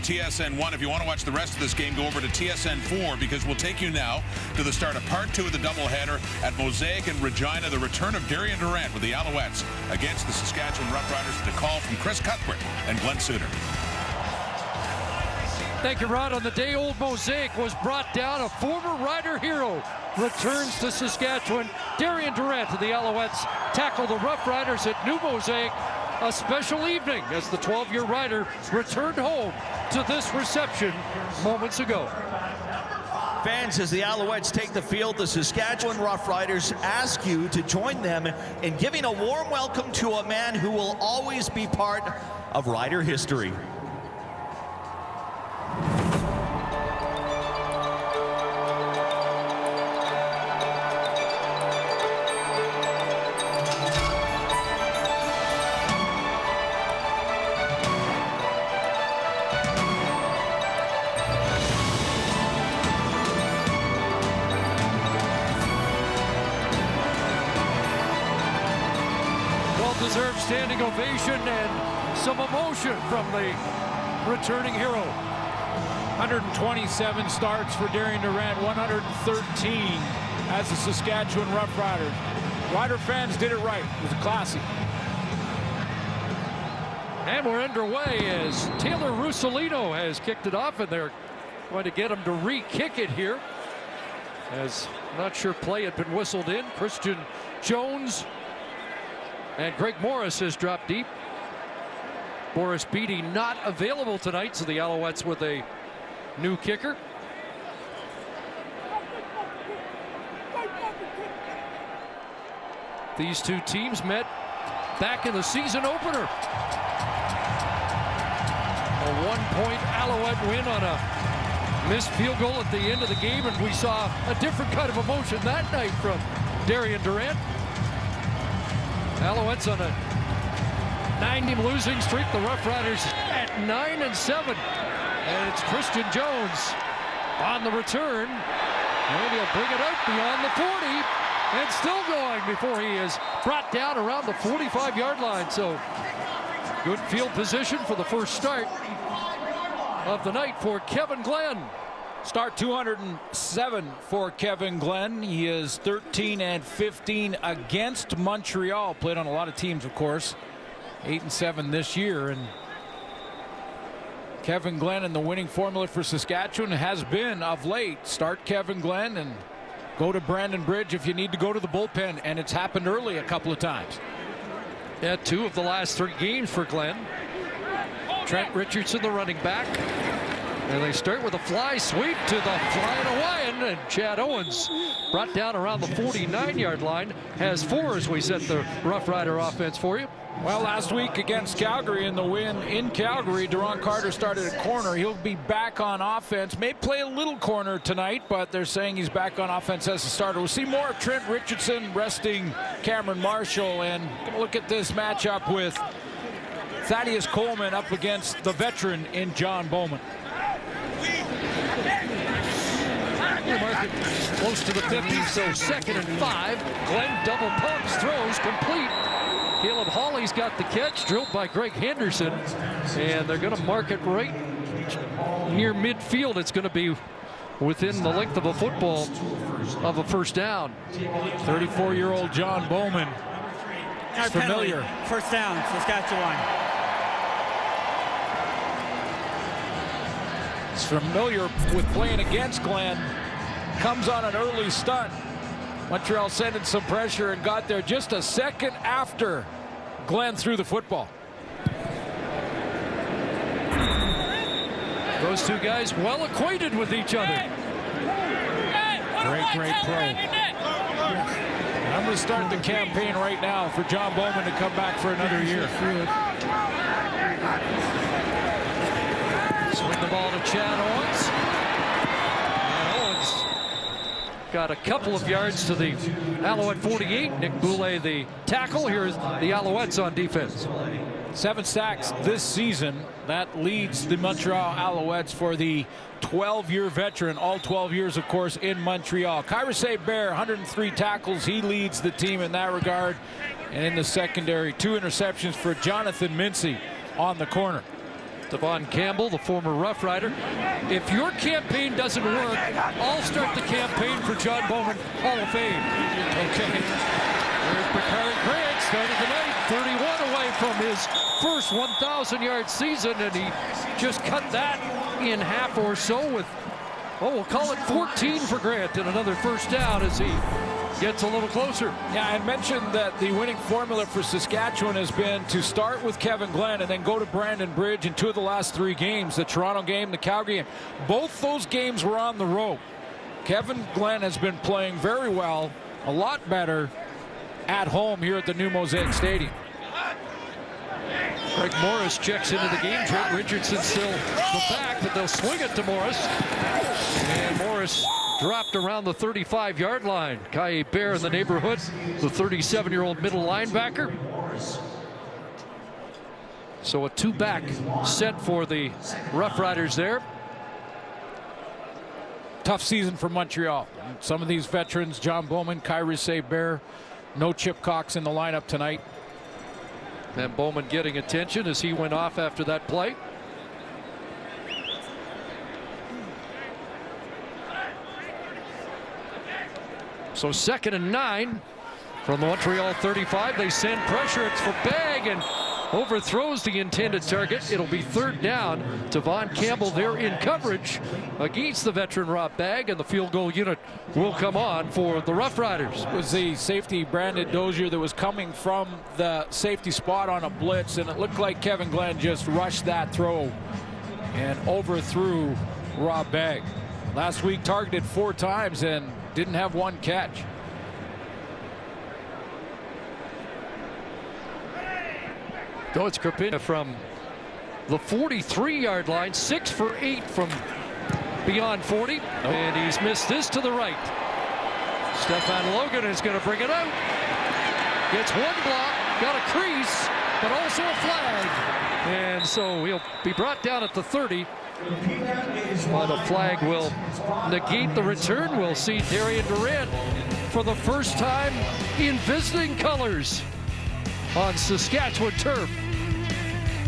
TSN 1. If you want to watch the rest of this game, go over to TSN 4 because we'll take you now to the start of part 2 of the doubleheader at Mosaic and Regina. The return of Darian Durant with the Alouettes against the Saskatchewan Roughriders. The call from Chris Cuthbert and Glenn Suter. Thank you, Rod. On the day old Mosaic was brought down, a former Rider hero returns to Saskatchewan. Darian Durant of the Alouettes tackle the Roughriders at New Mosaic. A special evening as the 12-year Rider returned home to this reception moments ago. Fans, as the Alouettes take the field, the Saskatchewan Roughriders ask you to join them in giving a warm welcome to a man who will always be part of Rider history. Well-deserved standing ovation and some emotion from the returning hero. 127 starts for Darian Durant, 113 as the Saskatchewan Roughriders. Rider fans did it right. It was a classic. And we're underway as Taylor Russolino has kicked it off, and they're going to get him to re-kick it here. As not sure play had been whistled in. Christian Jones and Greg Morris has dropped deep. Boris Beattie not available tonight, so the Alouettes with a new kicker. These two teams met back in the season opener. A one-point Alouette win on a missed field goal at the end of the game, and we saw a different kind of emotion that night from Darian Durant. Alouettes on a 9-game losing streak. The Roughriders at 9-7. And it's Christian Jones on the return. And he'll bring it out beyond the 40. And still going before he is brought down around the 45-yard line. So good field position for the first start of the night for Kevin Glenn. Start 207 for Kevin Glenn. He is 13-15 against Montreal. Played on a lot of teams, of course. 8-7 this year. And Kevin Glenn and the winning formula for Saskatchewan has been of late. Start Kevin Glenn and go to Brandon Bridge if you need to go to the bullpen. And it's happened early a couple of times. Yeah, 2 of the last 3 games for Glenn. Trent Richardson, the running back. And they start with a fly sweep to the flying Hawaiian, and Chad Owens brought down around the 49-yard line. Has 4 as we set the Rough Rider offense for you. Well, last week against Calgary in the win in Calgary, Duron Carter started at corner. He'll be back on offense. May play a little corner tonight, but they're saying he's back on offense as a starter. We'll see more of Trent Richardson resting Cameron Marshall, and look at this matchup with Thaddeus Coleman up against the veteran in John Bowman. Market close to the 50, so 2nd and 5. Glenn double pumps, throws complete. Caleb Hawley's got the catch, drilled by Greg Henderson, and they're going to mark it right near midfield. It's going to be within the length of a football of a first down. 34-year-old John Bowman. Familiar. First down, Saskatchewan. He's familiar with playing against Glenn. Comes on an early stunt. Montreal sending some pressure and got there just a second after Glenn threw the football. Those two guys well acquainted with each other. Great play. I'm going to start the campaign right now for John Bowman to come back for another year. Swing the ball to Chad Owens. And Owens got a couple of yards to the Alouette 48. Nick Boulay, the tackle. Here's the Alouettes on defense. 7 sacks this season. That leads the Montreal Alouettes for the 12-year veteran. All 12 years, of course, in Montreal. Kyrose Bear, 103 tackles. He leads the team in that regard. And in the secondary, 2 interceptions for Jonathan Mincy on the corner. Devon Campbell, the former Rough Rider. If your campaign doesn't work, I'll start the campaign for John Bowman Hall of Fame. Okay. There's Picard Grant, started the night 31 away from his first 1,000-yard season, and he just cut that in half or so with, well, we'll call it 14 for Grant, and another first down as he gets a little closer. Yeah, I mentioned that the winning formula for Saskatchewan has been to start with Kevin Glenn and then go to Brandon Bridge in 2 of the last 3 games, the Toronto game, the Calgary game. Both those games were on the road. Kevin Glenn has been playing very well, a lot better at home here at the new Mosaic Stadium. Greg Morris checks into the game. Trent Richardson still the back, but they'll swing it to Morris. And Morris dropped around the 35-yard line. Kai Bear in the neighborhood, the 37-year-old middle linebacker. So a 2-back set for the Rough Riders there. Tough season for Montreal. Some of these veterans, John Bowman, Kai Bear, no Chip Cox in the lineup tonight. And Bowman getting attention as he went off after that play. So 2nd and 9 from the Montreal 35. They send pressure. It's for Bagg and overthrows the intended target. It'll be 3rd down. Devon Campbell there in coverage against the veteran Rob Bagg, and the field goal unit will come on for the Rough Riders. It was the safety Brandon Dozier that was coming from the safety spot on a blitz, and it looked like Kevin Glenn just rushed that throw and overthrew Rob Bagg. Last week targeted 4 times and didn't have 1 catch. So it's Krapina from the 43-yard line, 6 for 8 from beyond 40, and he's missed this to the right. Stefan Logan is going to bring it out. Gets 1 block, got a crease, but also a flag. And so he'll be brought down at the 30. But a flag will negate the return. We'll see Darian Durant for the first time in visiting colors on Saskatchewan turf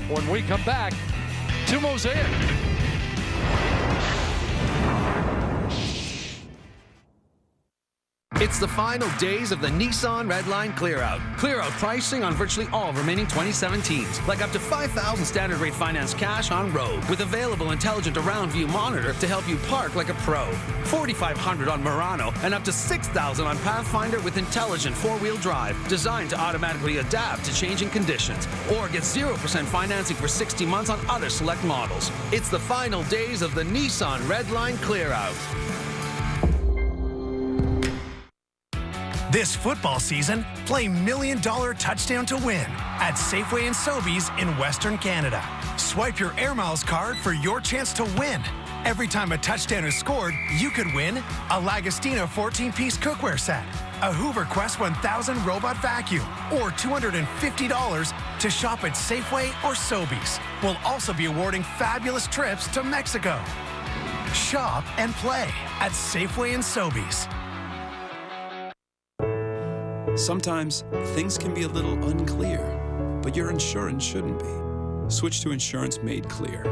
when we come back to Mosaic. It's the final days of the Nissan Redline Clear-Out. Clear-out pricing on virtually all remaining 2017s, like up to $5,000 standard rate finance cash on road, with available intelligent around view monitor to help you park like a pro. $4,500 on Murano, and up to $6,000 on Pathfinder with intelligent 4-wheel drive, designed to automatically adapt to changing conditions. Or get 0% financing for 60 months on other select models. It's the final days of the Nissan Redline Clear-Out. This football season, play $1 Million Touchdown to Win at Safeway and Sobeys in Western Canada. Swipe your Air Miles card for your chance to win. Every time a touchdown is scored, you could win a Lagostina 14-piece cookware set, a Hoover Quest 1000 robot vacuum, or $250 to shop at Safeway or Sobeys. We'll also be awarding fabulous trips to Mexico. Shop and play at Safeway and Sobeys. Sometimes things can be a little unclear, but your insurance shouldn't be. Switch to Insurance Made Clear.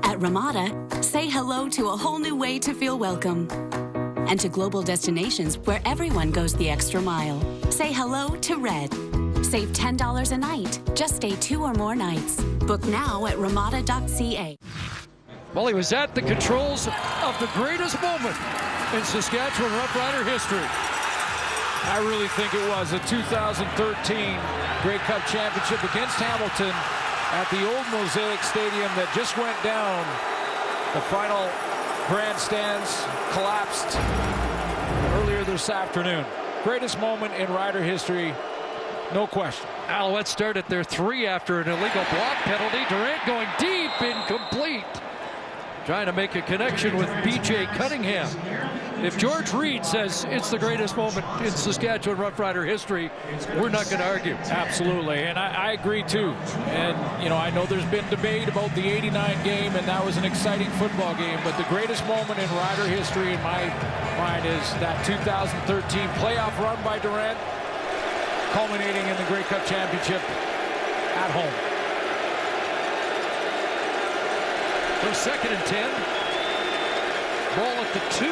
At Ramada, say hello to a whole new way to feel welcome. And to global destinations where everyone goes the extra mile. Say hello to Red. Save $10 a night. Just stay 2 or more nights. Book now at ramada.ca. Well, he was at the controls of the greatest moment in Saskatchewan Rough Rider history. I really think it was a 2013 Grey Cup championship against Hamilton at the old Mosaic Stadium that just went down. The final grandstands collapsed earlier this afternoon. Greatest moment in Rider history, no question. Alouettes start at their 3 after an illegal block penalty. Durant going deep, incomplete. Trying to make a connection with B.J. Cunningham. If George Reed says it's the greatest moment in Saskatchewan Roughrider history, we're not going to argue. Absolutely, and I agree too. And, you know, I know there's been debate about the '89 game, and that was an exciting football game, but the greatest moment in Rider history in my mind is that 2013 playoff run by Durant, culminating in the Grey Cup championship at home. For 2nd and 10. Ball at the 2.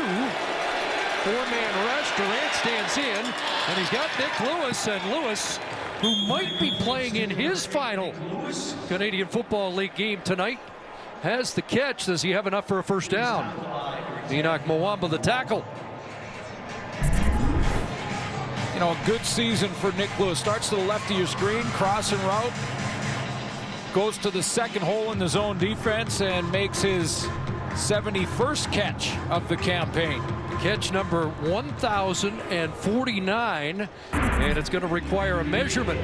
4-man rush. Durant stands in, and he's got Nick Lewis. And Lewis, who might be playing in his final Canadian Football League game tonight, has the catch. Does he have enough for a first down? Enoch Mwamba the tackle. You know, a good season for Nick Lewis. Starts to the left of your screen, crossing route, goes to the second hole in the zone defense and makes his 71st catch of the campaign. Catch number 1,049, and it's going to require a measurement.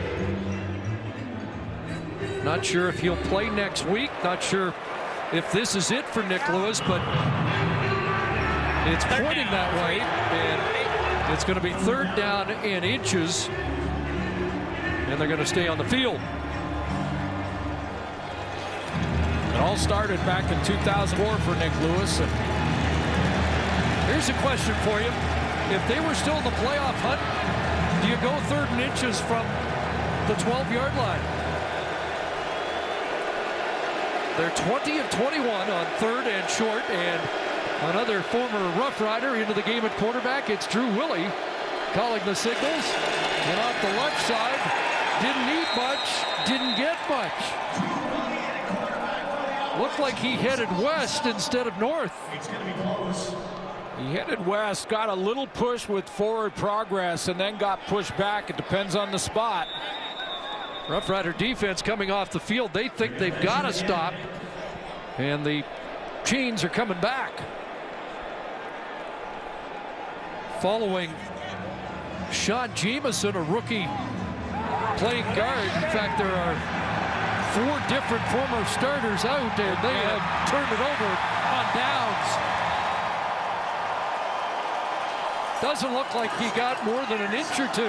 Not sure if he'll play next week. Not sure if this is it for Nick Lewis, but it's pointing that way, and it's going to be 3rd down and inches, and they're going to stay on the field. It all started back in 2004 for Nick Lewis. And here's a question for you. If they were still in the playoff hunt, do you go 3rd and inches from the 12-yard line? They're 20 of 21 on 3rd and short, and another former Rough Rider into the game at quarterback. It's Drew Willie calling the signals. And off the left side, didn't need much, didn't get much. Looked like he headed west instead of north. He headed west, got a little push with forward progress, and then got pushed back. It depends on the spot. Rough Rider defense coming off the field. They think they've got to stop, and the chains are coming back. Following Sean Jameson, a rookie playing guard. In fact, there are 4 different former starters out, and they have turned it over on downs. Doesn't look like he got more than an inch or 2.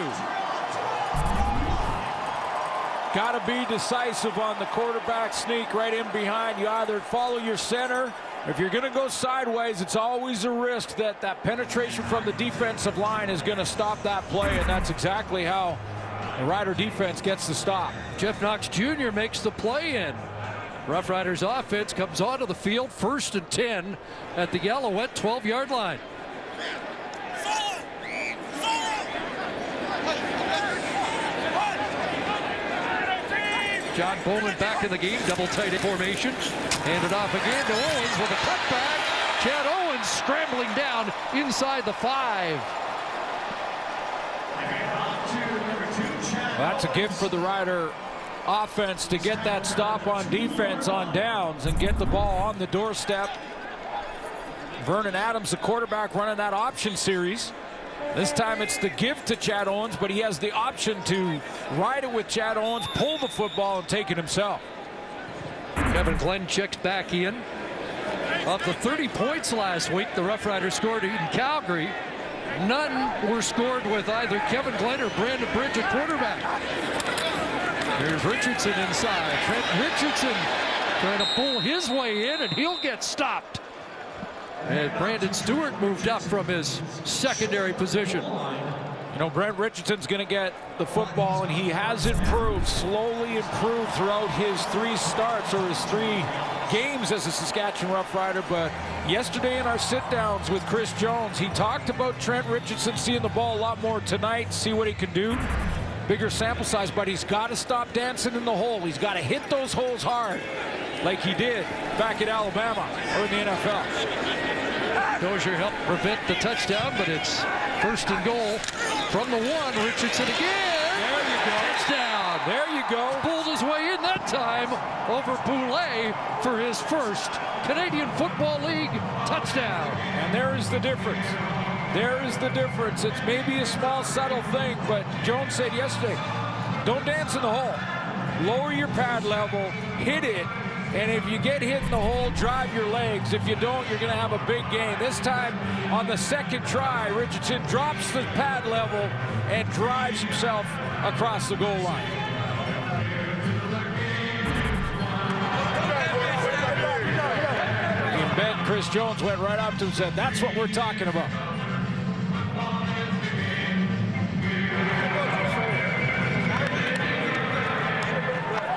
Got to be decisive on the quarterback sneak right in behind. You either follow your center. If you're going to go sideways, it's always a risk that that penetration from the defensive line is going to stop that play, and that's exactly how the Rider defense gets the stop. Jeff Knox Jr. makes the play in. Rough Riders offense comes onto the field, 1st and 10 at the Alouette 12-yard line. John Bowman back in the game, double tight end formation. Handed off again to Owens with a cutback. Chad Owens scrambling down inside the 5. That's a gift for the Rider offense to get that stop on defense on downs and get the ball on the doorstep. Vernon Adams, the quarterback, running that option series. This time it's the gift to Chad Owens, but he has the option to ride it with Chad Owens, pull the football, and take it himself. Kevin Glenn checks back in. Of the 30 points last week the Rough Riders scored in Calgary, none were scored with either Kevin Glenn or Brandon Bridge at quarterback. Here's Richardson inside. Trent Richardson trying to pull his way in, and he'll get stopped. And Brandon Stewart moved up from his secondary position. You know, Brent Richardson's going to get the football, and he has improved, slowly improved throughout his 3 starts or his 3 games as a Saskatchewan Rough Rider. But yesterday in our sit-downs with Chris Jones, he talked about Trent Richardson seeing the ball a lot more tonight, see what he can do. Bigger sample size, but he's got to stop dancing in the hole. He's got to hit those holes hard like he did back at Alabama or in the NFL. Dozier helped prevent the touchdown, but it's 1st and goal from the 1. Richardson again. There you go. Touchdown. There you go. Pulled his way in that time over Boulay for his 1st Canadian Football League touchdown. And there is the difference. There is the difference. It's maybe a small, subtle thing, but Jones said yesterday, don't dance in the hole. Lower your pad level, hit it, And if you get hit in the hole, drive your legs. If you don't, you're going to have a big game. This time, on the second try, Richardson drops the pad level and drives himself across the goal line. In bed, Chris Jones went right up to him and said, "That's what we're talking about."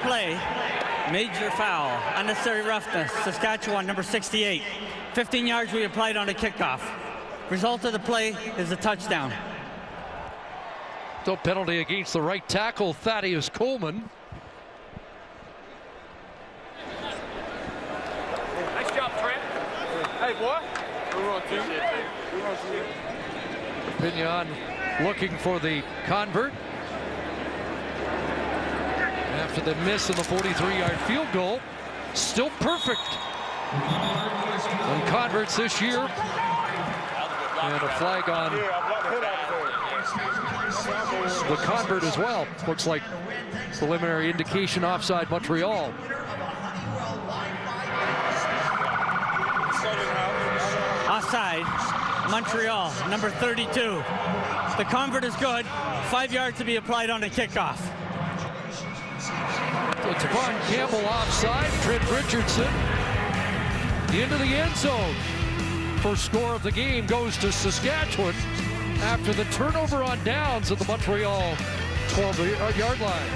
Play. Major foul. Unnecessary roughness. Saskatchewan, number 68. 15 yards we applied on a kickoff. Result of the play is a touchdown. No penalty against the right tackle, Thaddeus Coleman. Nice job, Trent. Hey, boy. Pinion looking for the convert. After the miss in the 43-yard field goal, still perfect on converts this year. And a flag on the convert as well. Looks like preliminary indication offside Montreal. Offside, Montreal, number 32. The convert is good. 5 yards to be applied on a kickoff. It's Von Campbell offside. Trent Richardson into the end zone. First score of the game goes to Saskatchewan after the turnover on downs at the Montreal 12-yard line.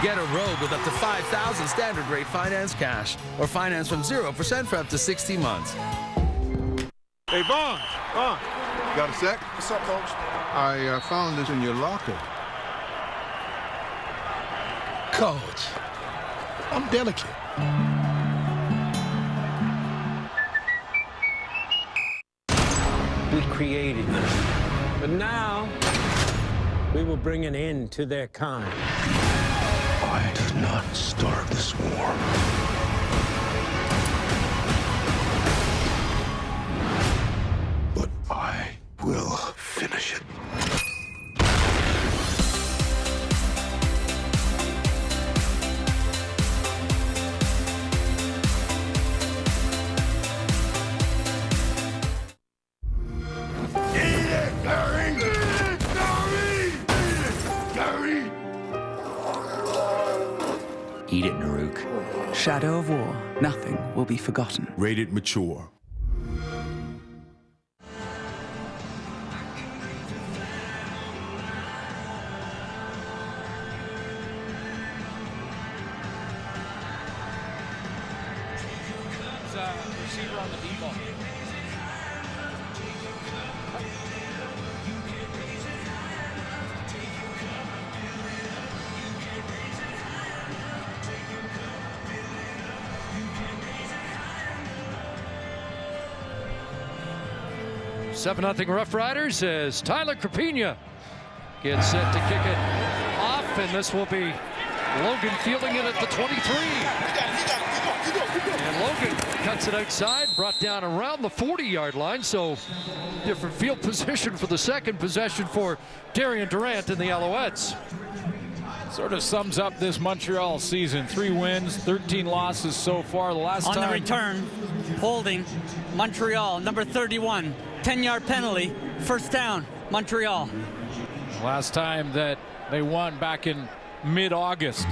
Get a Rogue with up to $5,000 standard rate finance cash or finance from 0% for up to 60 months. Hey, Vaughn. Got a sec? What's up, Coach? I found this in your locker. Coach, I'm delicate. We created them, but now we will bring an end to their kind. I did not start this war. But I will finish it. Eat it, Naruk. Shadow of War. Nothing will be forgotten. Rated mature. Receiver on the D-ball. Seven 0 Roughriders as Tyler Crapina gets set to kick it off, and this will be Logan fielding it at the 23. And Logan cuts it outside, brought down around the 40-yard line, so different field position for the second possession for Darian Durant and the Alouettes. Sort of sums up this Montreal season. 3 wins, 13 losses so far. The last time on the return, holding Montreal, number 31. 10-yard penalty, first down, Montreal. Last time that they won back in mid-August.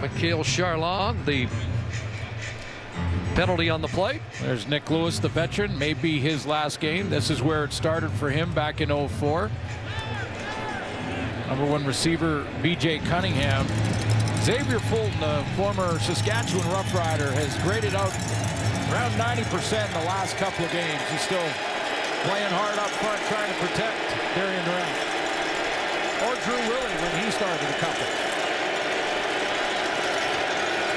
Mikhail Charlon, the penalty on the play. There's Nick Lewis, the veteran, may be his last game. This is where it started for him back in 04. Number 1 receiver, B.J. Cunningham. Xavier Fulton, the former Saskatchewan Roughrider, has graded out around 90% in the last couple of games. He's still playing hard up front, trying to protect Darian Durant. Or Drew Willie when he started a couple.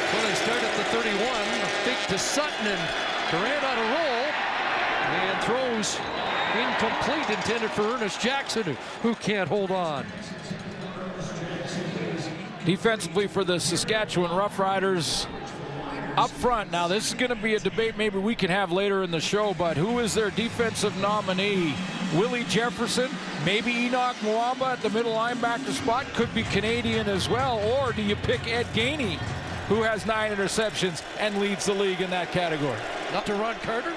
So they start at the 31. A fake to Sutton, and Durant on a roll. And throws incomplete, intended for Ernest Jackson, who can't hold on. Defensively for the Saskatchewan Roughriders up front. Now this is going to be a debate maybe we can have later in the show, but who is their defensive nominee? Willie Jefferson, maybe Enoch Mwamba at the middle linebacker spot, could be Canadian as well, or do you pick Ed Gainey, who has 9 interceptions and leads the league in that category? Not to Ron Carter?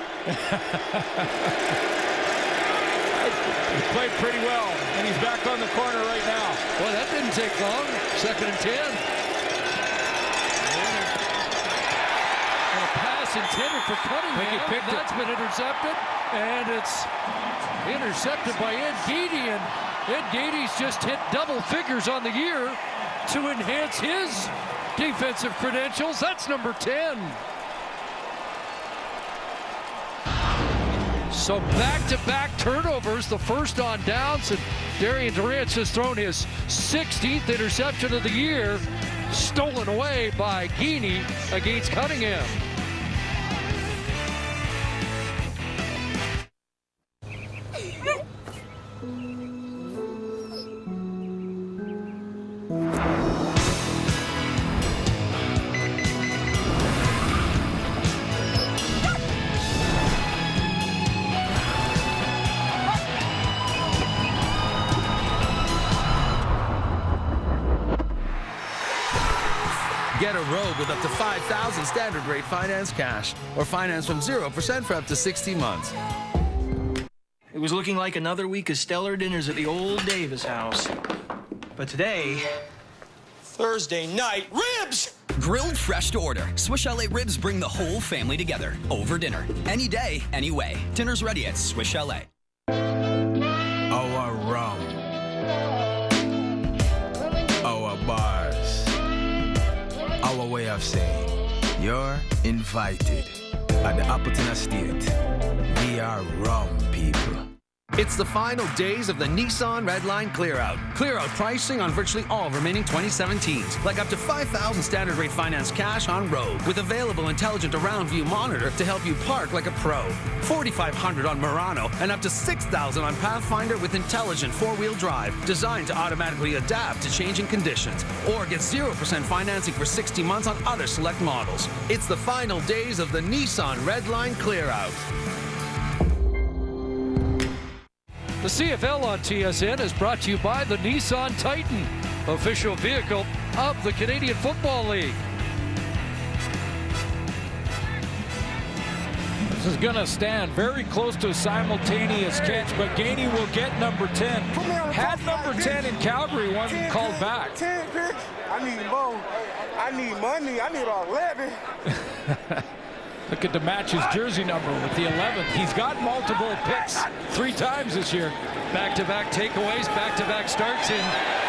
He played pretty well, and he's back on the corner right now. Well, that didn't take long. 2nd and 10. And a pass intended for Cunningham. That's been intercepted, and it's intercepted by Ed Gainey, and Ed Gainey's just hit double figures on the year to enhance his defensive credentials. That's number 10. So back-to-back turnovers, the first on downs, and Darian Durant has thrown his 16th interception of the year, stolen away by Gainey against Cunningham. Get a Rogue with up to $5,000 standard rate finance cash, or finance from 0% for up to 60 months. It was looking like another week of stellar dinners at the old Davis house. But today, Thursday night, ribs! Grilled fresh to order. Swiss Chalet ribs bring the whole family together over dinner. Any day, any way. Dinner's ready at Swiss Chalet. Our rum. Our bars. Our way of saying, you're invited. At the Appleton Estate, we are rum people. It's the final days of the Nissan Redline Clear-Out. Clear-out pricing on virtually all remaining 2017s, like up to $5,000 standard rate finance cash on Rogue, with available intelligent around view monitor to help you park like a pro. $4,500 on Murano, and up to $6,000 on Pathfinder with intelligent 4-wheel drive, designed to automatically adapt to changing conditions. Or get 0% financing for 60 months on other select models. It's the final days of the Nissan Redline Clear-Out. The CFL on TSN is brought to you by the Nissan Titan, official vehicle of the Canadian Football League. This is going to stand very close to a simultaneous catch, but Gainey will get number 10. Had number 10 in Calgary, wasn't called back. 10 picks. I need more. I need money. I need 11. Look at to match his jersey number with the 11th. He's got multiple picks 3 times this year. Back-to-back takeaways, back-to-back starts in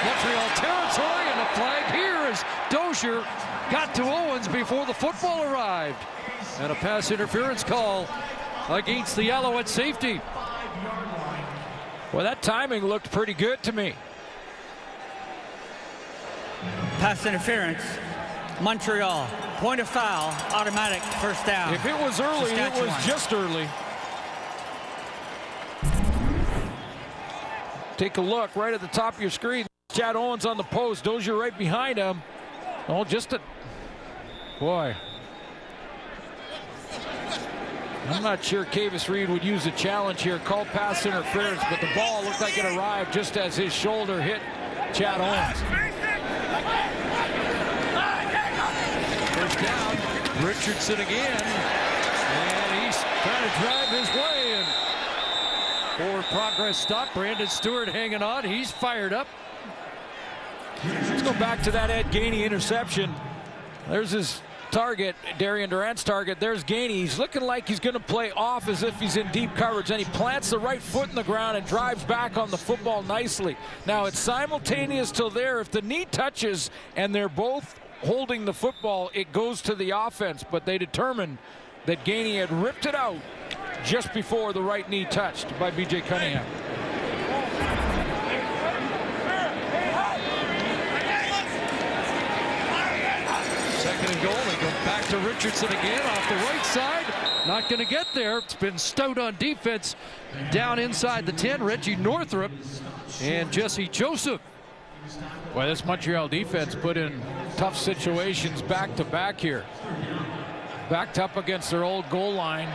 Montreal territory, and a flag here as Dozier got to Owens before the football arrived. And a pass interference call against the Alouette safety. Well, that timing looked pretty good to me. Pass interference. Montreal. Point of foul. Automatic first down. If it was early, it was just early. Take a look right at the top of your screen. Chad Owens on the post. Dozier right behind him. Oh, just a... Boy. I'm not sure Kavis Reed would use a challenge here. Called pass interference, but the ball looked like it arrived just as his shoulder hit Chad Owens. First down, Richardson again, and he's trying to drive his way, and forward progress stop. Brandon Stewart hanging on. He's fired up. Let's go back to that Ed Gainey interception. There's his target, Darian Durant's target. There's Gainey. He's looking like he's going to play off as if he's in deep coverage. Then he plants the right foot in the ground and drives back on the football nicely. Now it's simultaneous till there. If the knee touches and they're both holding the football, it goes to the offense. But they determined that Gainey had ripped it out just before the right knee touched by B.J. Cunningham. Second and goal. They go back to Richardson again off the right side. Not going to get there. It's been stout on defense down inside the 10. Reggie Northrup and Jesse Joseph. Well, this Montreal defense put in tough situations back-to-back here. Backed up against their old goal line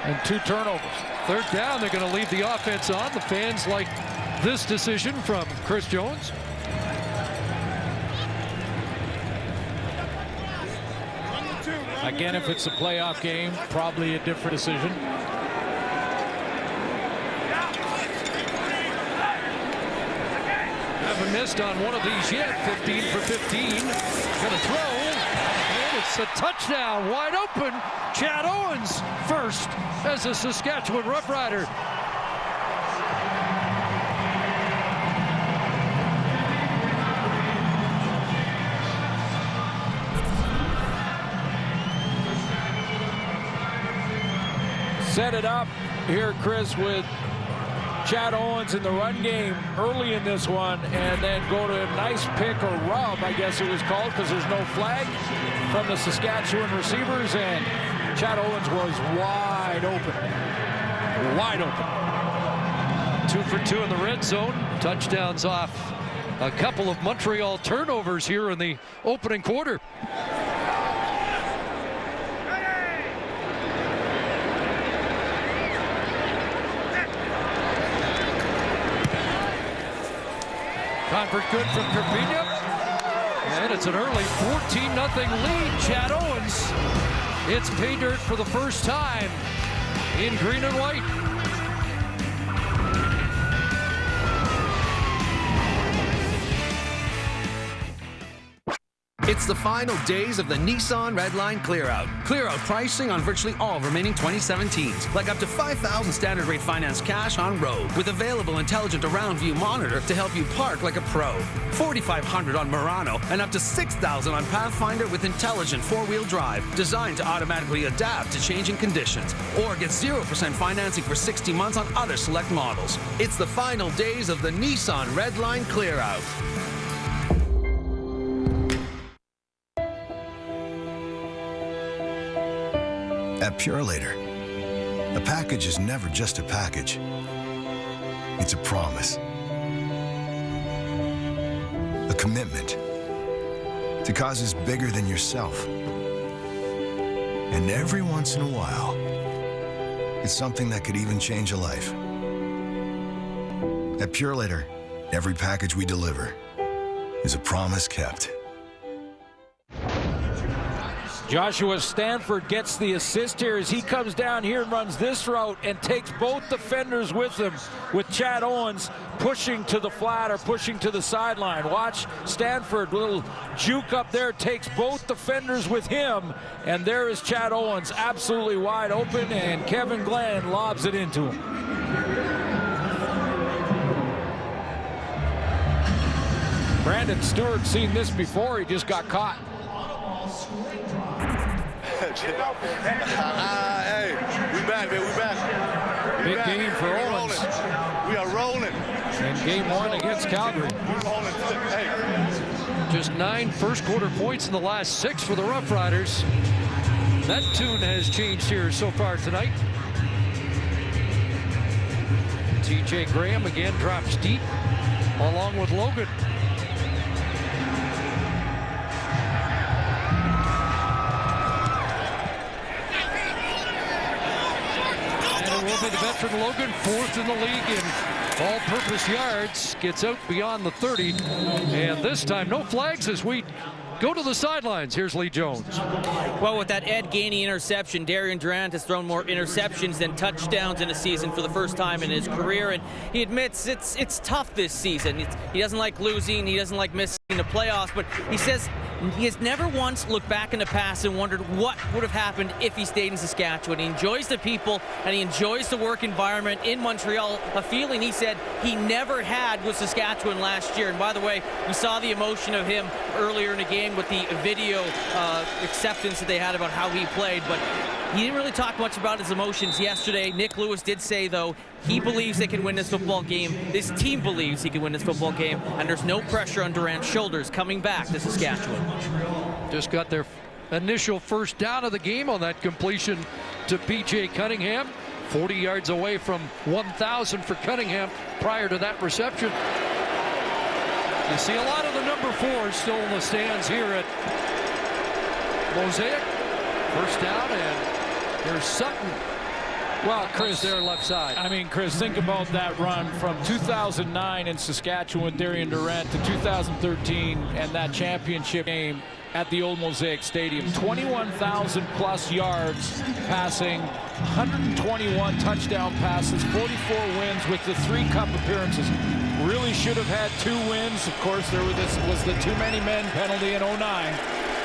and 2 turnovers. Third down, they're going to leave the offense on. The fans like this decision from Chris Jones. Again, if it's a playoff game, probably a different decision. Haven't missed on one of these yet. 15 for 15. Going to throw. And it's a touchdown. Wide open. Chad Owens first as a Saskatchewan Roughrider. Set it up here, Chris, with Chad Owens in the run game early in this one, and then go to a nice pick or rub, I guess it was called, because there's no flag from the Saskatchewan receivers, and Chad Owens was wide open. Wide open. 2 for 2 in the red zone. Touchdowns off a couple of Montreal turnovers here in the opening quarter. Convert good from Carpina. And it's an early 14-0 lead. Chad Owens. It's pay dirt for the first time in green and white. It's the final days of the Nissan Redline Clearout. Clearout pricing on virtually all remaining 2017s, like up to $5,000 standard rate finance cash on road, with available intelligent around view monitor to help you park like a pro. $4,500 on Murano, and up to $6,000 on Pathfinder with intelligent 4-wheel drive, designed to automatically adapt to changing conditions. Or get 0% financing for 60 months on other select models. It's the final days of the Nissan Redline Clearout. At Purelator, a package is never just a package. It's a promise. A commitment to causes bigger than yourself. And every once in a while, it's something that could even change a life. At Purelator, every package we deliver is a promise kept. Joshua Stanford gets the assist here as he comes down here and runs this route and takes both defenders with him, with Chad Owens pushing to the flat or pushing to the sideline. Watch Stanford, little juke up there, takes both defenders with him, and there is Chad Owens absolutely wide open, and Kevin Glenn lobs it into him. Brandon Stewart seen this before, he just got caught. Hey, we back, man. We back. Big game for Owens. We are rolling. In game 1 against Calgary. Hey. Just 9 first quarter points in the last 6 for the Roughriders. That tune has changed here so far tonight. TJ Graham again drops deep along with Logan. Will be the veteran Logan, 4th in the league in all-purpose yards, gets out beyond the 30, and this time no flags as we go to the sidelines. Here's Lee Jones. Well, with that Ed Gainey interception, Darian Durant has thrown more interceptions than touchdowns in a season for the first time in his career, and he admits it's tough this season. He doesn't like losing, he doesn't like missing the playoffs, but he says he has never once looked back in the past and wondered what would have happened if he stayed in Saskatchewan. He enjoys the people and he enjoys the work environment in Montreal, a feeling he said he never had with Saskatchewan last year. And by the way, we saw the emotion of him earlier in the game with the video acceptance that they had about how he played, but he didn't really talk much about his emotions yesterday. Nick Lewis did say, though, he believes they can win this football game. This team believes he can win this football game, and there's no pressure on Durant's shoulders coming back to Saskatchewan. Just got their initial first down of the game on that completion to P.J. Cunningham. 40 yards away from 1,000 for Cunningham prior to that reception. You see a lot of the number 4 still in the stands here at Mosaic. First down, and here's Sutton. Well, Chris, their left side. I mean, Chris, think about that run from 2009 in Saskatchewan, Darian Durant, to 2013 and that championship game at the old Mosaic Stadium. 21,000 plus yards passing, 121 touchdown passes, 44 wins with the 3 cup appearances. Really should have had 2 wins. Of course, there was the too many men penalty in 09.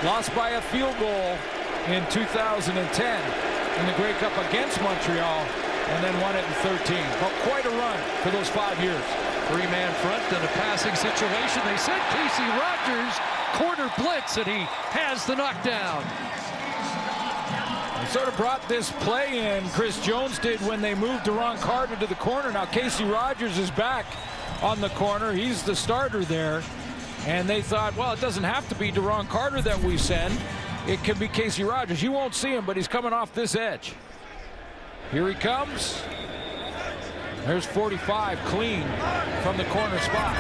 Lost by a field goal in 2010 in the Grey Cup against Montreal, and then won it in 13. But quite a run for those 5 years. 3-man front in a passing situation. They sent Casey Rogers corner blitz, and he has the knockdown. They sort of brought this play in. Chris Jones did when they moved Deron Carter to the corner. Now Casey Rogers is back on the corner. He's the starter there. And they thought, well, it doesn't have to be Deron Carter that we send. It could be Casey Rogers. You won't see him, but he's coming off this edge. Here he comes. There's 45 clean from the corner spot.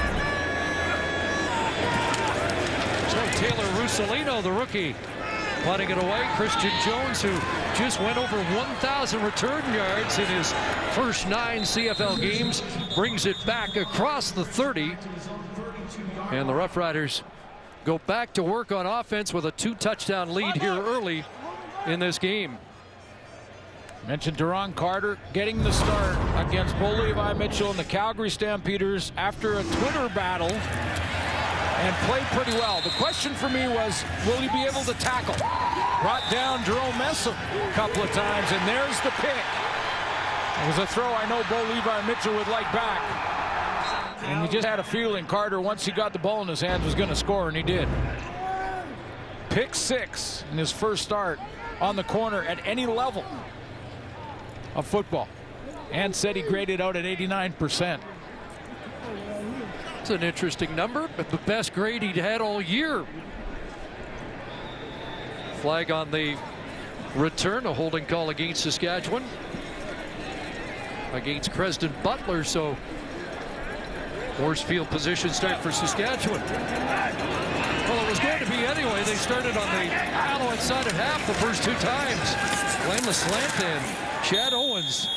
So Taylor Russolino, the rookie, punting it away. Christian Jones, who just went over 1,000 return yards in his first 9 CFL games, brings it back across the 30. And the Roughriders go back to work on offense with a 2-touchdown lead here early in this game. Mentioned Deron Carter getting the start against Bo Levi Mitchell and the Calgary Stampeders after a Twitter battle, and played pretty well. The question for me was, will he be able to tackle? Brought down Jerome Messam a couple of times, and there's the pick. It was a throw I know Bo Levi Mitchell would like back. And we just had a feeling Carter, once he got the ball in his hands, was going to score, and he did. Pick 6 in his first start on the corner at any level of football, and said he graded out at 89%. It's an interesting number, but the best grade he'd had all year. Flag on the return, a holding call against Saskatchewan, against Creston Butler. So worst field position start for Saskatchewan. Well, it was going to be anyway. They started on the Alouette side at half the first 2 times. Playing the slant in. Chad Owens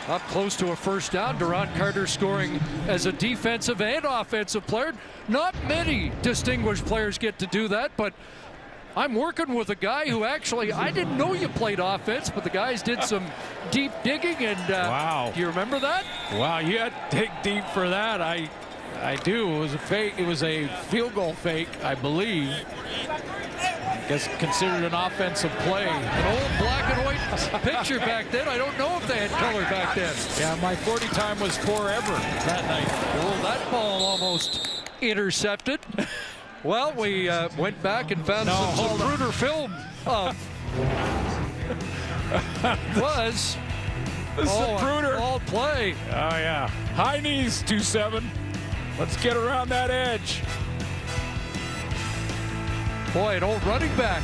up close to a first down. Deron Carter scoring as a defensive and offensive player. Not many distinguished players get to do that, but I'm working with a guy who actually, I didn't know you played offense, but the guys did some deep digging, and wow. Do you remember that? Wow, you had to dig deep for that. I do. It was a fake. It was a field goal fake, I believe. I guess considered an offensive play. An old black and white picture back then. I don't know if they had color back then. Yeah, my 40 time was forever that night. Well, that ball almost intercepted. Well, we went back and found some Zapruder film of was all play. Oh, yeah. High knees, 2-7. Let's get around that edge. Boy, an old running back.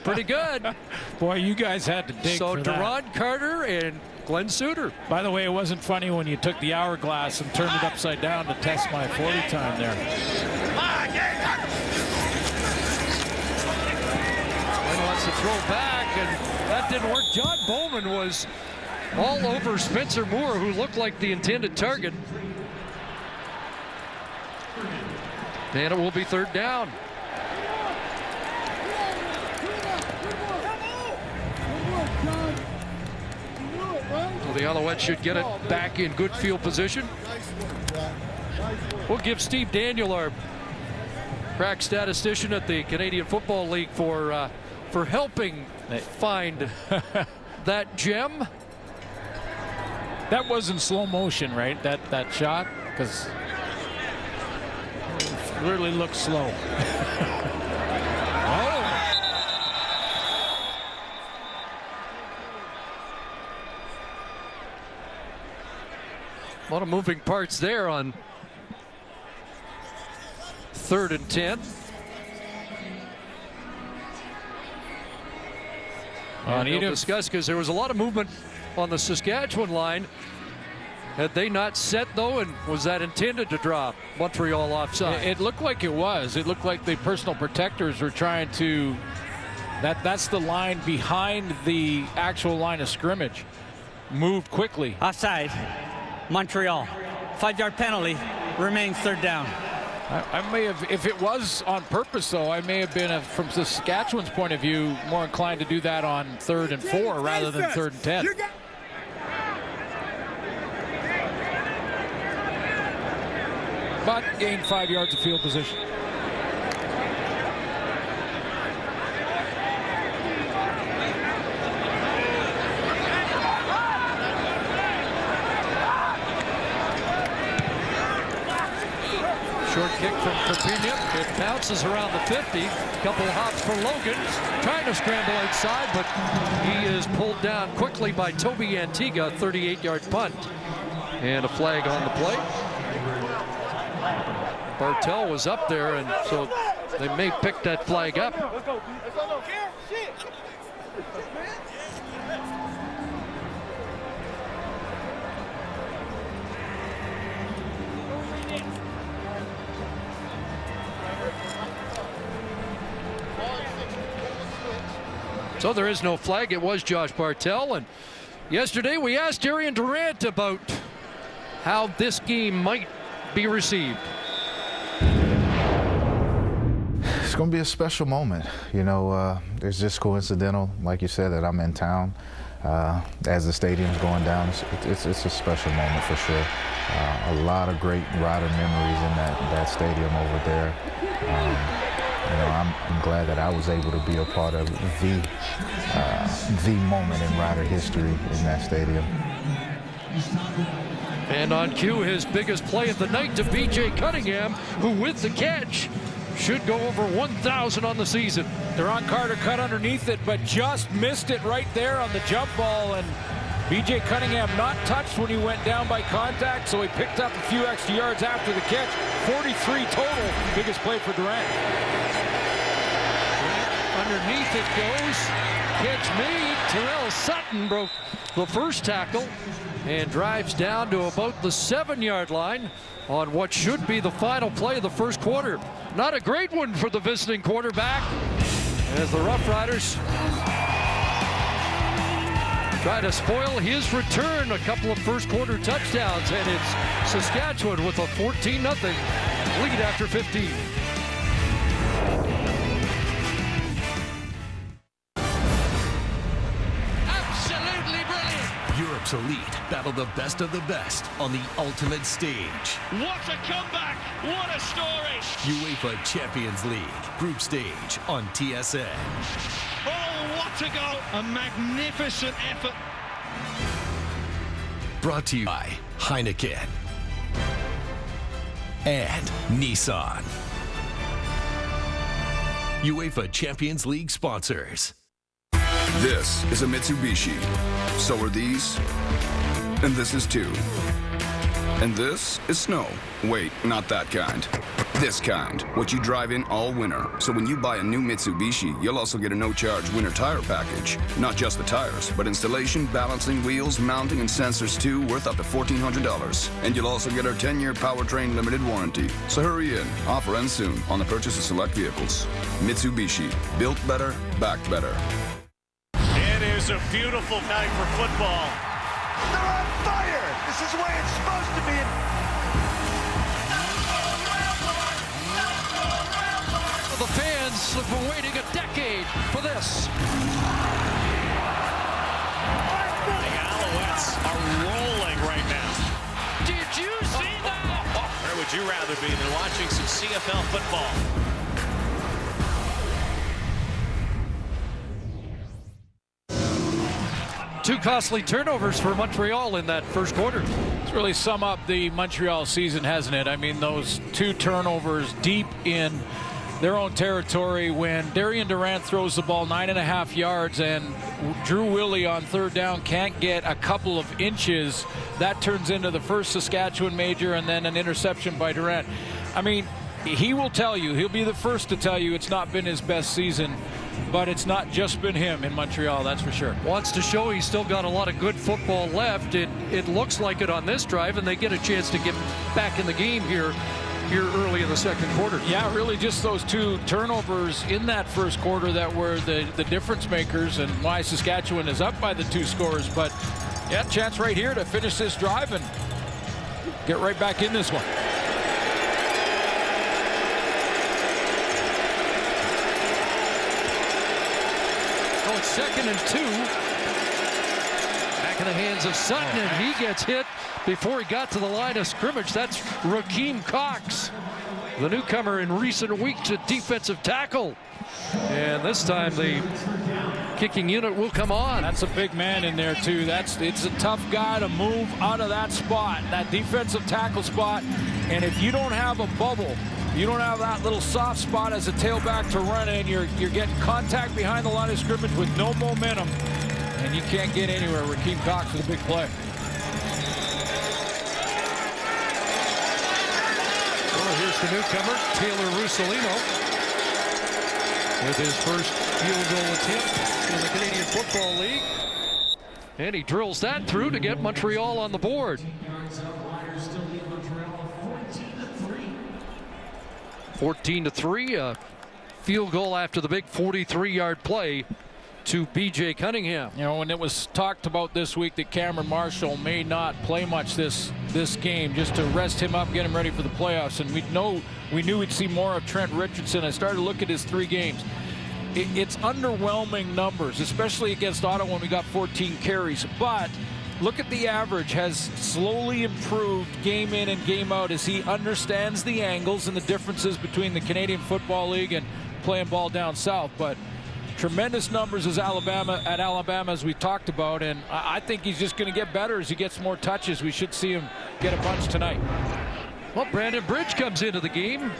Pretty good. Boy, you guys had to dig so for Deron that. Carter and Glenn Suter. By the way, it wasn't funny when you took the hourglass and turned it upside down to test my 40 time there. Glenn wants to throw back, and that didn't work. John Bowman was all over Spencer Moore, who looked like the intended target. And it will be 3rd down. So the Alouettes should get it back in good field position. We'll give Steve Daniel, our crack statistician at the Canadian Football League, for helping find that gem. That was in slow motion, right? That shot, because it really looked slow. A lot of moving parts there on 3rd and 10. And he'll discuss, because there was a lot of movement on the Saskatchewan line. Had they not set, though, and was that intended to draw Montreal offside? It looked like it was. It looked like the personal protectors were trying to. That's the line behind the actual line of scrimmage. Moved quickly. Offside. Montreal. 5-yard penalty. Remains third down. I may have, if it was on purpose, though, I may have been, from Saskatchewan's point of view, more inclined to do that on 3rd and 4 rather than 3rd and 10. But gained 5 yards of field position. Short kick from Karpinian. It bounces around the 50. Couple of hops for Logan. Trying to scramble outside, but he is pulled down quickly by Toby Antigua. 38-yard punt. And a flag on the play. Bartel was up there, and so they may pick that flag up. So there is no flag. It was Josh Bartel. And yesterday we asked Darian Durant about how this game might be received. It's going to be a special moment. You know, it's just coincidental, like you said, that I'm in town as the stadium's going down. It's a special moment for sure. A lot of great Rider memories in that stadium over there. You know, I'm glad that I was able to be a part of the moment in Rider history in that stadium. And on cue, his biggest play of the night to B.J. Cunningham, who with the catch should go over 1,000 on the season. Duron Carter cut underneath it, but just missed it right there on the jump ball. And B.J. Cunningham not touched when he went down by contact, so he picked up a few extra yards after the catch. 43 total, biggest play for Durant. Underneath it goes. Catch made. Terrell Sutton broke the first tackle and drives down to about the 7-yard line on what should be the final play of the first quarter. Not a great one for the visiting quarterback as the Roughriders try to spoil his return. A couple of first quarter touchdowns, and it's Saskatchewan with a 14-0 lead after 15. Europe's elite battle the best of the best on the ultimate stage. What a comeback! What a story! UEFA Champions League group stage on TSN. Oh, what a goal! A magnificent effort. Brought to you by Heineken and Nissan. UEFA Champions League sponsors. This is a Mitsubishi. So are these. And this is too. And this is snow. Wait, not that kind. This kind. What you drive in all winter. So when you buy a new Mitsubishi, you'll also get a no-charge winter tire package. Not just the tires, but installation, balancing, wheels, mounting, and sensors too, worth up to $1,400. And you'll also get our 10-year powertrain limited warranty. So hurry in. Offer ends soon on the purchase of select vehicles. Mitsubishi. Built better, backed better. It is a beautiful night for football. They're on fire! This is the way it's supposed to be. The fans have been waiting a decade for this. The Alouettes are rolling right now. Did you see that? Where would you rather be than watching some CFL football? Two costly turnovers for Montreal in that first quarter. It's really sum up the Montreal season, hasn't it? I mean, those two turnovers deep in their own territory when Darian Durant throws the ball 9.5 yards and Drew Willie on third down can't get a couple of inches. That turns into the first Saskatchewan major and then an interception by Durant. I mean, he will tell you, he'll be the first to tell you it's not been his best season. but it's not just been him in Montreal, that's for sure. Wants to show he's still got a lot of good football left. It looks like it on this drive, and they get a chance to get back in the game here early in the second quarter. Yeah, really just those 2 turnovers in that first quarter that were the difference makers, and why Saskatchewan is up by the 2 scores. But yeah, chance right here to finish this drive and get right back in this one. Oh, it's 2nd and 2. Back in the hands of Sutton, and he gets hit before he got to the line of scrimmage. That's Rakeem Cox, the newcomer in recent weeks at defensive tackle. And this time the kicking unit will come on. That's a big man in there too. It's a tough guy to move out of that spot, that defensive tackle spot. And if you don't have a bubble, you don't have that little soft spot as a tailback to run in, you're getting contact behind the line of scrimmage with no momentum, and you can't get anywhere. Rakeem Cox with a big play. Well, here's the newcomer, Taylor Russolino, with his first field goal attempt in the Canadian Football League. And he drills that through to get Montreal on the board. 14-3, a field goal after the big 43-yard play to B.J. Cunningham. You know, when it was talked about this week that Cameron Marshall may not play much this game, just to rest him up, get him ready for the playoffs, and we knew we'd see more of Trent Richardson. I started to look at his 3 games. It's underwhelming numbers, especially against Ottawa when we got 14 carries. But look at the average, has slowly improved game in and game out as he understands the angles and the differences between the Canadian Football League and playing ball down south. But tremendous numbers as Alabama as we talked about, and I think he's just going to get better as he gets more touches. We should see him get a bunch tonight. Well, Brandon Bridge comes into the game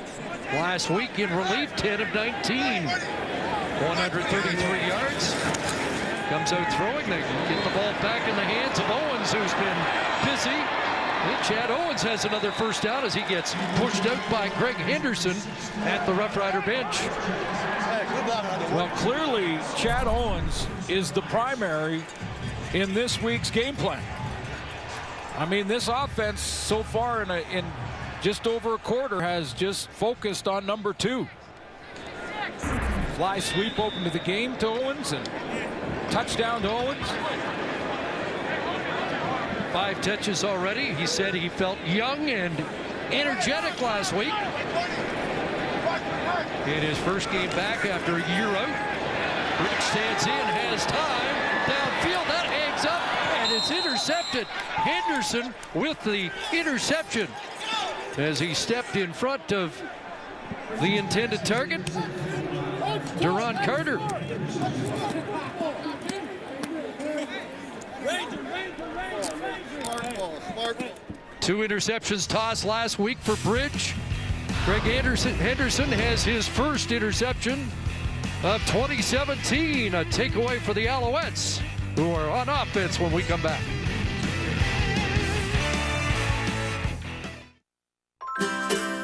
last week in relief, 10 of 19, 133 yards. Comes out throwing. They get the ball back in the hands of Owens, who's been busy. And Chad Owens has another first down as he gets pushed out by Greg Henderson at the Rough Rider bench. Well, clearly, Chad Owens is the primary in this week's game plan. I mean, this offense so far in just over a quarter has just focused on number 2. Fly sweep open to the game to Owens, and touchdown to Owens. 5 touches already. He said he felt young and energetic last week. In his first game back after a year out. Bridge stands in, has time. Downfield, that hangs up, and it's intercepted. Henderson with the interception as he stepped in front of the intended target, Duron Carter. Two interceptions tossed last week for Bridge. Greg Henderson has his first interception of 2017. A takeaway for the Alouettes, who are on offense when we come back.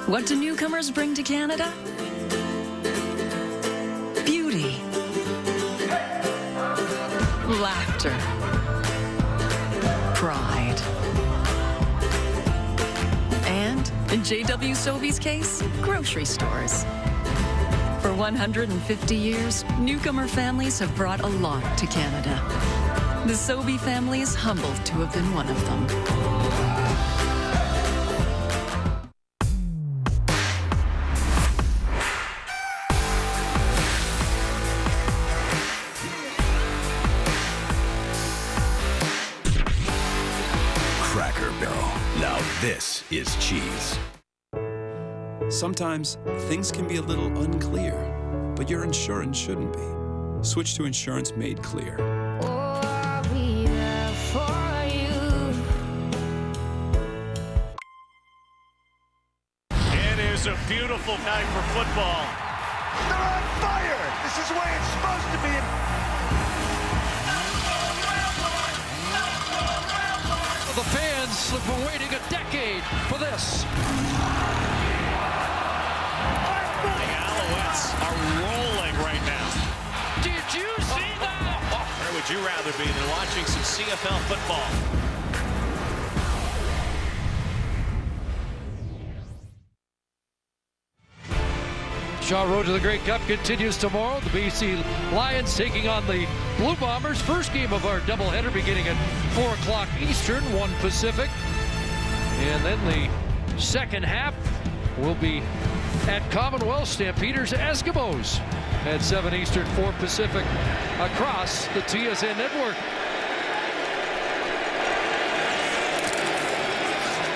What do newcomers bring to Canada? Beauty. Laughter. Pride. And, in J.W. Sobey's case, grocery stores. For 150 years, newcomer families have brought a lot to Canada. The Sobey family is humbled to have been one of them. Cracker Barrel. Now this is cheese. Sometimes things can be a little unclear, but your insurance shouldn't be. Switch to insurance made clear. It is a beautiful night for football. They're on fire! This is the way it's supposed to be. The fans have been waiting a decade for this. The Alouettes are rolling right now. would you rather be than watching some CFL football? Shaw Road to the Grey Cup continues tomorrow. The BC Lions taking on the Blue Bombers. First game of our doubleheader beginning at 4 o'clock Eastern, 1 Pacific. And then the second half will be at Commonwealth. Stampeders Eskimos at 7 Eastern, 4 Pacific across the TSN network.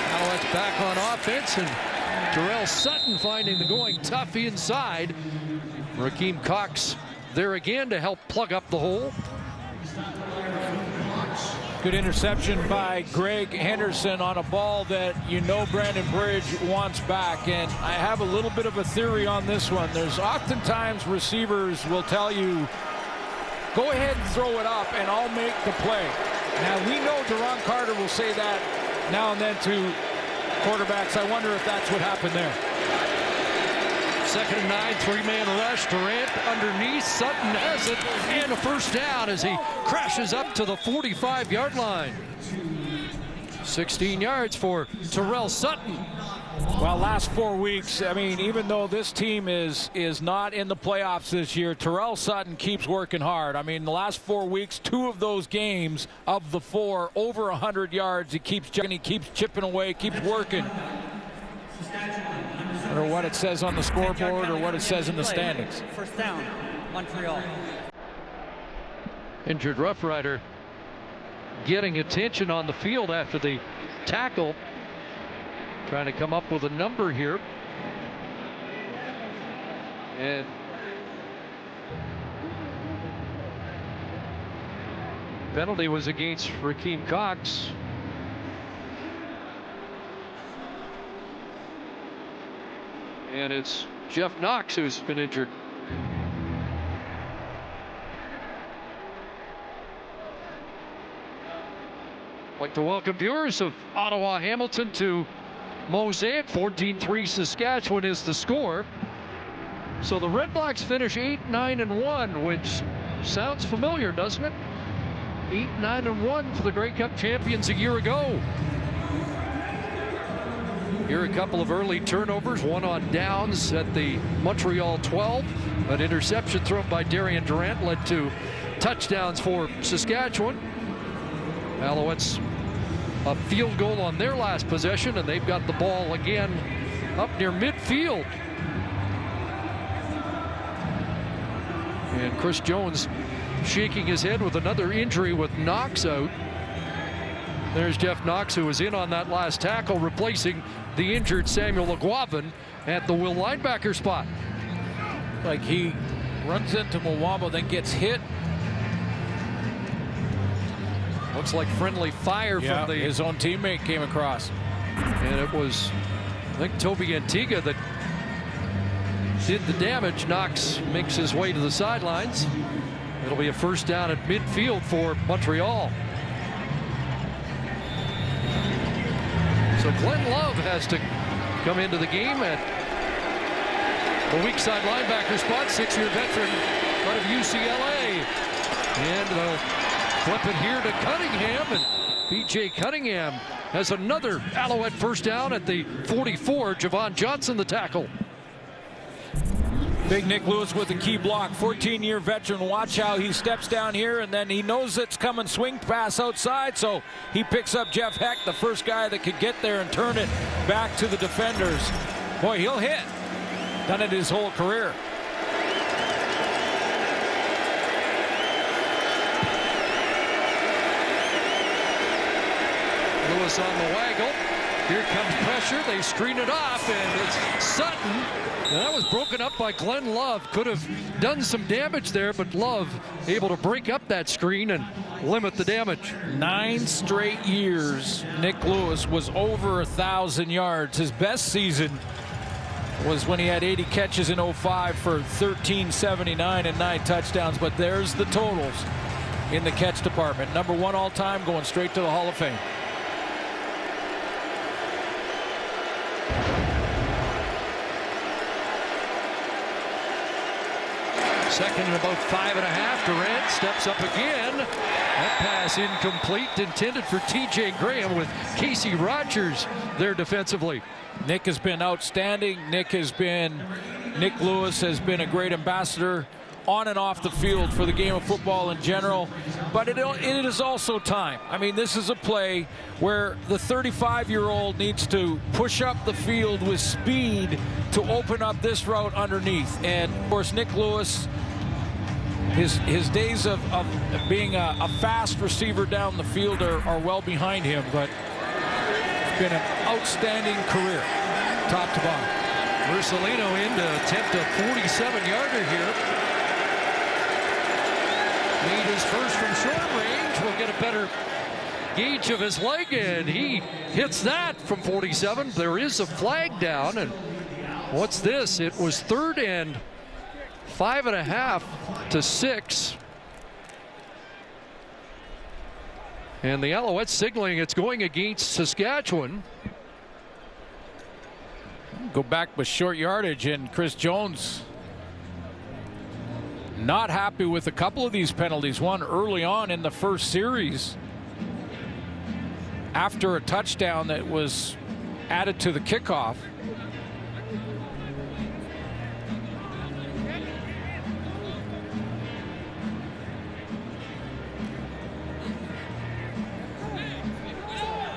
Alouettes back on offense, and Terrell Sutton finding the going tough inside. Raheem Cox there again to help plug up the hole. Good interception by Greg Henderson on a ball that Brandon Bridge wants back. And I have a little bit of a theory on this one. There's oftentimes receivers will tell you, go ahead and throw it up and I'll make the play. Now we know Duron Carter will say that now and then to quarterbacks. I wonder if that's what happened there. 2nd and 9, 3-man rush. Durant underneath. Sutton has it, and a first down as he crashes up to the 45-yard line. 16 yards for Terrell Sutton. Well, last 4 weeks, I mean, even though this team is not in the playoffs this year, Terrell Sutton keeps working hard. I mean, the last 4 weeks, 2 of those games of the 4, over 100 yards. He keeps chipping away, keeps working. Or what it says on the scoreboard or what it says in the standings. First down, Montreal. Injured Rough Rider getting attention on the field after the tackle. Trying to come up with a number here. And penalty was against Raheem Cox. And it's Jeff Knox who's been injured. I'd like to welcome viewers of Ottawa Hamilton to Mosaic. 14-3 Saskatchewan is the score. So the Red Blacks finish 8-9-1, which sounds familiar, doesn't it? 8-9-1 for the Grey Cup champions a year ago. Here a couple of early turnovers, one on downs at the Montreal 12. An interception thrown by Darian Durant led to touchdowns for Saskatchewan. Alouettes a field goal on their last possession, and they've got the ball again up near midfield. And Chris Jones shaking his head with another injury with Knox out. There's Jeff Knox, who was in on that last tackle, replacing the injured Samuel LeGuavin at the will linebacker spot. Like he runs into Mwamba, then gets hit. Looks like friendly fire from his own teammate came across. And it was, I think, Toby Antigua that did the damage. Knox makes his way to the sidelines. It'll be a first down at midfield for Montreal. So Glenn Love has to come into the game at the weak side linebacker spot. 6-year veteran out of UCLA. And they'll flip it here to Cunningham, and B.J. Cunningham has another Alouette first down at the 44. Javon Johnson the tackle. Big Nick Lewis with a key block, 14-year veteran. Watch how he steps down here, and then he knows it's coming, swing pass outside, so he picks up Jeff Heck, the first guy that could get there and turn it back to the defenders. Boy, he'll hit. Done it his whole career. Lewis on the waggle. Here comes pressure. They screen it off, and it's Sutton. And that was broken up by Glenn Love. Could have done some damage there, but Love able to break up that screen and limit the damage. 9 straight years, Nick Lewis was over 1,000 yards. His best season was when he had 80 catches in 05 for 1,379 and 9 touchdowns. But there's the totals in the catch department. Number 1 all time, going straight to the Hall of Fame. Second and about 5.5. Durant steps up again. That pass incomplete, intended for TJ Graham with Casey Rogers there defensively. Nick has been outstanding. Nick Lewis has been a great ambassador on and off the field for the game of football in general. But it is also time. I mean, this is a play where the 35-year-old needs to push up the field with speed to open up this route underneath. And of course, Nick Lewis, his days of being a fast receiver down the field are well behind him, but it's been an outstanding career, top to bottom. Marcelino in to attempt a 47-yarder here. Made his first from short range. We'll get a better gauge of his leg, and he hits that from 47. There is a flag down, and what's this? It was 3rd and 5.5 to 6. And the Alouettes signaling it's going against Saskatchewan. Go back with short yardage, and Chris Jones not happy with a couple of these penalties. One early on in the first series after a touchdown that was added to the kickoff.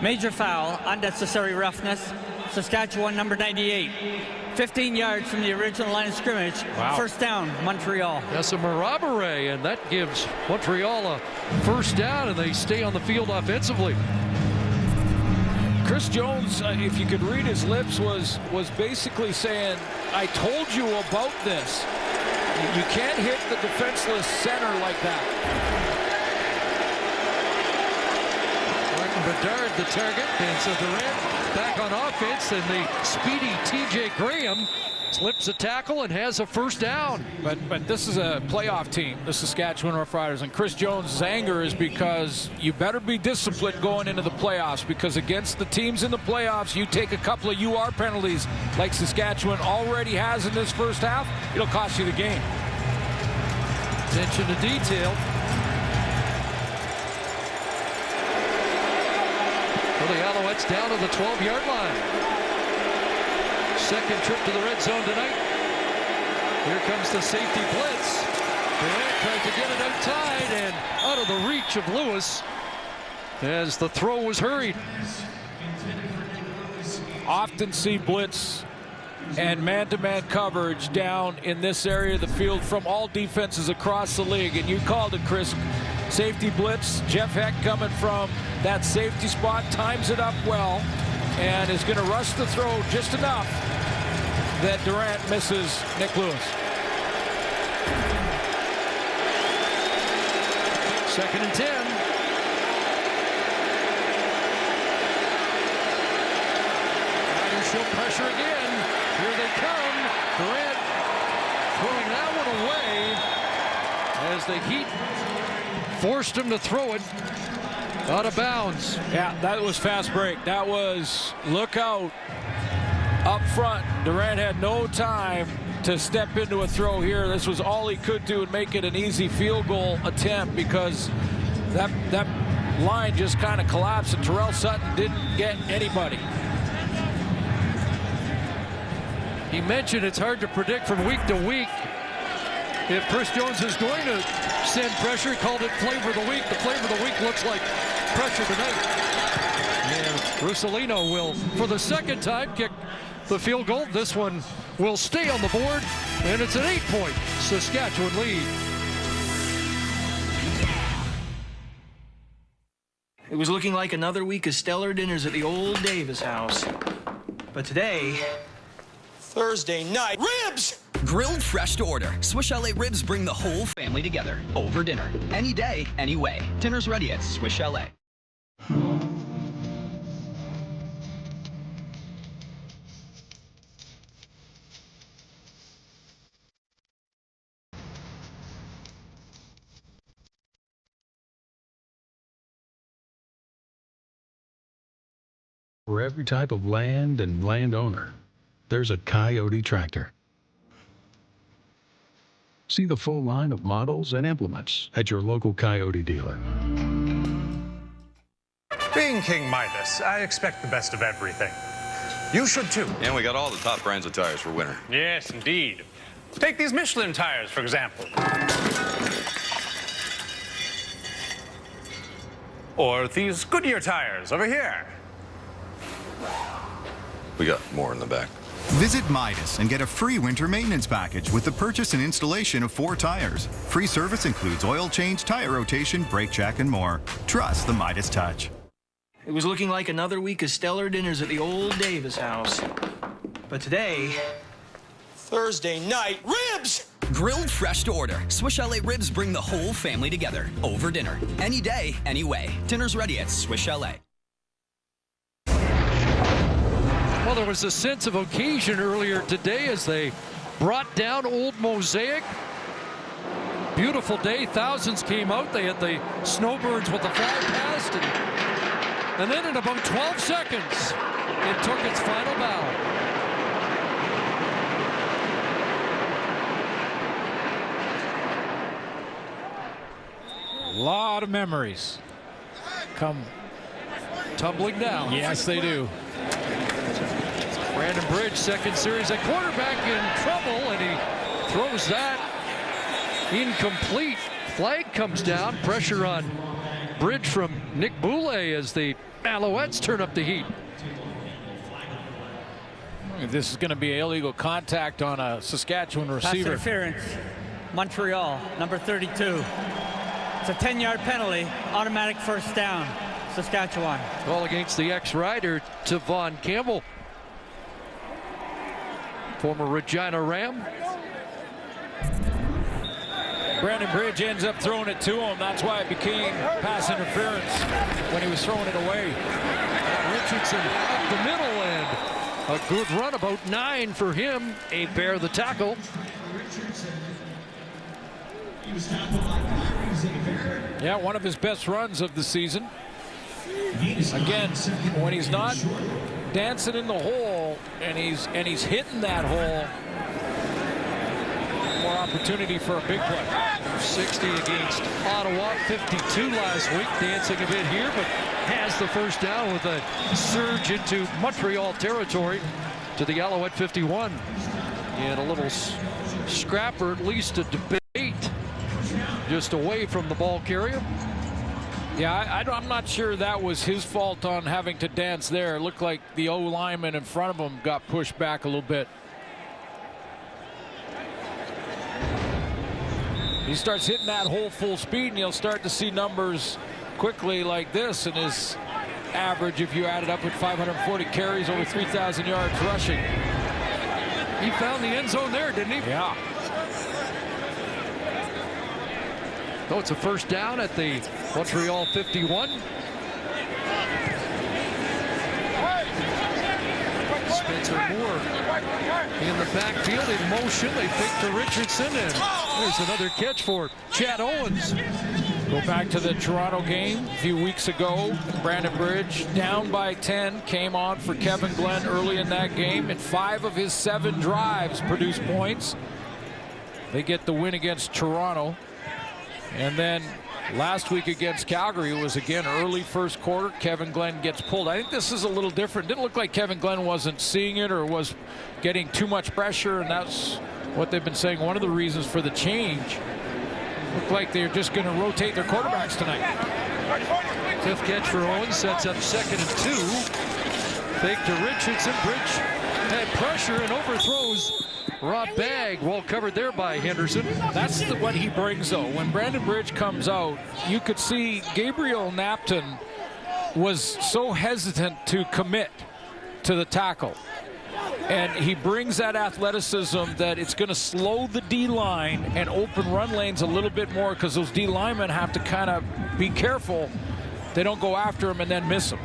Major foul, unnecessary roughness. Saskatchewan, number 98. 15 yards from the original line of scrimmage. Wow. First down, Montreal. That's a Marabere, and that gives Montreal a first down, and they stay on the field offensively. Chris Jones, if you could read his lips, was basically saying, I told you about this. You can't hit the defenseless center like that. Bedard the target, and so Durant back on offense, and the speedy TJ Graham slips a tackle and has a first down. But this is a playoff team, the Saskatchewan Roughriders, and Chris Jones' anger is because you better be disciplined going into the playoffs, because against the teams in the playoffs, you take a couple of UR penalties like Saskatchewan already has in this first half, it'll cost you the game. Attention to detail. Well, the Alouettes down to the 12-yard line. Second trip to the red zone tonight. Here comes the safety blitz. Durant tried to get it outside and out of the reach of Lewis as the throw was hurried. Often see blitz and man-to-man coverage down in this area of the field from all defenses across the league, and you called it, Chris. Safety blitz. Jeff Heck coming from that safety spot, times it up well, and is going to rush the throw just enough that Durant misses Nick Lewis. Second and 10. Riders show pressure again. Here they come. Durant throwing that one away as the Heat forced him to throw it out of bounds. Yeah, that was fast break. That was look out up front. Durant had no time to step into a throw here. This was all he could do and make it an easy field goal attempt, because that line just kind of collapsed and Terrell Sutton didn't get anybody. He mentioned it's hard to predict from week to week if Chris Jones is going to send pressure. He called it flavor of the week. The flavor of the week looks like pressure tonight. And Russolino will, for the second time, kick the field goal. This one will stay on the board, and it's an 8-point Saskatchewan lead. It was looking like another week of stellar dinners at the old Davis house. But today, Thursday night, ribs! Grilled fresh to order. Swiss Chalet ribs bring the whole family together over dinner. Any day, any way. Dinner's ready at Swiss Chalet. For every type of land and landowner, there's a Coyote tractor. See the full line of models and implements at your local Coyote dealer. Being King Midas, I expect the best of everything. You should too. And we got all the top brands of tires for winter. Yes, indeed. Take these Michelin tires, for example. Or these Goodyear tires over here. We got more in the back. Visit Midas and get a free winter maintenance package with the purchase and installation of 4 tires. Free service includes oil change, tire rotation, brake check, and more. Trust the Midas touch. It was looking like another week of stellar dinners at the old Davis house. But today, Thursday night, ribs! Grilled fresh to order. Swiss Chalet ribs bring the whole family together over dinner. Any day, any way. Dinner's ready at Swiss Chalet. Well, there was a sense of occasion earlier today as they brought down Old Mosaic. Beautiful day. Thousands came out. They had the Snowbirds with the flag past. And then in about 12 seconds, it took its final bow. A lot of memories come tumbling down. Yes, they do. Brandon Bridge, second series at quarterback, in trouble, and he throws that incomplete. Flag comes down. Pressure on Bridge from Nick Boulay as the Alouettes turn up the heat. This is going to be illegal contact on a Saskatchewan receiver. Pass interference. Montreal, number 32. It's a 10-yard penalty. Automatic first down. Saskatchewan. Ball against the ex-rider, Tavon Campbell. Former Regina Ram. Brandon Bridge ends up throwing it to him. That's why it became pass interference when he was throwing it away. Richardson up the middle, and a good run, about 9 for him. Bear the tackle. Yeah, one of his best runs of the season. Again, when he's not dancing in the hole and he's hitting that hole, more opportunity for a big play. 60 against Ottawa, 52 last week. Dancing a bit here, but has the first down with a surge into Montreal territory to the Alouette 51. And a little scrapper, at least a debate, just away from the ball carrier. Yeah, I'm not sure that was his fault on having to dance there. It looked like the O lineman in front of him got pushed back a little bit. He starts hitting that hole full speed, and you'll start to see numbers quickly like this. And his average, if you add it up, with 540 carries, over 3,000 yards rushing. He found the end zone there, didn't he? Yeah. So it's a first down at the Montreal 51. Spencer Moore in the backfield in motion. They fake to Richardson, and there's another catch for Chad Owens. Go back to the Toronto game a few weeks ago. Brandon Bridge down by 10, came on for Kevin Glenn early in that game, and 5 of his 7 drives produced points. They get the win against Toronto. And then last week against Calgary, it was again early first quarter. Kevin Glenn gets pulled. I think this is a little different. Didn't look like Kevin Glenn wasn't seeing it or was getting too much pressure, and that's what they've been saying. One of the reasons for the change. Looked like they're just going to rotate their quarterbacks tonight. 5th catch for Owens, sets up 2nd and 2. Fake to Richardson. Bridge had pressure and overthrows Rob Bagg, well covered there by Henderson. That's what he brings, though. When Brandon Bridge comes out, you could see Gabriel Napton was so hesitant to commit to the tackle. And he brings that athleticism that it's going to slow the D-line and open run lanes a little bit more, because those D linemen have to kind of be careful they don't go after him and then miss him.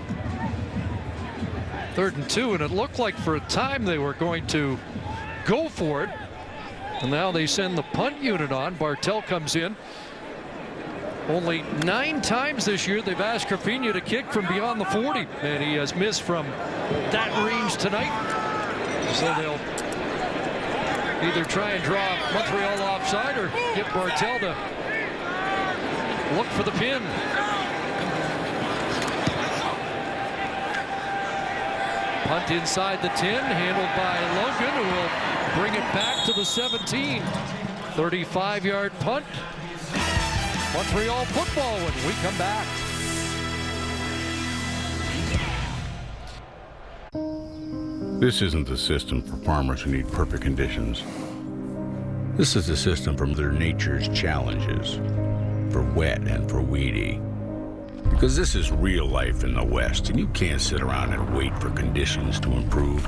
3rd and 2, and it looked like for a time they were going to go for it. And now they send the punt unit on. Bartel comes in. Only 9 times this year they've asked Carpino to kick from beyond the 40, and he has missed from that range tonight. So they'll either try and draw Montreal offside or get Martel to look for the pin. Punt inside the 10, handled by Logan, who will bring it back to the 17. 35-yard punt. Montreal football when we come back. This isn't the system for farmers who need perfect conditions. This is the system for Mother Nature's challenges, for wet and for weedy. Because this is real life in the West, and you can't sit around and wait for conditions to improve.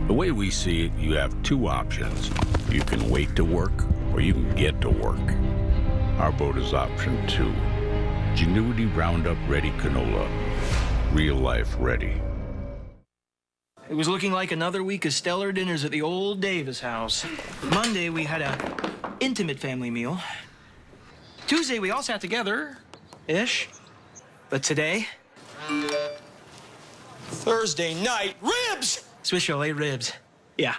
The way we see it, you have two options. You can wait to work, or you can get to work. Our vote is option 2. Genuity Roundup Ready Canola. Real life ready. It was looking like another week of stellar dinners at the old Davis house. Monday, we had a intimate family meal. Tuesday, we all sat together-ish. But today, Thursday night, ribs! Swiss chalet ribs. Yeah,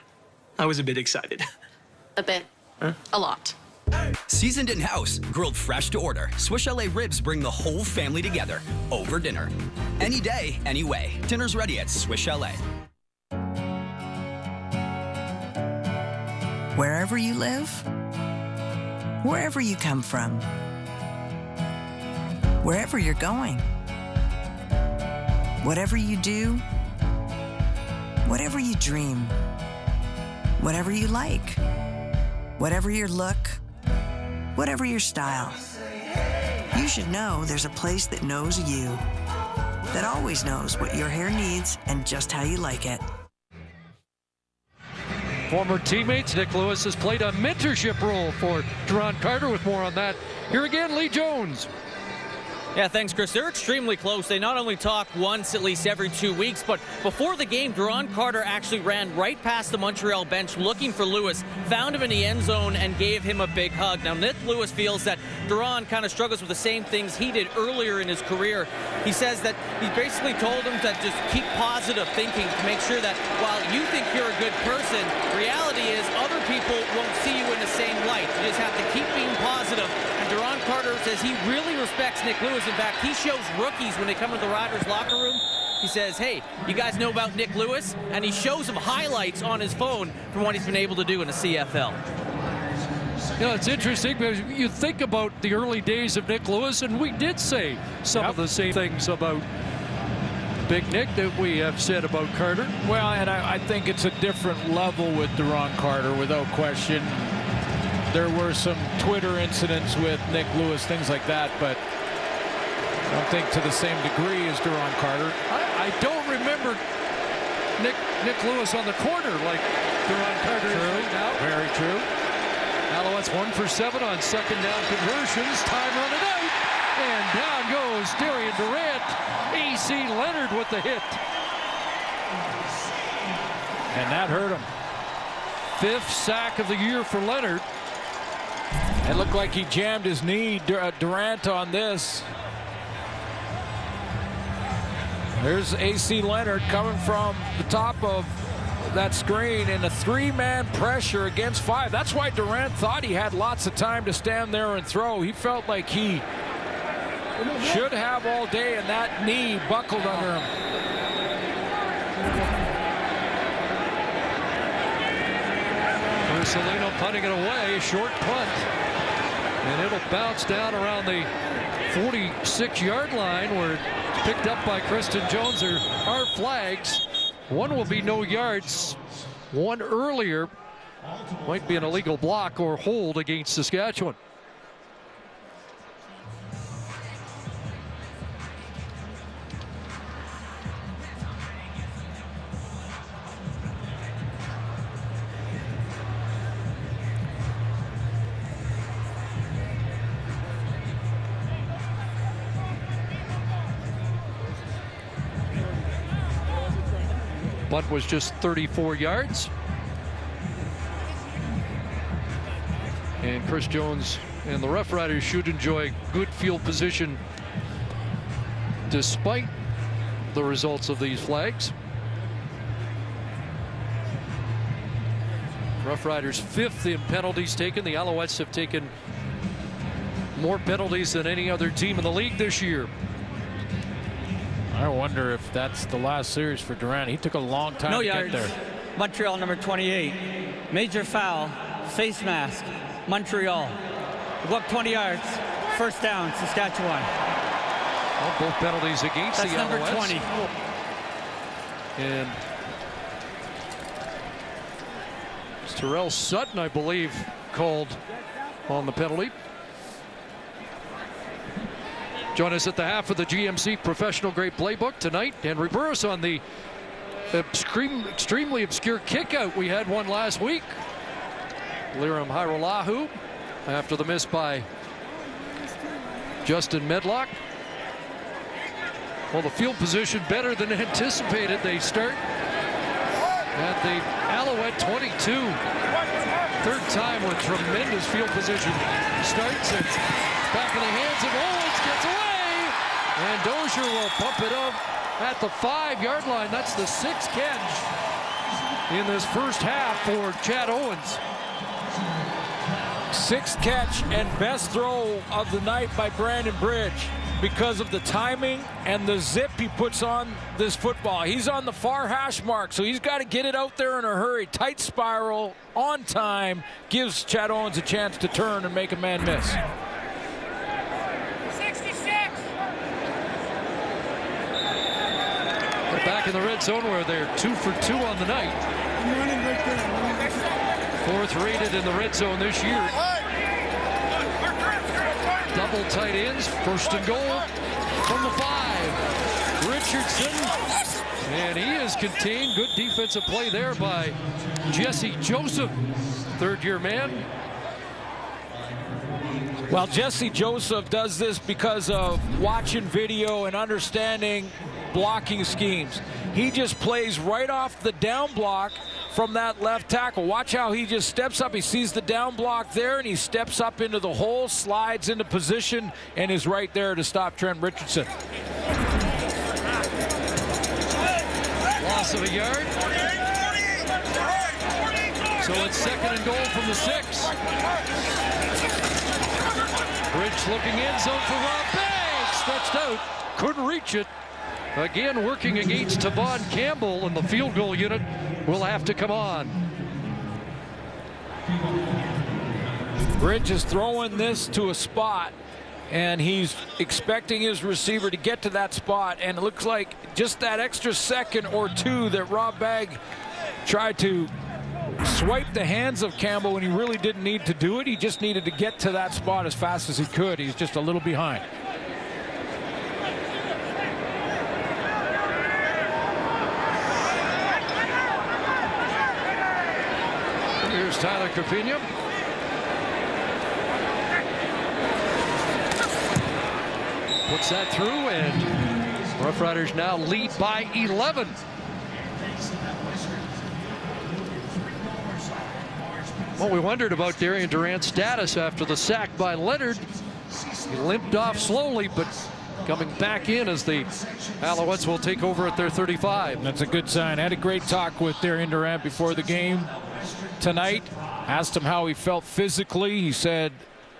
I was a bit excited. A bit. Huh? A lot. Seasoned in-house, grilled fresh to order. Swiss chalet ribs bring the whole family together over dinner. Any day, any way. Dinner's ready at Swiss Chalet. Wherever you live, wherever you come from, wherever you're going, whatever you do, whatever you dream, whatever you like, whatever your look, whatever your style, you should know there's a place that knows you, that always knows what your hair needs and just how you like it. Former teammates, Nick Lewis has played a mentorship role for Duron Carter. With more on that, here again, Lee Jones. Yeah, thanks, Chris. They're extremely close. They not only talk once, at least every 2 weeks, but before the game, Duron Carter actually ran right past the Montreal bench looking for Lewis, found him in the end zone, and gave him a big hug. Now, Nick Lewis feels that Duron kind of struggles with the same things he did earlier in his career. He says that he basically told him to just keep positive thinking to make sure that while you think you're a good person, reality is other people won't see you in the same light. You just have to keep being positive. And Duron Carter says he really respects Nick Lewis. In fact, he shows rookies when they come into the Riders locker room. He says, hey, you guys know about Nick Lewis? And he shows them highlights on his phone from what he's been able to do in the CFL. You know, it's interesting because you think about the early days of Nick Lewis, and we did say some of the same things about Big Nick that we have said about Carter. Well, and I think it's a different level with Duron Carter, without question. There were some Twitter incidents with Nick Lewis, things like that, but I don't think to the same degree as Duron Carter. I don't remember Nick Lewis on the corner like Duron Carter is right now. Very true. Alouettes 1 for 7 on second down conversions. Time running out. And down goes Darian Durant. A.C. Leonard with the hit. And that hurt him. 5th sack of the year for Leonard. It looked like he jammed his knee, Durant, on this. There's A.C. Leonard coming from the top of that screen in a 3-man pressure against 5. That's why Durant thought he had lots of time to stand there and throw. He felt like he should have all day, and that knee buckled under him. Marcelino punting it away, short punt. And it'll bounce down around the 46-yard line where it's picked up by Kristen Jones. There are flags. One will be no yards. One earlier might be an illegal block or hold against Saskatchewan. Bunt was just 34 yards. And Chris Jones and the Roughriders should enjoy good field position despite the results of these flags. Roughriders 5th in penalties taken. The Alouettes have taken more penalties than any other team in the league this year. I wonder if that's the last series for Durant. He took a long time to get there. Montreal number 28. Major foul, face mask, Montreal. Go up 20 yards, first down, Saskatchewan. Well, both penalties against That's the Alouettes. number 20. And it's Terrell Sutton, I believe, called on the penalty. Join us at the half of the GMC Professional Grade Playbook tonight. Henry Burris on the extremely obscure kickout. We had one last week. Liram Hairolahu after the miss by Justin Medlock. Well, the field position better than anticipated. They start at the Alouette 22. Third time with tremendous field position. Starts it back in the hands of Owens, gets away, and Dozier will pump it up at the 5-yard line. That's the 6th catch in this first half for Chad Owens. 6th catch and best throw of the night by Brandon Bridge because of the timing and the zip he puts on this football. He's on the far hash mark, so he's got to get it out there in a hurry. Tight spiral, on time, gives Chad Owens a chance to turn and make a man miss. 66. They're back in the red zone where they're 2 for 2 on the night. 4th rated in the red zone this year. Double tight ends, 1st and goal from the 5. Richardson, and he is contained. Good defensive play there by Jesse Joseph, 3rd-year man. Well, Jesse Joseph does this because of watching video and understanding blocking schemes. He just plays right off the down block from that left tackle. Watch how he just steps up. He sees the down block there, and he steps up into the hole, slides into position, and is right there to stop Trent Richardson. Loss of a yard. So it's 2nd and goal from the 6. Bridge looking end zone for Rob Banks. Stretched out, couldn't reach it. Again, working against Tavon Campbell, and the field goal unit will have to come on. Bridge is throwing this to a spot, and he's expecting his receiver to get to that spot, and it looks like just that extra second or two that Rob Bagg tried to swipe the hands of Campbell when he really didn't need to do it. He just needed to get to that spot as fast as he could. He's just a little behind. Here's Tyler Carpino. Puts that through, and Roughriders now lead by 11. Well, we wondered about Darian Durant's status after the sack by Leonard. He limped off slowly, but coming back in as the Alouettes will take over at their 35. That's a good sign. I had a great talk with Darian Durant before the game tonight. Asked him how he felt physically. He said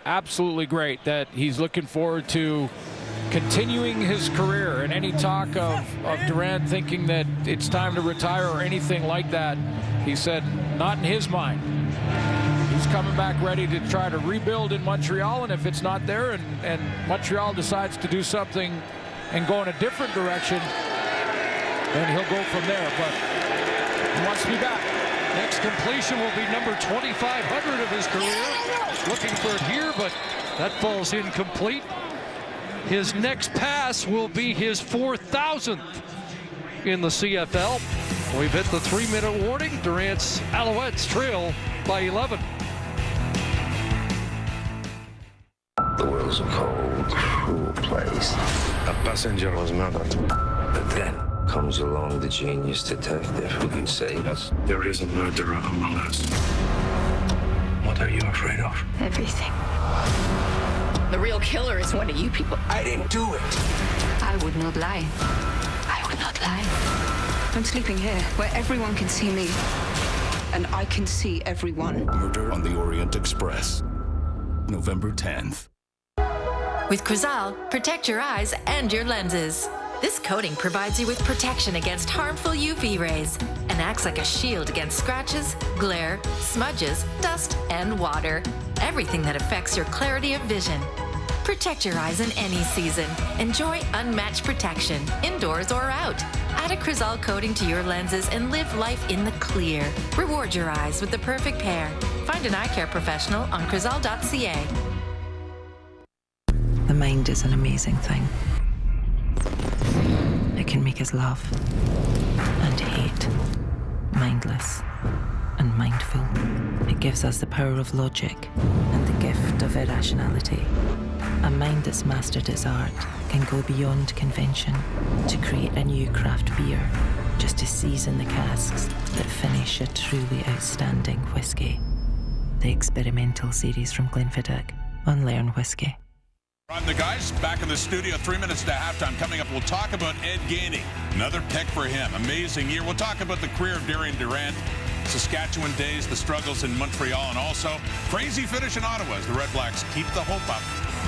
absolutely great, that he's looking forward to continuing his career. And any talk of Durant thinking that it's time to retire or anything like that, he said not in his mind. He's coming back ready to try to rebuild in Montreal, and if it's not there and Montreal decides to do something and go in a different direction, then he'll go from there. But he wants to be back. Next completion will be number 2,500 of his career. Looking for it here, but that falls incomplete. His next pass will be his 4,000th in the CFL. We've hit the 3-minute warning. Durant's Alouettes trail by 11. The world's a cold, cruel place. A passenger was murdered. But then comes along the genius detective who can save us. There is a murderer among us. What are you afraid of? Everything. The real killer is one of you people. I didn't do it. I would not lie. I would not lie. I'm sleeping here, where everyone can see me. and I can see everyone. Murder on the Orient Express, November 10th. With Crizal, protect your eyes and your lenses. This coating provides you with protection against harmful UV rays and acts like a shield against scratches, glare, smudges, dust, and water. Everything that affects your clarity of vision. Protect your eyes in any season. Enjoy unmatched protection, indoors or out. Add a Crizal coating to your lenses and live life in the clear. Reward your eyes with the perfect pair. Find an eye care professional on crizal.ca. The mind is an amazing thing. It can make us love and hate, mindless and mindful. It gives us the power of logic and the gift of irrationality. A mind that's mastered its art can go beyond convention to create a new craft beer, just to season the casks that finish a truly outstanding whiskey. The experimental series from Glenfiddich on Learn Whiskey. I'm the guys back in the studio, 3 minutes to halftime. Coming up, we'll talk about Ed Gainey. Another pick for him. Amazing year. We'll talk about the career of Darian Durant, Saskatchewan days, the struggles in Montreal, and also crazy finish in Ottawa as the Red Blacks keep the hope up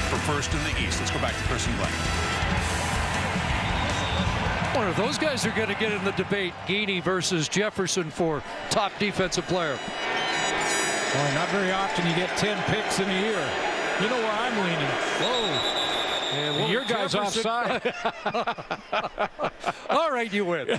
for first in the East. Let's go back to Chris and Glenn. One of those guys are going to get in the debate, Gainey versus Jefferson for top defensive player. Well, not very often you get 10 picks in a year. You know where I'm leaning. Whoa. And your guy's offside. All right, you win.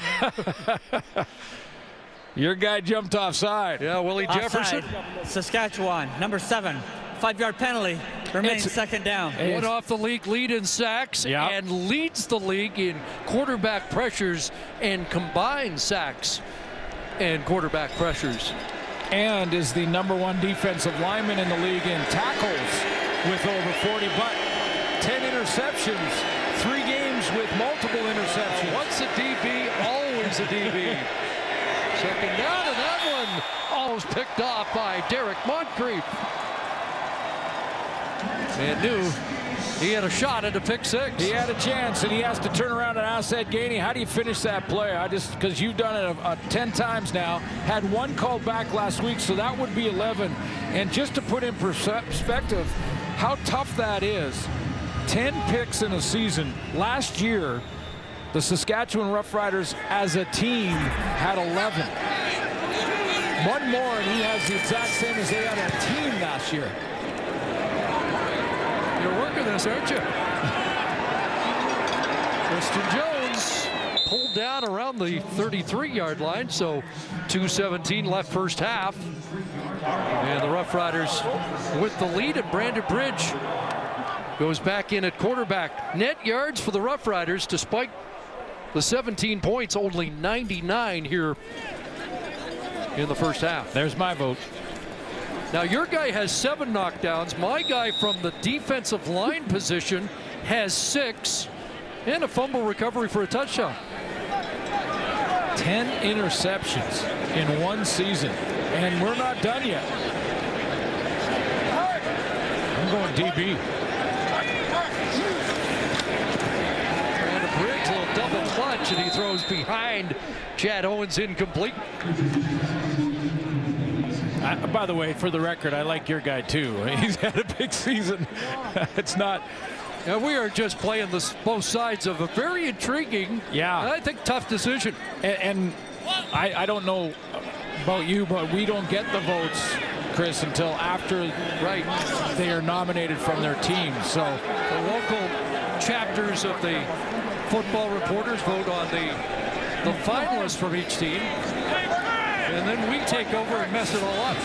Your guy jumped offside. Yeah, Willie Jefferson. Saskatchewan, number 7. 5-yard penalty. Remains second down. One off the league lead in sacks and leads the league in quarterback pressures and combined sacks and quarterback pressures. And is the #1 defensive lineman in the league in tackles with over 40, but 10 interceptions, 3 games with multiple interceptions. Once a DB, always a DB. Second down, and that one almost picked off by Derek Moncrief. And knew he had a shot at a pick 6. He had a chance, and he has to turn around and ask Ed Gainey, how do you finish that play? Because you've done it 10 times now. Had 1 called back last week, so that would be 11. And just to put in perspective how tough that is, 10 picks in a season. Last year, the Saskatchewan Roughriders as a team had 11. 1 more, and he has the exact same as they had a team last year. You're working this, aren't you? Christian Jones pulled down around the 33-yard line, so 2:17 left first half. And the Roughriders with the lead, and Brandon Bridge goes back in at quarterback. Net yards for the Roughriders, despite the 17 points, only 99 here in the first half. There's my vote. Now your guy has 7 knockdowns. My guy from the defensive line position has 6, and a fumble recovery for a touchdown. 10 interceptions in 1 season, and we're not done yet. I'm going DB. And a Briggs, a little double clutch, and he throws behind Chad Owens, incomplete. By the way, for the record, I like your guy too. He's had a big season. It's not. And we are just playing both sides of a very intriguing, I think, tough decision. And I don't know about you, but we don't get the votes, Chris, until after they are nominated from their team. So the local chapters of the Football Reporters vote on the finalists from each team. And then we take over and mess it all up.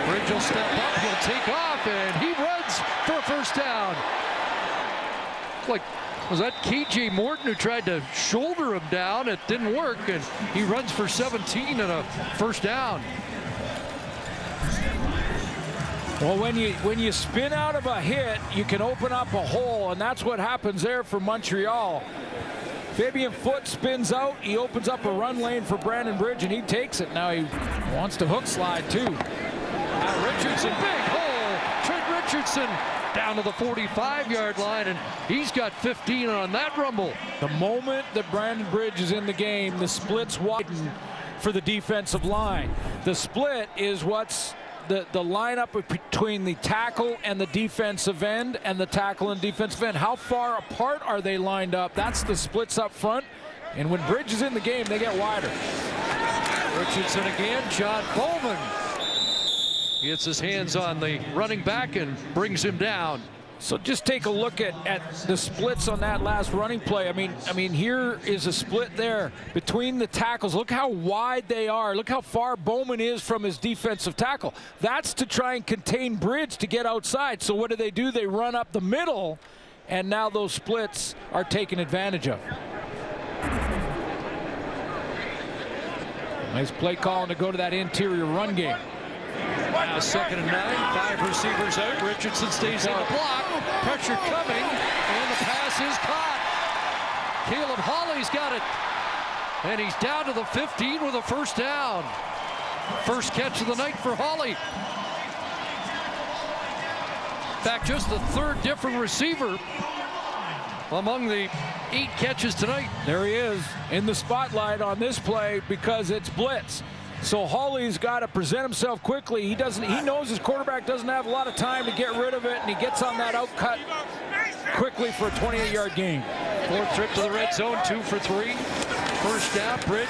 Bridge will step up, he'll take off, and he runs for a first down. Like, was that KJ Morton who tried to shoulder him down? It didn't work, and he runs for 17 and a first down. Well, when you spin out of a hit, you can open up a hole, and that's what happens there for Montreal. Fabian Foote spins out. He opens up a run lane for Brandon Bridge, and he takes it. Now he wants to hook slide, too. Richardson, big hole. Trent Richardson down to the 45-yard line, and he's got 15 on that rumble. The moment that Brandon Bridge is in the game, the splits widen. for the defensive line. The split is what's the lineup between the tackle and the defensive end and the tackle and defensive end. How far apart are they lined up? That's the splits up front. And when Bridge is in the game, they get wider. Richardson again. John Bowman gets his hands on the running back and brings him down. So just take a look at the splits on that last running play. I mean, here is a split there between the tackles. Look how wide they are. Look how far Bowman is from his defensive tackle. That's to try and contain Bridge to get outside. So what do? They run up the middle, and now those splits are taken advantage of. Nice play calling to go to that interior run game. Now 2nd and 9, 5 receivers out. Richardson stays on the block. Pressure coming, and the pass is caught. Caleb Hawley's got it, and he's down to the 15 with a first down. First catch of the night for Hawley. In fact, just the 3rd different receiver among the 8 catches tonight. There he is in the spotlight on this play because it's blitz. So Hawley's got to present himself quickly. He knows his quarterback doesn't have a lot of time to get rid of it, and he gets on that outcut quickly for a 28-yard gain. 4th trip to the red zone, 2 for 3. First down, Bridge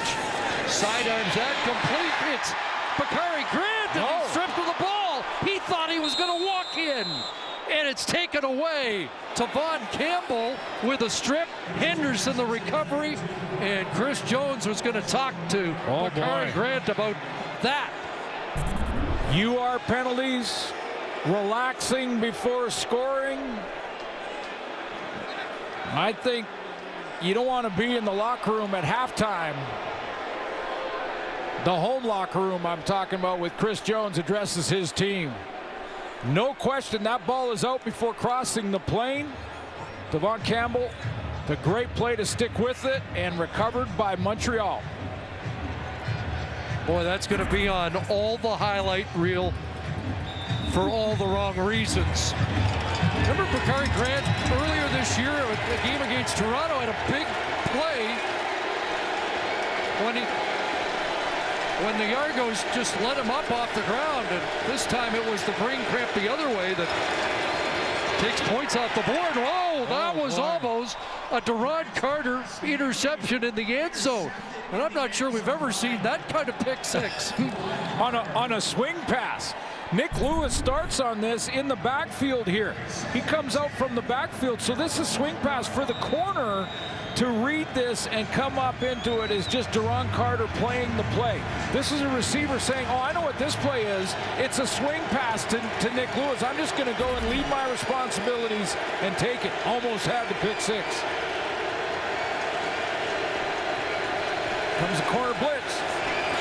sidearms that, complete. It's Bakari Grant, and he's stripped of the ball. He thought he was going to walk in, and it's taken away. Tavon Campbell with a strip. Henderson the recovery, and Chris Jones was going to talk to Bakari Grant about that. UR penalties, relaxing before scoring. I think you don't want to be in the locker room at halftime. The home locker room I'm talking about, with Chris Jones addresses his team. No question that ball is out before crossing the plane. Tavon Campbell, the great play to stick with it, and recovered by Montreal. Boy, that's going to be on all the highlight reel for all the wrong reasons. Remember Bakari Grant earlier this year, a game against Toronto, had a big play when the Argos just let him up off the ground, and this time it was the brain cramp the other way that takes points off the board. Whoa, that was almost a Duron Carter interception in the end zone. And I'm not sure we've ever seen that kind of pick six. on a swing pass. Nick Lewis starts on this in the backfield here. He comes out from the backfield, so this is swing pass for the corner. To read this and come up into it is just Duron Carter playing the play. This is a receiver saying, oh, I know what this play is. It's a swing pass to Nick Lewis. I'm just going to go and leave my responsibilities and take it. Almost had the pick six. Comes a corner blitz.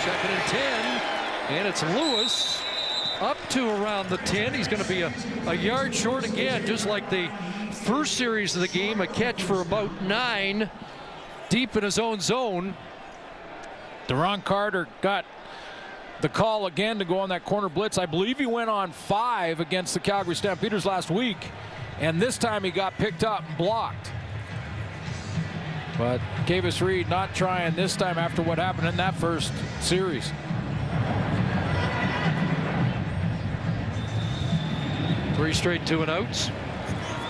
2nd and 10, and it's Lewis up to around the 10. He's going to be a yard short again, just like the first series of the game. A catch for about 9 deep in his own zone. Duron Carter got the call again to go on that corner blitz. I believe he went on 5 against the Calgary Stampeders last week, and this time he got picked up and blocked. But Kavis Reed not trying this time after what happened in that first series. Three straight 2 and outs.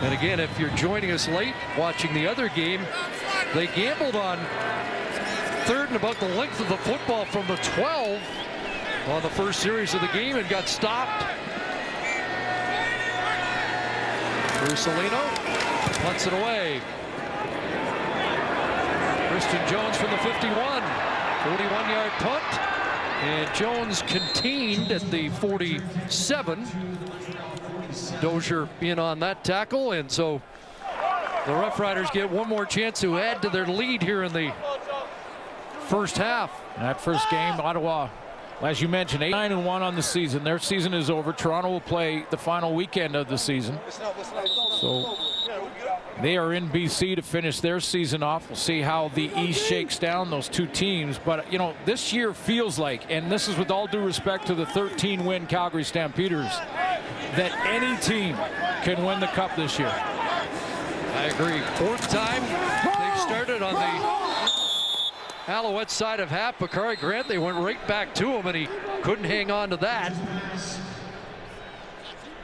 And again, if you're joining us late watching the other game, they gambled on 3rd and about the length of the football from the 12 on the first series of the game and got stopped. Brusolino punts it away. Christian Jones from the 51. 41-yard punt. And Jones contained at the 47. Dozier in on that tackle, and so the Roughriders get one more chance to add to their lead here in the first half. That first game, Ottawa, as you mentioned, 8-9-1 on the season. Their season is over. Toronto will play the final weekend of the season. So they are in BC to finish their season off. We'll see how the East shakes down, those two teams. But, you know, this year feels like, and this is with all due respect to the 13-win Calgary Stampeders, that any team can win the cup this year. I agree. 4th time they've started on the Alouette side of half. Bakari Grant, they went right back to him, and he couldn't hang on to that.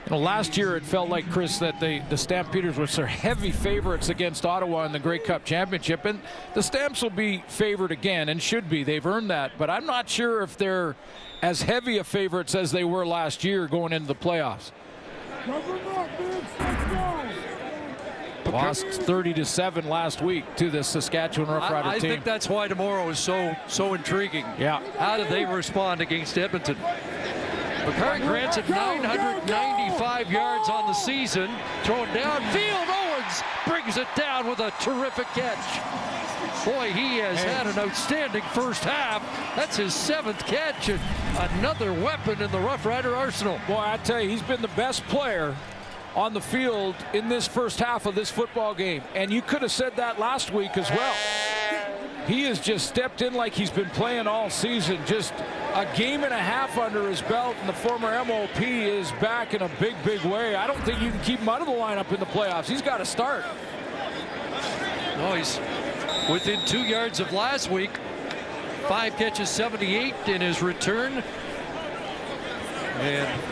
You know, last year it felt like, Chris, that the Stampeders were sort of heavy favorites against Ottawa in the Grey Cup Championship, and the Stamps will be favored again, and should be. They've earned that, but I'm not sure if they're as heavy a favorites as they were last year going into the playoffs. Lost 30-7 last week to the Saskatchewan Roughrider team. I think that's why tomorrow is so intriguing. Yeah. How do they respond against Edmonton? Bakari Grant's at 995 yards on the season. Thrown downfield. Owens brings it down with a terrific catch. Boy, he has had an outstanding first half. That's his 7th catch, and another weapon in the Roughrider arsenal. Boy, I tell you, he's been the best player on the field in this first half of this football game. And you could have said that last week as well. He has just stepped in like he's been playing all season. Just a game and a half under his belt, and the former MOP is back in a big, big way. I don't think you can keep him out of the lineup in the playoffs. He's got to start. No, he's within 2 yards of last week. 5 catches, 78 in his return. And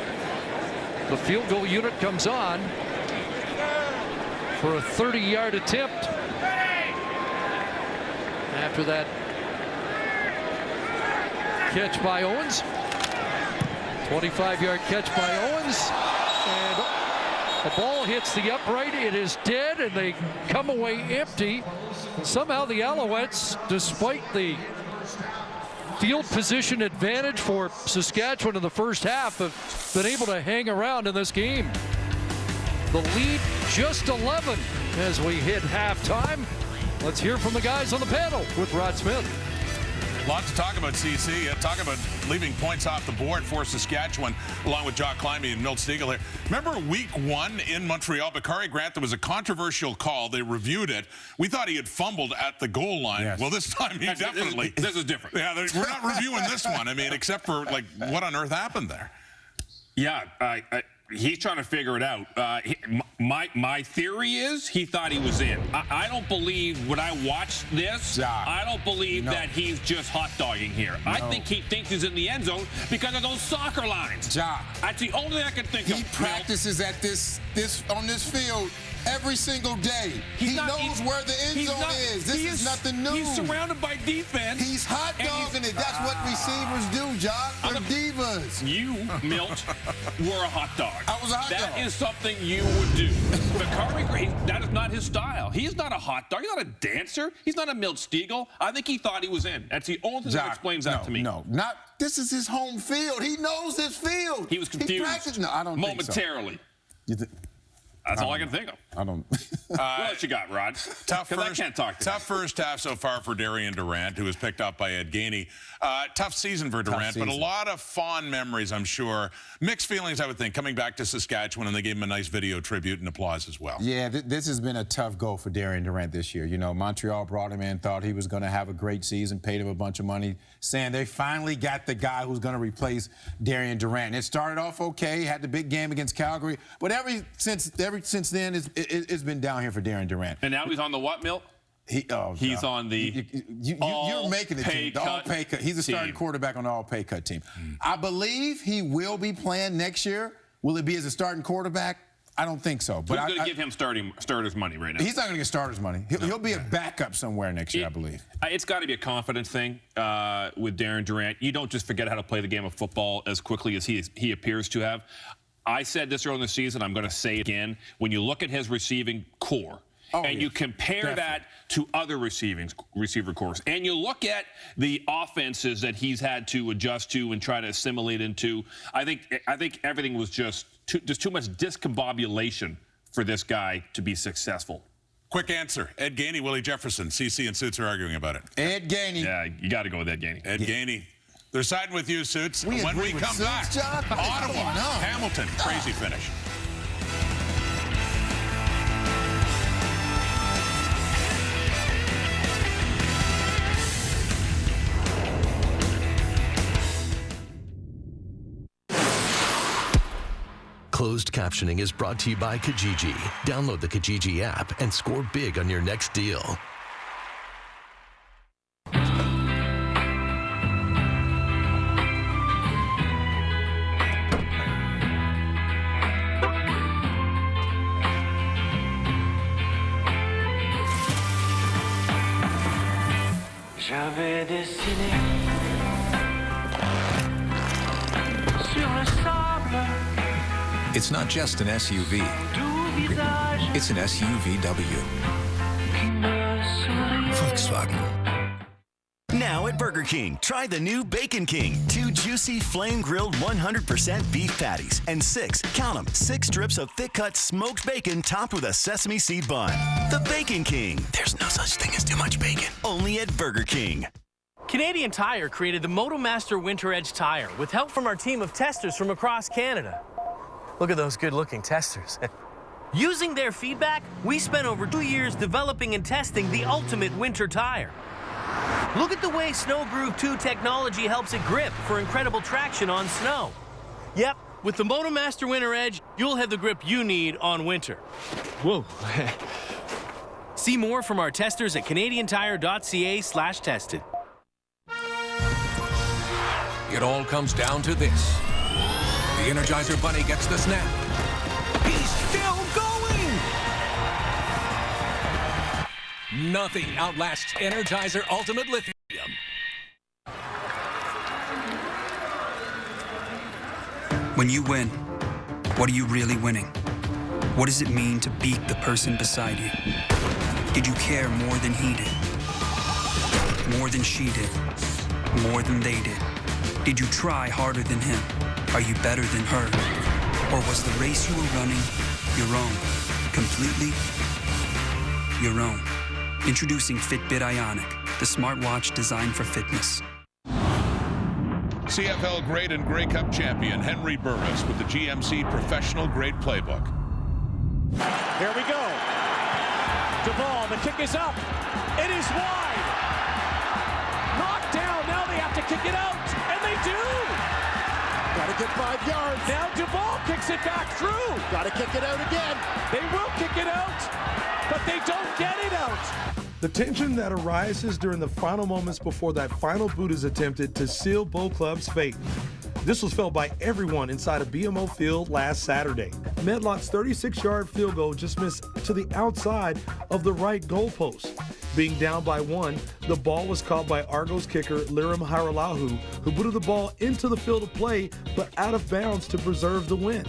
the field goal unit comes on for a 30-yard attempt. After that catch by Owens. 25-yard catch by Owens. And the ball hits the upright. It is dead, and they come away empty. And somehow the Alouettes, despite the field position advantage for Saskatchewan in the first half, have been able to hang around in this game. The lead just 11 as we hit halftime. Let's hear from the guys on the panel with Rod Smith. Lots to talk about, CC. Talk about leaving points off the board for Saskatchewan, along with Jock Climby and Milt Stegall here. Remember week 1 in Montreal, Bakari Grant, there was a controversial call. They reviewed it. We thought he had fumbled at the goal line. Yes. Well, this time he definitely. This is different. Yeah, we're not reviewing this one. I mean, except for, like, what on earth happened there? Yeah, he's trying to figure it out. My theory is he thought he was in. I don't believe, when I watched this, I don't believe that he's just hot-dogging here. I think he thinks he's in the end zone because of those soccer lines. That's the only thing I can think of. He practices at on this field every single day. He knows where the end zone is. This is nothing new. He's surrounded by defense. He's hot dogging it. That's what receivers do, Jock. They're divas. You, Milt, were a hot dog. I was a hot dog. That is something you would do. Bakari Grant, that is not his style. He's not a hot dog. He's not a dancer. He's not a Milt Stegall. I think he thought he was in. That's the only thing that explains that to me. This is his home field. He knows his field. He was confused. No, I don't momentarily. Think so. That's all I can think of. I don't. What else you got, Rod? I can't talk to Tough first half so far for Darian Durant, who was picked up by Ed Gainey. Tough season for Durant, but a lot of fond memories, I'm sure. Mixed feelings, I would think, coming back to Saskatchewan, and they gave him a nice video tribute and applause as well. Yeah, this has been a tough go for Darian Durant this year. You know, Montreal brought him in, thought he was going to have a great season, paid him a bunch of money, saying they finally got the guy who's going to replace Darian Durant. And it started off okay, had the big game against Calgary, but ever since then, it's been down here for Darian Durant. And now he's on the what, Milt? He's on the you're making the team. The all-pay cut. He's a starting quarterback on the all-pay cut team. I believe he will be playing next year. Will it be as a starting quarterback? I don't think so. But who's going to give him starters money right now? He's not going to get starters money. He'll be a backup somewhere next year, I believe. It's got to be a confidence thing with Darian Durant. You don't just forget how to play the game of football as quickly as he appears to have. I said this early in the season. I'm going to say it again. When you look at his receiving core, you compare that to other receiver cores, and you look at the offenses that he's had to adjust to and try to assimilate into, I think everything was just too much discombobulation for this guy to be successful. Quick answer. Ed Gainey, Willie Jefferson. CC and Suits are arguing about it. Ed Gainey. Yeah, you got to go with Ed Gainey. Ed Gainey. They're siding with you, Suits. When we come back, Ottawa, Hamilton, crazy finish. Closed captioning is brought to you by Kijiji. Download the Kijiji app and score big on your next deal. J'avais dessiné sur le sable. It's not just an SUV. It's an SUVW. Volkswagen. Now at Burger King, try the new Bacon King. 2 juicy, flame-grilled 100% beef patties and 6, count them, 6 strips of thick-cut smoked bacon topped with a sesame seed bun. The Bacon King. There's no such thing as too much bacon. Only at Burger King. Canadian Tire created the MotoMaster Winter Edge tire with help from our team of testers from across Canada. Look at those good-looking testers. Using their feedback, we spent over 2 years developing and testing the ultimate winter tire. Look at the way Snow Groove 2 technology helps it grip for incredible traction on snow. Yep, with the MotoMaster Winter Edge, you'll have the grip you need on winter. Whoa. See more from our testers at canadiantire.ca/tested. It all comes down to this. The Energizer Bunny gets the snap. He's still going! Nothing outlasts Energizer Ultimate Lithium. When you win, what are you really winning? What does it mean to beat the person beside you? Did you care more than he did? More than she did? More than they did? Did you try harder than him? Are you better than her? Or was the race you were running your own? Completely your own. Introducing Fitbit Ionic, the smartwatch designed for fitness. CFL Grade and Grey Cup champion Henry Burris with the GMC Professional Grade Playbook. Here we go. Duvall, the kick is up. It is wide. Knocked down. Now they have to kick it out. And they do. Got to get 5 yards. Now Duvall kicks it back through. Got to kick it out again. They will kick it out, but they don't get it out. The tension that arises during the final moments before that final boot is attempted to seal both clubs' fate. This was felt by everyone inside of BMO Field last Saturday. Medlock's 36-yard field goal just missed to the outside of the right goalpost. Being down by 1, the ball was caught by Argos kicker Liram Haralahu, who booted the ball into the field of play but out of bounds to preserve the win.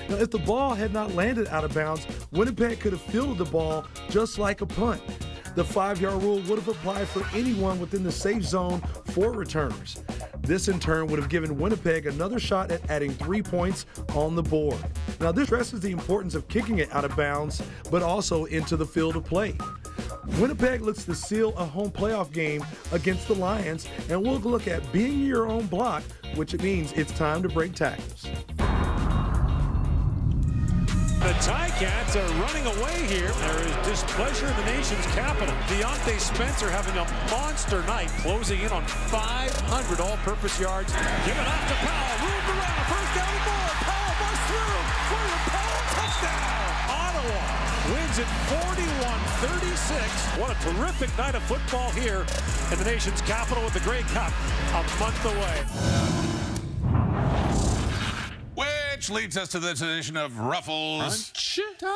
Now, if the ball had not landed out of bounds, Winnipeg could have fielded the ball just like a punt. The 5-yard rule would have applied for anyone within the safe zone for returners. This in turn would have given Winnipeg another shot at adding 3 points on the board. Now this stresses the importance of kicking it out of bounds, but also into the field of play. Winnipeg looks to seal a home playoff game against the Lions, and we'll look at being your own block, which means it's time to break tackles. The Ticats are running away here. There is displeasure in the nation's capital. Deontay Spencer having a monster night, closing in on 500 all-purpose yards. Give it off to Powell. Room around. First down and more. Powell busts through. William Powell, touchdown. Ottawa wins it 41-36. What a terrific night of football here in the nation's capital with the Grey Cup a month away. Which leads us to this edition of Ruffles. Crunch time.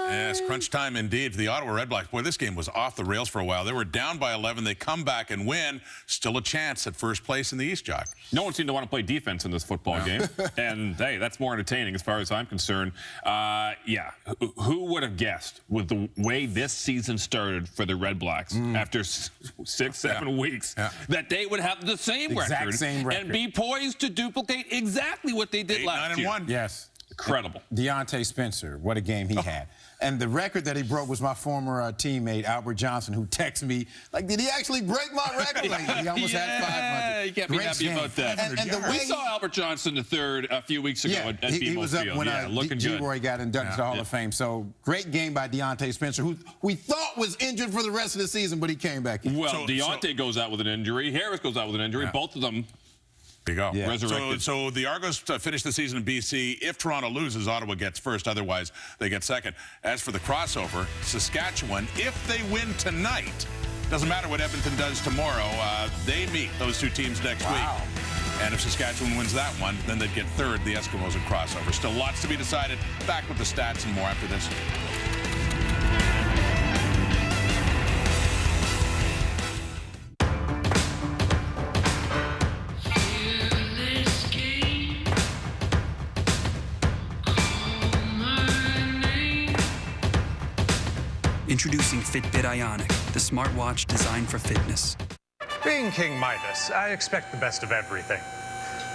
Yes, crunch time indeed for the Ottawa Redblacks. Boy, this game was off the rails for a while. They were down by 11. They come back and win. Still a chance at first place in the East, Jock. No one seemed to want to play defense in this football game. And, hey, that's more entertaining as far as I'm concerned. Yeah, who would have guessed with the way this season started for the Redblacks after 6-7 weeks that they would have the same record and be poised to duplicate exactly what they did last year. Yes. Incredible. Deontay Spencer, what a game he had. And the record that he broke was my former teammate, Albert Johnson, who texted me, like, did he actually break my record? Like, he almost had 500. You can't be happy about that. And the way we saw Albert Johnson III a few weeks ago at BMO he was up Field. when looking good. G-Roy got inducted to the Hall of Fame. So, great game by Deontay Spencer, who we thought was injured for the rest of the season, but he came back in. Well, Deontay goes out with an injury. Harris goes out with an injury. Both of them. There you go. Yeah. Resurrected. So the Argos finish the season in BC. If Toronto loses, Ottawa gets first. Otherwise, they get second. As for the crossover, Saskatchewan, if they win tonight, doesn't matter what Edmonton does tomorrow, they meet those two teams next week. And if Saskatchewan wins that one, then they'd get third, the Eskimos in crossover. Still lots to be decided. Back with the stats and more after this. Introducing Fitbit Ionic, the smartwatch designed for fitness. Being King Midas, I expect the best of everything.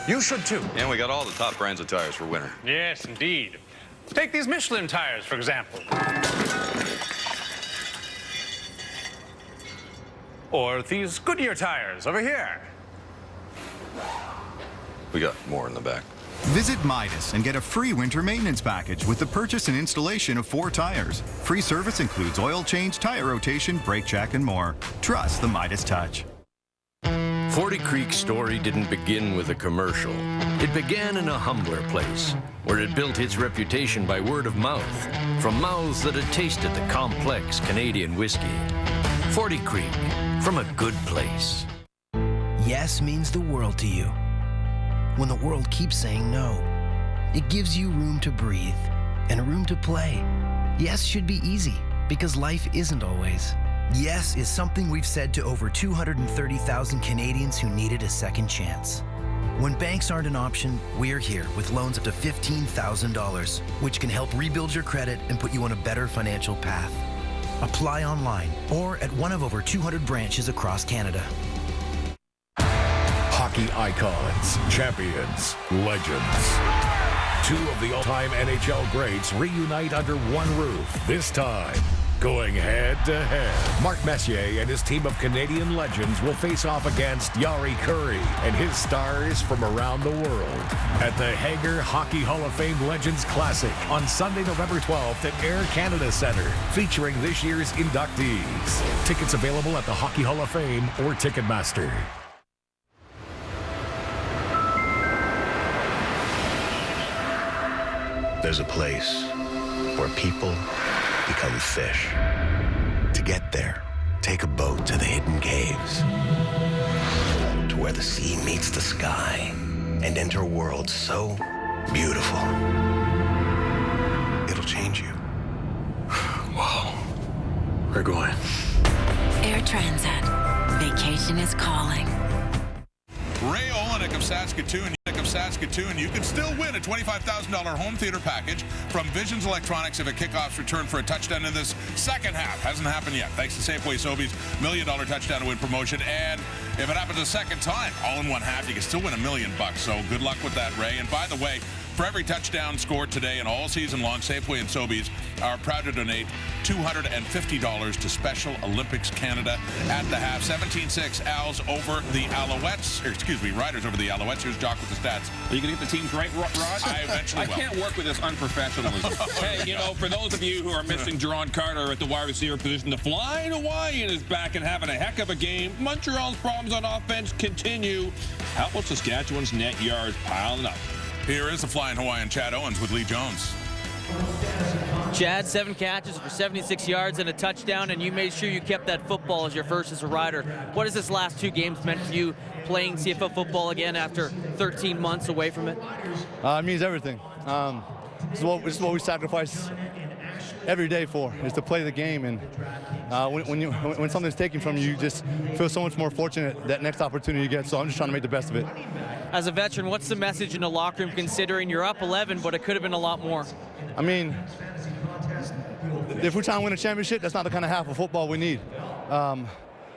You should too. And we got all the top brands of tires for winter. Yes, indeed. Take these Michelin tires, for example. Or these Goodyear tires over here. We got more in the back. Visit Midas and get a free winter maintenance package with the purchase and installation of 4 tires. Free service includes oil change, tire rotation, brake check, and more. Trust the Midas touch. 40 Creek's story didn't begin with a commercial. It began in a humbler place, where it built its reputation by word of mouth, from mouths that had tasted the complex Canadian whiskey. 40 Creek, from a good place. Yes means the world to you. When the world keeps saying no, it gives you room to breathe and room to play. Yes should be easy, because life isn't always. Yes is something we've said to over 230,000 Canadians who needed a second chance. When banks aren't an option, we're here with loans up to $15,000, which can help rebuild your credit and put you on a better financial path. Apply online or at one of over 200 branches across Canada. Hockey icons, champions, legends. 2 of the all-time NHL greats reunite under one roof, this time going head-to-head. Mark Messier and his team of Canadian legends will face off against Yari Curry and his stars from around the world at the Hager Hockey Hall of Fame Legends Classic on Sunday, November 12th at Air Canada Centre, featuring this year's inductees. Tickets available at the Hockey Hall of Fame or Ticketmaster. There's a place where people become fish. To get there, take a boat to the hidden caves, to where the sea meets the sky, and enter a world so beautiful, it'll change you. Wow. We're going. Air Transat. Vacation is calling. Ray Olenek of Saskatoon, you can still win a $25,000 home theater package from Visions Electronics if a kickoff's return for a touchdown in this second half. Hasn't happened yet, thanks to Safeway Sobeys $1 million touchdown to win promotion. And if it happens a second time, all in one half, you can still win $1 million. So good luck with that, Ray. And by the way, for every touchdown scored today and all season long, Safeway and Sobeys are proud to donate $250 to Special Olympics Canada at the half. 17-6 Owls over the Alouettes. Riders over the Alouettes. Here's Jock with the stats. Are you going to get the teams right, Rod? I eventually will. I can't work with this unprofessionalism. Hey, for those of you who are missing Jerron Carter at the wide receiver position, the Flying Hawaiian is back and having a heck of a game. Montreal's problems on offense continue. How about Saskatchewan's net yards piling up? Here is the Flying Hawaiian, Chad Owens with Lee Jones. Chad, 7 catches for 76 yards and a touchdown, and you made sure you kept that football as your first as a Rider. What has this last 2 games meant for you playing CFL football again after 13 months away from it? It means everything. This is what we sacrifice every day for, is to play the game. And when something's taken from you, you just feel so much more fortunate that next opportunity you get. So I'm just trying to make the best of it. As a veteran, what's the message in the locker room, considering you're up 11, but it could have been a lot more? I mean, if we're trying to win a championship, that's not the kind of half of football we need.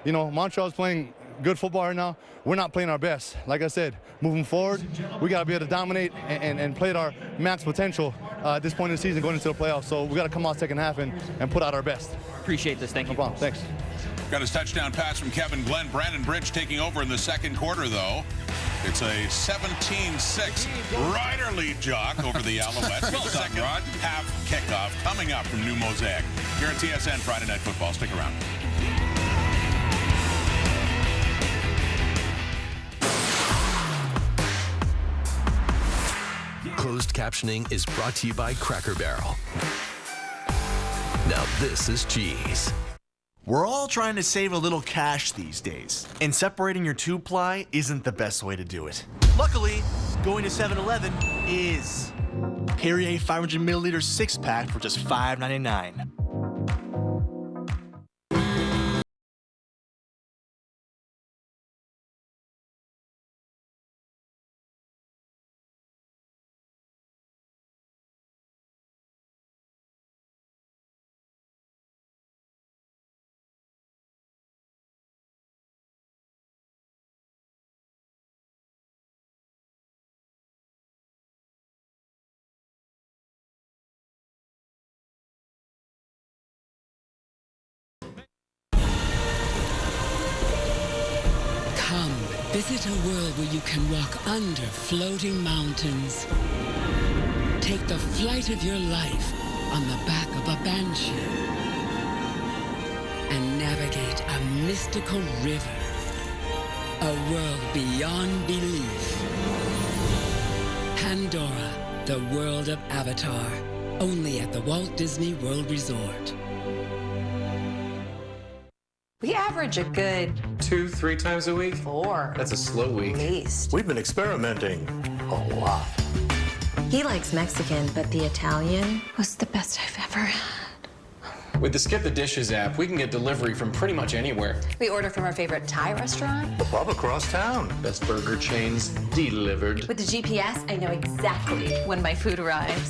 Montreal's playing good football right now. We're not playing our best. Like I said, moving forward, we got to be able to dominate and play at our max potential at this point in the season going into the playoffs. So we got to come out second half and put out our best. Appreciate this. Thank you. No problem. Thanks. Got his touchdown pass from Kevin Glenn. Brandon Bridge taking over in the second quarter, though. It's a 17-6 Rider lead, Jock, over the Alouettes. Well, second half kickoff coming up from New Mosaic. Here at TSN Friday Night Football. Stick around. Closed captioning is brought to you by Cracker Barrel. Now this is cheese. We're all trying to save a little cash these days, and separating your 2-ply isn't the best way to do it. Luckily, going to 7-Eleven is. Perrier 500 milliliter 6-pack for just $5.99. Visit a world where you can walk under floating mountains. Take the flight of your life on the back of a banshee. And navigate a mystical river. A world beyond belief. Pandora, the world of Avatar. Only at the Walt Disney World Resort. We average a good 2-3 times a week? 4. That's a slow week. At least. We've been experimenting a lot. He likes Mexican, but the Italian was the best I've ever had. With the Skip the Dishes app, we can get delivery from pretty much anywhere. We order from our favorite Thai restaurant. The pub across town. Best burger chains delivered. With the GPS, I know exactly when my food arrives.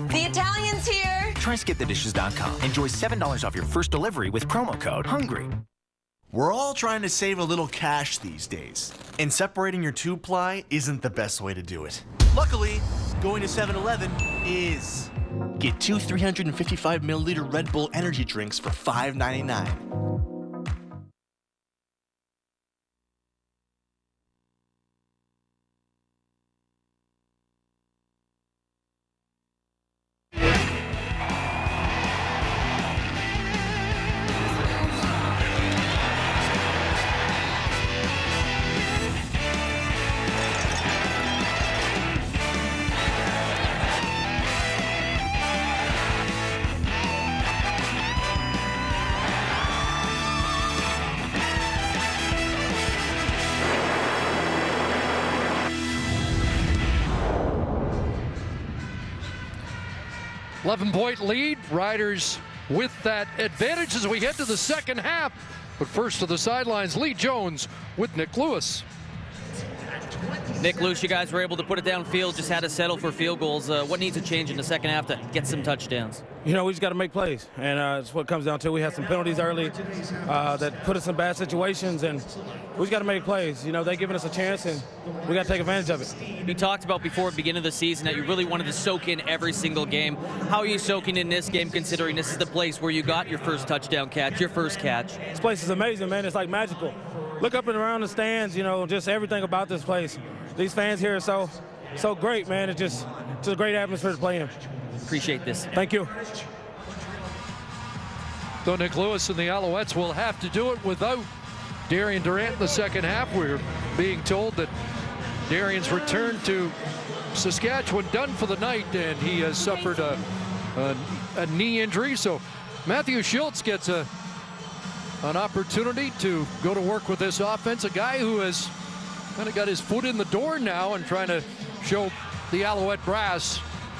The Italian's here! Try skipthedishes.com. Enjoy $7 off your first delivery with promo code HUNGRY. We're all trying to save a little cash these days, and separating your 2-ply isn't the best way to do it. Luckily, going to 7-Eleven is. Get 2 355-milliliter Red Bull energy drinks for $5.99. Point lead, Riders with that advantage as we head to the second half. But first to the sidelines, Lee Jones with Nick Lewis. Nick Lewis, you guys were able to put it downfield, just had to settle for field goals. What needs to change in the second half to get some touchdowns? You know, we just got to make plays, and that's what it comes down to. We had some penalties early that put us in bad situations, and we just got to make plays. You know, they're giving us a chance, and we got to take advantage of it. You talked about before the beginning of the season that you really wanted to soak in every single game. How are you soaking in this game, considering this is the place where you got your first touchdown catch, your first catch? This place is amazing, man. It's like magical. Look up and around the stands, you know, just everything about this place. These fans here are so great, man. It's just a great atmosphere to play in. Appreciate this. Thank you. So Nick Lewis and the Alouettes will have to do it without Darian Durant in the second half. We're being told that Darian's return to Saskatchewan done for the night, and he has suffered a knee injury. So Matthew Schultz gets an opportunity to go to work with this offense, a guy who has kind of got his foot in the door now and trying to show the Alouette brass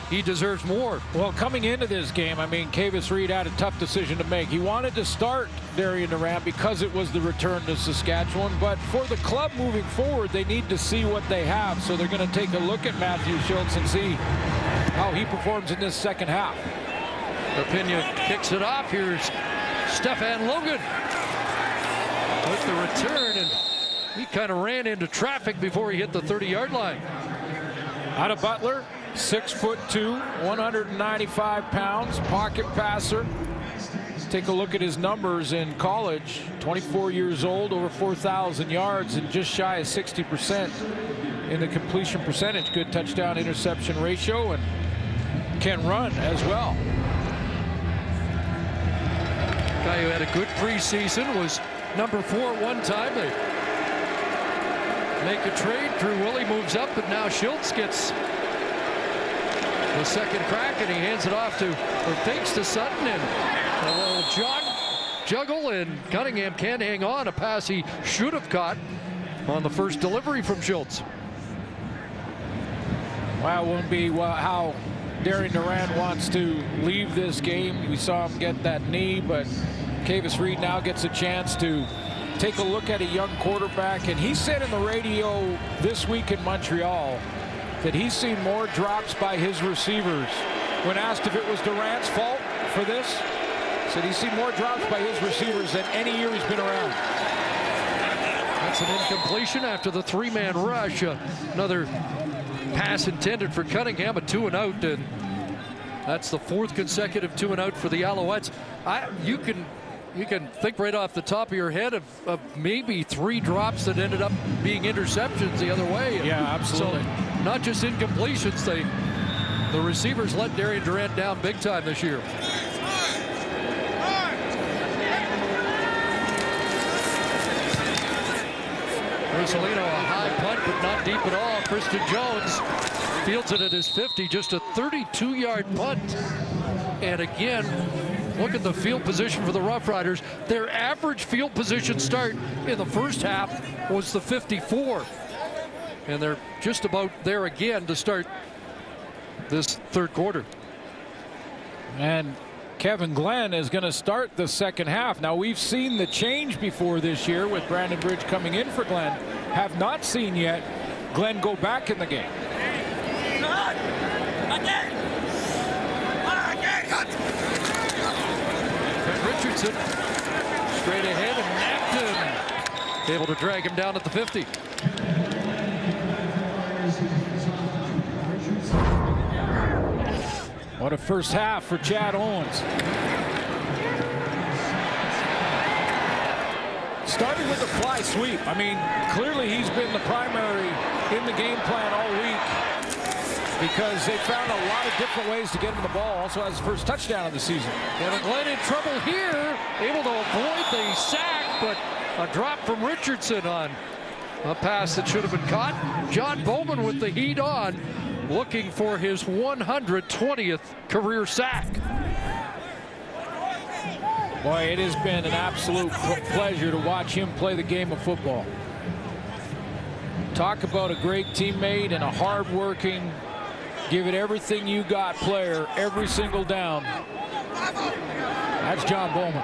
he deserves more. Well, coming into this game, I mean, Kavis Reed had a tough decision to make. He wanted to start Darian Durant because it was the return to Saskatchewan, but for the club moving forward, they need to see what they have. So they're going to take a look at Matthew Schultz and see how he performs in this second half. Rapinoe kicks it off. Here's Stefan Logan with the return, and he kind of ran into traffic before he hit the 30-yard line. Out of Butler, 6'2", 195 pounds, pocket passer. Let's take a look at his numbers in college. 24 years old, over 4,000 yards, and just shy of 60% in the completion percentage. Good touchdown interception ratio, and can run as well. Guy who had a good preseason, was number 4 one time. They make a trade. Drew Willie moves up, but now Schultz gets the second crack, and he hands it off to, or fakes to Sutton, and a little juggle, and Cunningham can't hang on. A pass he should have caught on the first delivery from Schultz. Wow, it wouldn't be how Darian Durant wants to leave this game. We saw him get that knee, but Kavis Reed now gets a chance to take a look at a young quarterback, and he said in the radio this week in Montreal that he's seen more drops by his receivers. When asked if it was Durant's fault for this, said he's seen more drops by his receivers than any year he's been around. That's an incompletion after the 3-man rush. Another pass intended for Cunningham, a 2-and-out, and that's the 4th consecutive 2-and-out for the Alouettes. you can think right off the top of your head of maybe 3 drops that ended up being interceptions the other way. Yeah, absolutely. So not just incompletions, the receivers let Darian Durant down big time this year. Rosalino, a high punt, but not deep at all. Christian Jones fields it at his 50, just a 32-yard punt. And again, look at the field position for the Roughriders. Their average field position start in the first half was the 54. And they're just about there again to start this third quarter. And Kevin Glenn is going to start the second half. Now, we've seen the change before this year with Brandon Bridge coming in for Glenn. Have not seen yet Glenn go back in the game. And Richardson straight ahead and napped him. Able to drag him down at the 50. What a first half for Chad Owens. Starting with the fly sweep. I mean, clearly he's been the primary in the game plan all week because they found a lot of different ways to get him the ball. Also has his first touchdown of the season. Kevin Glenn in trouble here. Able to avoid the sack, but a drop from Richardson on a pass that should have been caught. John Bowman with the heat on, looking for his 120th career sack. Boy, it has been an absolute pleasure to watch him play the game of football. Talk about a great teammate and a hard-working, give it everything you got player every single down. That's John Bowman.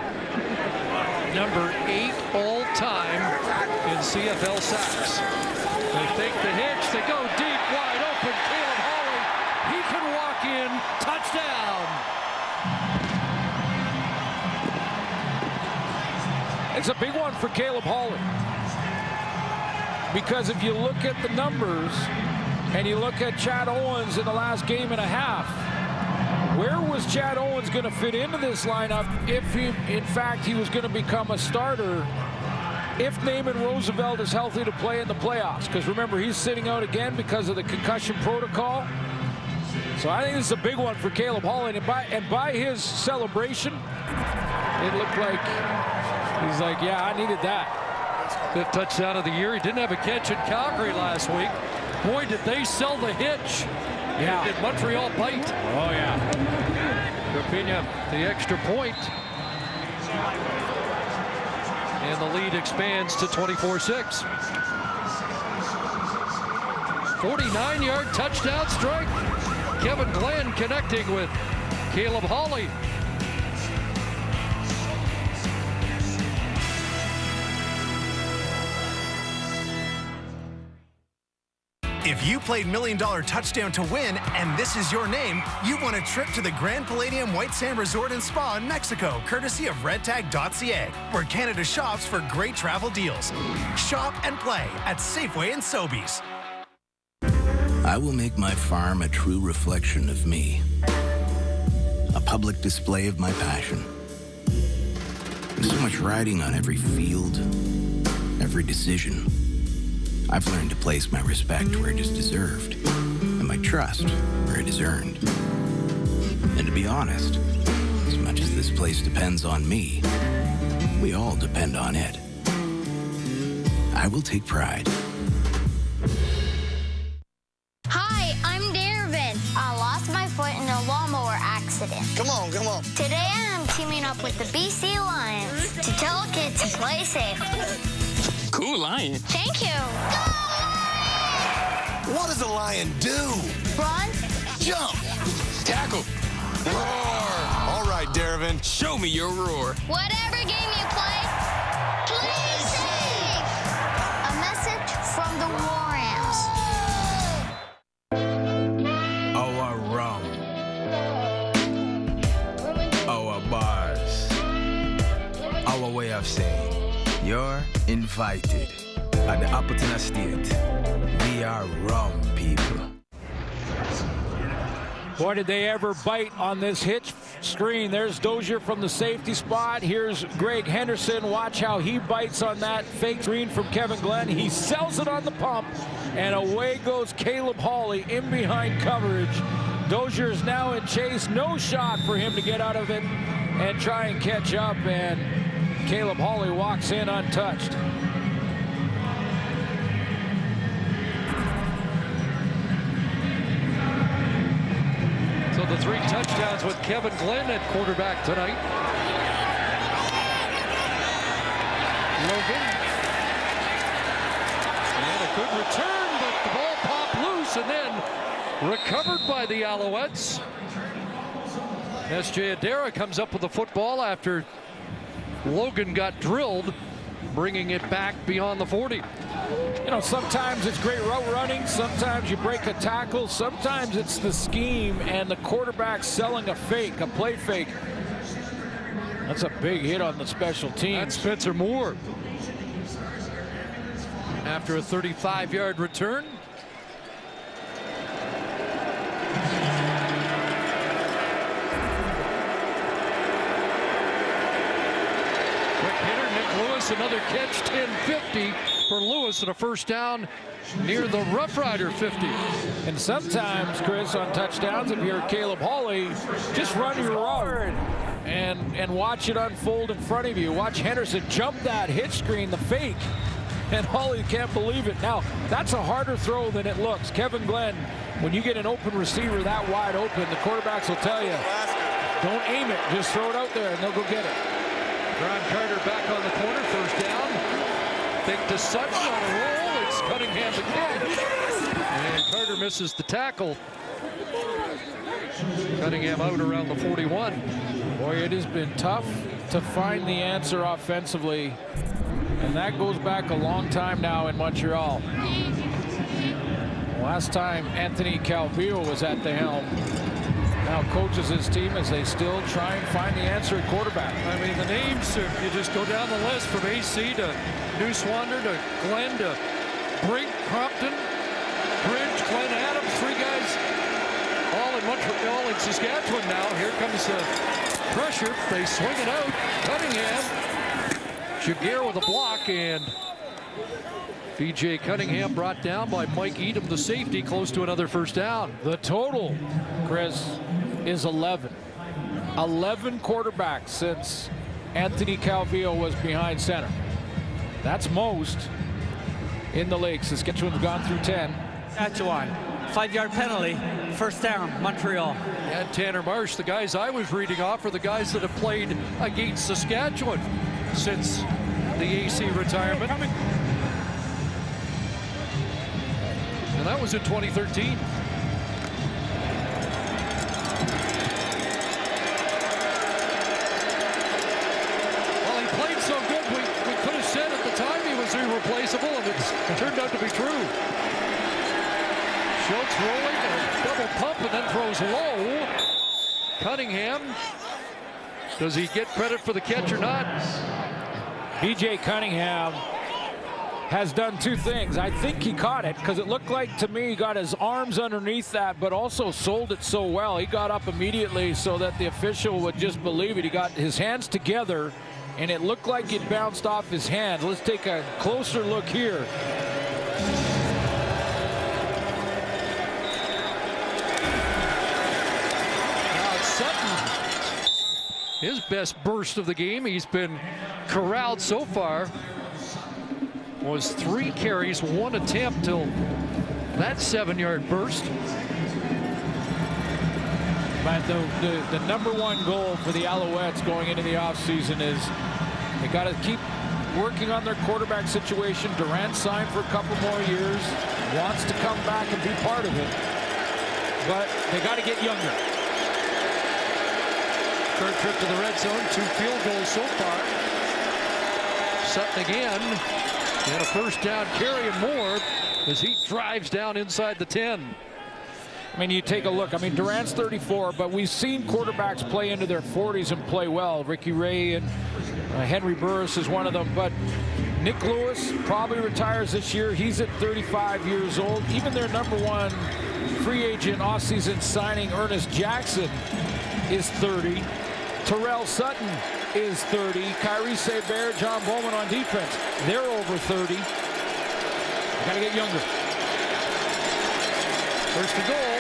Number 8 all-time in CFL sacks. They take the hitch, they go deep, wide open. Caleb Hawley, he can walk in, touchdown. It's a big one for Caleb Hawley. Because if you look at the numbers and you look at Chad Owens in the last game and a half, where was Chad Owens going to fit into this lineup if in fact he was going to become a starter if Naaman Roosevelt is healthy to play in the playoffs? Because remember, he's sitting out again because of the concussion protocol. So I think this is a big one for Caleb Hawley. And by his celebration, it looked like he's like, yeah, I needed that. 5th touchdown of the year. He didn't have a catch in Calgary last week. Boy, did they sell the hitch. Yeah. Did Montreal bite? Oh, yeah. Rafinha, the extra point. And the lead expands to 24-6. 49-yard touchdown strike. Kevin Glenn connecting with Caleb Hawley. If you played $1 Million Touchdown to win, and this is your name, you won a trip to the Grand Palladium White Sand Resort and Spa in Mexico, courtesy of redtag.ca, where Canada shops for great travel deals. Shop and play at Safeway and Sobeys. I will make my farm a true reflection of me, a public display of my passion. There's so much riding on every field, every decision. I've learned to place my respect where it is deserved, and my trust where it is earned. And to be honest, as much as this place depends on me, we all depend on it. I will take pride. Hi, I'm Darvin. I lost my foot in a lawnmower accident. Come on, come on. Today I'm teaming up with the BC Lions to tell kids to play safe. Cool lion. Thank you. What does a lion do? Run. Jump. Tackle. Roar. All right, Darvin. Show me your roar. Whatever game you play, play safe. A message from the War Ants. Our rum. Our bars. Our way of saying, you're invited. At the Appleton Estate, we are rum people. Boy, did they ever bite on this hitch screen. There's Dozier from the safety spot. Here's Greg Henderson. Watch how he bites on that fake screen from Kevin Glenn. He sells it on the pump, and away goes Caleb Hawley in behind coverage. Dozier is now in chase. No shot for him to get out of it and try and catch up, and Caleb Hawley walks in untouched. So the 3 touchdowns with Kevin Glenn at quarterback tonight. Logan. And a good return, but the ball popped loose and then recovered by the Alouettes. S.J. Adara comes up with the football after Logan got drilled, bringing it back beyond the 40. You know, sometimes it's great route running, sometimes you break a tackle, sometimes it's the scheme and the quarterback selling a fake, a play fake. That's a big hit on the special teams. That's Spencer Moore. After a 35-yard return. Lewis, another catch, 10-50 for Lewis, and a first down near the Roughrider 50. And sometimes, Chris, on touchdowns, if you're Caleb Hawley, just run your route and watch it unfold in front of you. Watch Henderson jump that hitch screen, the fake, and Hawley can't believe it. Now, that's a harder throw than it looks. Kevin Glenn, when you get an open receiver that wide open, the quarterbacks will tell you, don't aim it, just throw it out there, and they'll go get it. Ron Carter back on the corner, first down. Think to Sutton on a roll. It's Cunningham to catch. And Carter misses the tackle. Cunningham out around the 41. Boy, it has been tough to find the answer offensively. And that goes back a long time now in Montreal. Last time Anthony Calvillo was at the helm. Now coaches his team as they still try and find the answer at quarterback. I mean, the names, you just go down the list from AC to Newswander to Glenn to Brink, Crompton, Bridge, Glenn Adams, 3 guys all in Montreal and Saskatchewan now. Here comes the pressure. They swing it out. Cunningham. Jaguar with a block, and B.J. Cunningham brought down by Mike Edom, the safety, close to another first down. The total, Chris, is 11. 11 quarterbacks since Anthony Calvillo was behind center. That's most in the league. Saskatchewan's gone through 10. Saskatchewan, 5-yard penalty, first down, Montreal. And Tanner Marsh, the guys I was reading off are the guys that have played against Saskatchewan since the AC retirement. And that was in 2013. Well, he played so good, we could have said at the time he was irreplaceable, and it turned out to be true. Schultz rolling, a double pump, and then throws low. Cunningham, does he get credit for the catch or not? B.J. Cunningham has done 2 things. I think he caught it because it looked like to me he got his arms underneath that, but also sold it so well. He got up immediately so that the official would just believe it. He got his hands together and it looked like it bounced off his hand. Let's take a closer look here. Now it's Sutton. His best burst of the game. He's been corralled so far. Was 3 carries, 1 attempt till that 7-yard burst. But the number 1 goal for the Alouettes going into the offseason is they got to keep working on their quarterback situation. Durant signed for a couple more years, wants to come back and be part of it, but they got to get younger. Third trip to the red zone, 2 field goals so far. Sutton again. And a first down carry and more as he drives down inside the 10. I mean, you take a look. I mean, Durant's 34, but we've seen quarterbacks play into their 40s and play well. Ricky Ray and Henry Burris is one of them. But Nick Lewis probably retires this year. He's at 35 years old. Even their number 1 free agent offseason signing Ernest Jackson is 30. Terrell Sutton is 30. Kyrie Seibert, John Bowman on defense. They're over 30. Got to get younger. First and goal.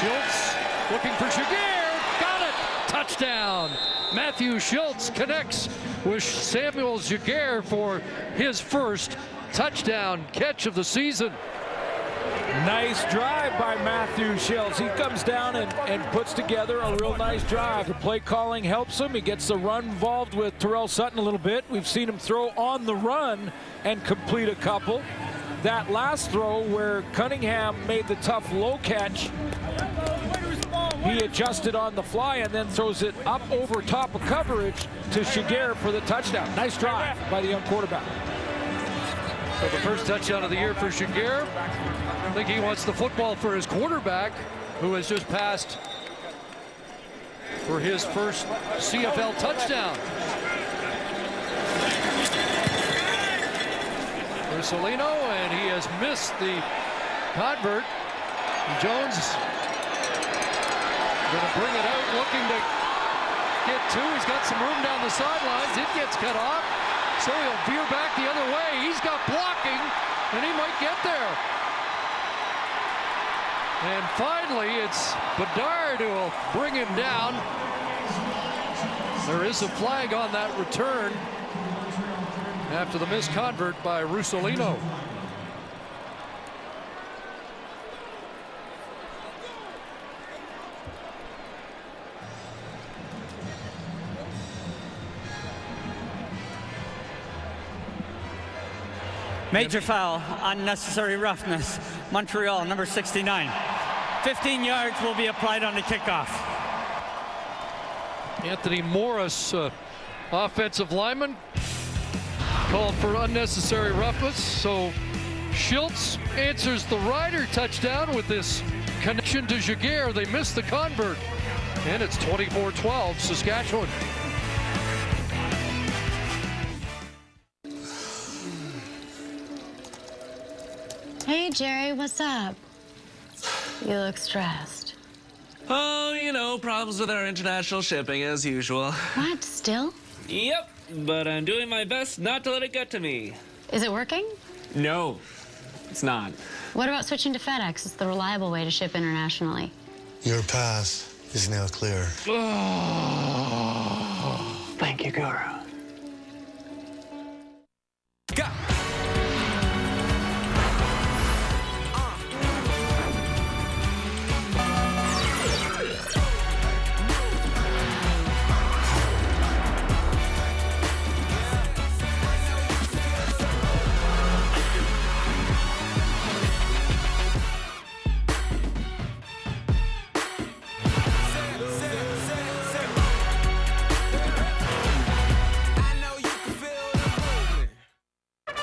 Schultz looking for Jaguar. Got it. Touchdown. Matthew Schultz connects with Samuel Jaguar for his first touchdown catch of the season. Nice drive by Matthew Schultz. He comes down and puts together a real nice drive. The play calling helps him. He gets the run involved with Terrell Sutton a little bit. We've seen him throw on the run and complete a couple. That last throw where Cunningham made the tough low catch, he adjusted on the fly and then throws it up over top of coverage to Jaguar for the touchdown. Nice drive by the young quarterback. So the first touchdown of the year for Jaguar. I think he wants the football for his quarterback, who has just passed for his first CFL touchdown. Ursulino, and he has missed the convert. Jones going to bring it out, looking to get two. He's got some room down the sidelines. It gets cut off, so he'll veer back the other way. He's got blocking, and he might get there. And finally, it's Bedard who will bring him down. There is a flag on that return after the missed convert by Russolino. Major foul, unnecessary roughness. Montreal, number 69. 15 yards will be applied on the kickoff. Anthony Morris, offensive lineman, called for unnecessary roughness. So Schultz answers the Rider touchdown with this connection to Jaguar. They missed the convert, and it's 24-12 Saskatchewan. Hey, Jerry, what's up? You look stressed. Oh, you know, problems with our international shipping as usual. What, still? Yep, but I'm doing my best not to let it get to me. Is it working? No, it's not. What about switching to FedEx? It's the reliable way to ship internationally. Your path is now clear. Thank you, Guru. Go!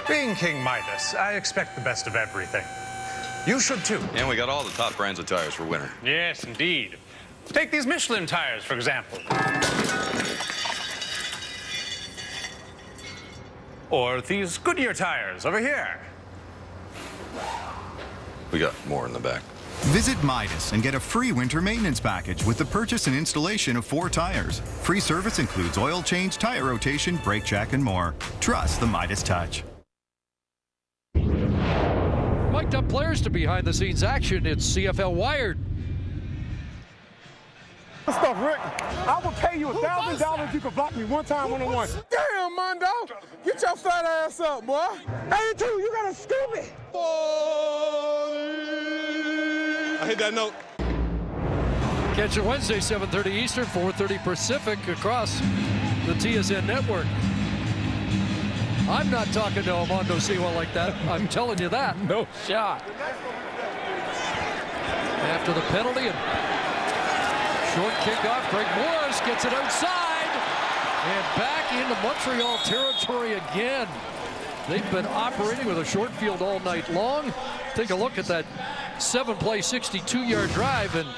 Being King Midas, I expect the best of everything. You should too. And we got all the top brands of tires for winter. Yes, indeed. Take these Michelin tires, for example. Or these Goodyear tires over here. We got more in the back. Visit Midas and get a free winter maintenance package with the purchase and installation of 4 tires. Free service includes oil change, tire rotation, brake check, and more. Trust the Midas touch. Mic'd up players to behind-the-scenes action. It's CFL Wired. Good stuff, Rick. I will pay you $1,000 if you can block me one time one-on-one. Damn, Mondo. Get your fat ass up, boy. Hey, you too. You got to scoop it. I hit that note. Catch it Wednesday, 7:30 Eastern, 4:30 Pacific across the TSN network. I'm not talking to Armando Siwa like that. I'm telling you that. No shot. After the penalty and short kickoff, Greg Morris gets it outside and back into Montreal territory again. They've been operating with a short field all night long. Take a look at that 7-play, 62-yard drive, and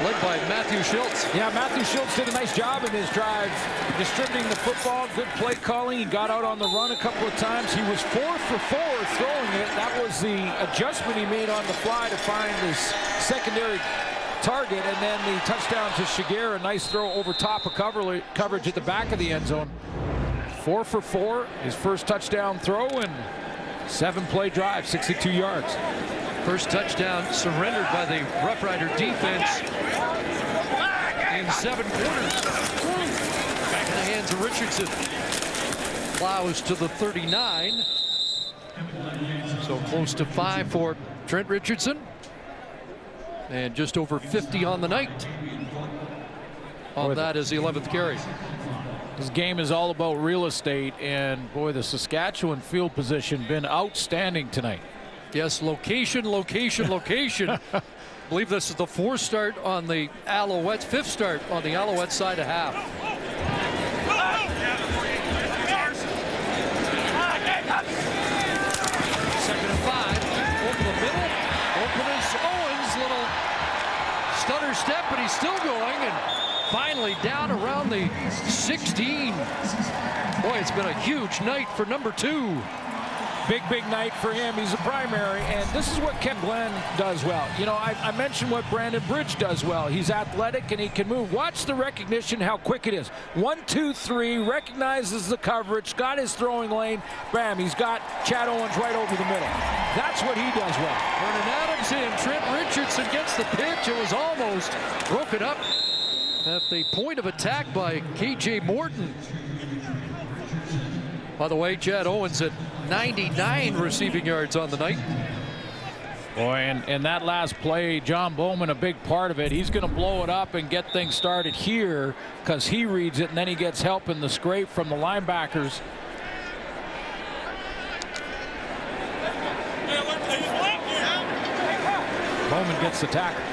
led by Matthew Schultz. Yeah, Matthew Schultz did a nice job in his drive, distributing the football, good play calling. He got out on the run a couple of times. He was 4 for 4 throwing it. That was the adjustment he made on the fly to find his secondary target, and then the touchdown to Shiger, a nice throw over top of coverage at the back of the end zone. 4 for 4, his first touchdown throw, and 7-play drive, 62 yards. First touchdown surrendered by the Rough Rider defense in 7 quarters. Back in the hands of Richardson. Plows to the 39. So close to 5 for Trent Richardson. And just over 50 on the night. On that is the 11th carry. This game is all about real estate, and boy, the Saskatchewan field position been outstanding tonight. Yes, location, location, location. I believe this is the 4th start on the Alouettes, 5th start on the Alouettes side of half. Second and 5, over the middle. Open is Owens, little stutter step, but he's still going, and finally down around the 16. Boy, it's been a huge night for number 2. Big night for him. He's a primary, and this is what Kevin Glenn does well. You know, I mentioned what Brandon Bridge does well. He's athletic and he can move. Watch the recognition, how quick it is. 1, 2, 3, recognizes the coverage, got his throwing lane. Bam, he's got Chad Owens right over the middle. That's what he does well. Vernon Adams in, Trent Richardson gets the pitch. It was almost broken up at the point of attack by KJ Morton. By the way, Chad Owens at 99 receiving yards on the night. Boy, and that last play, John Bowman, a big part of it. He's going to blow it up and get things started here because he reads it, and then he gets help in the scrape from the linebackers. Bowman gets the tackle.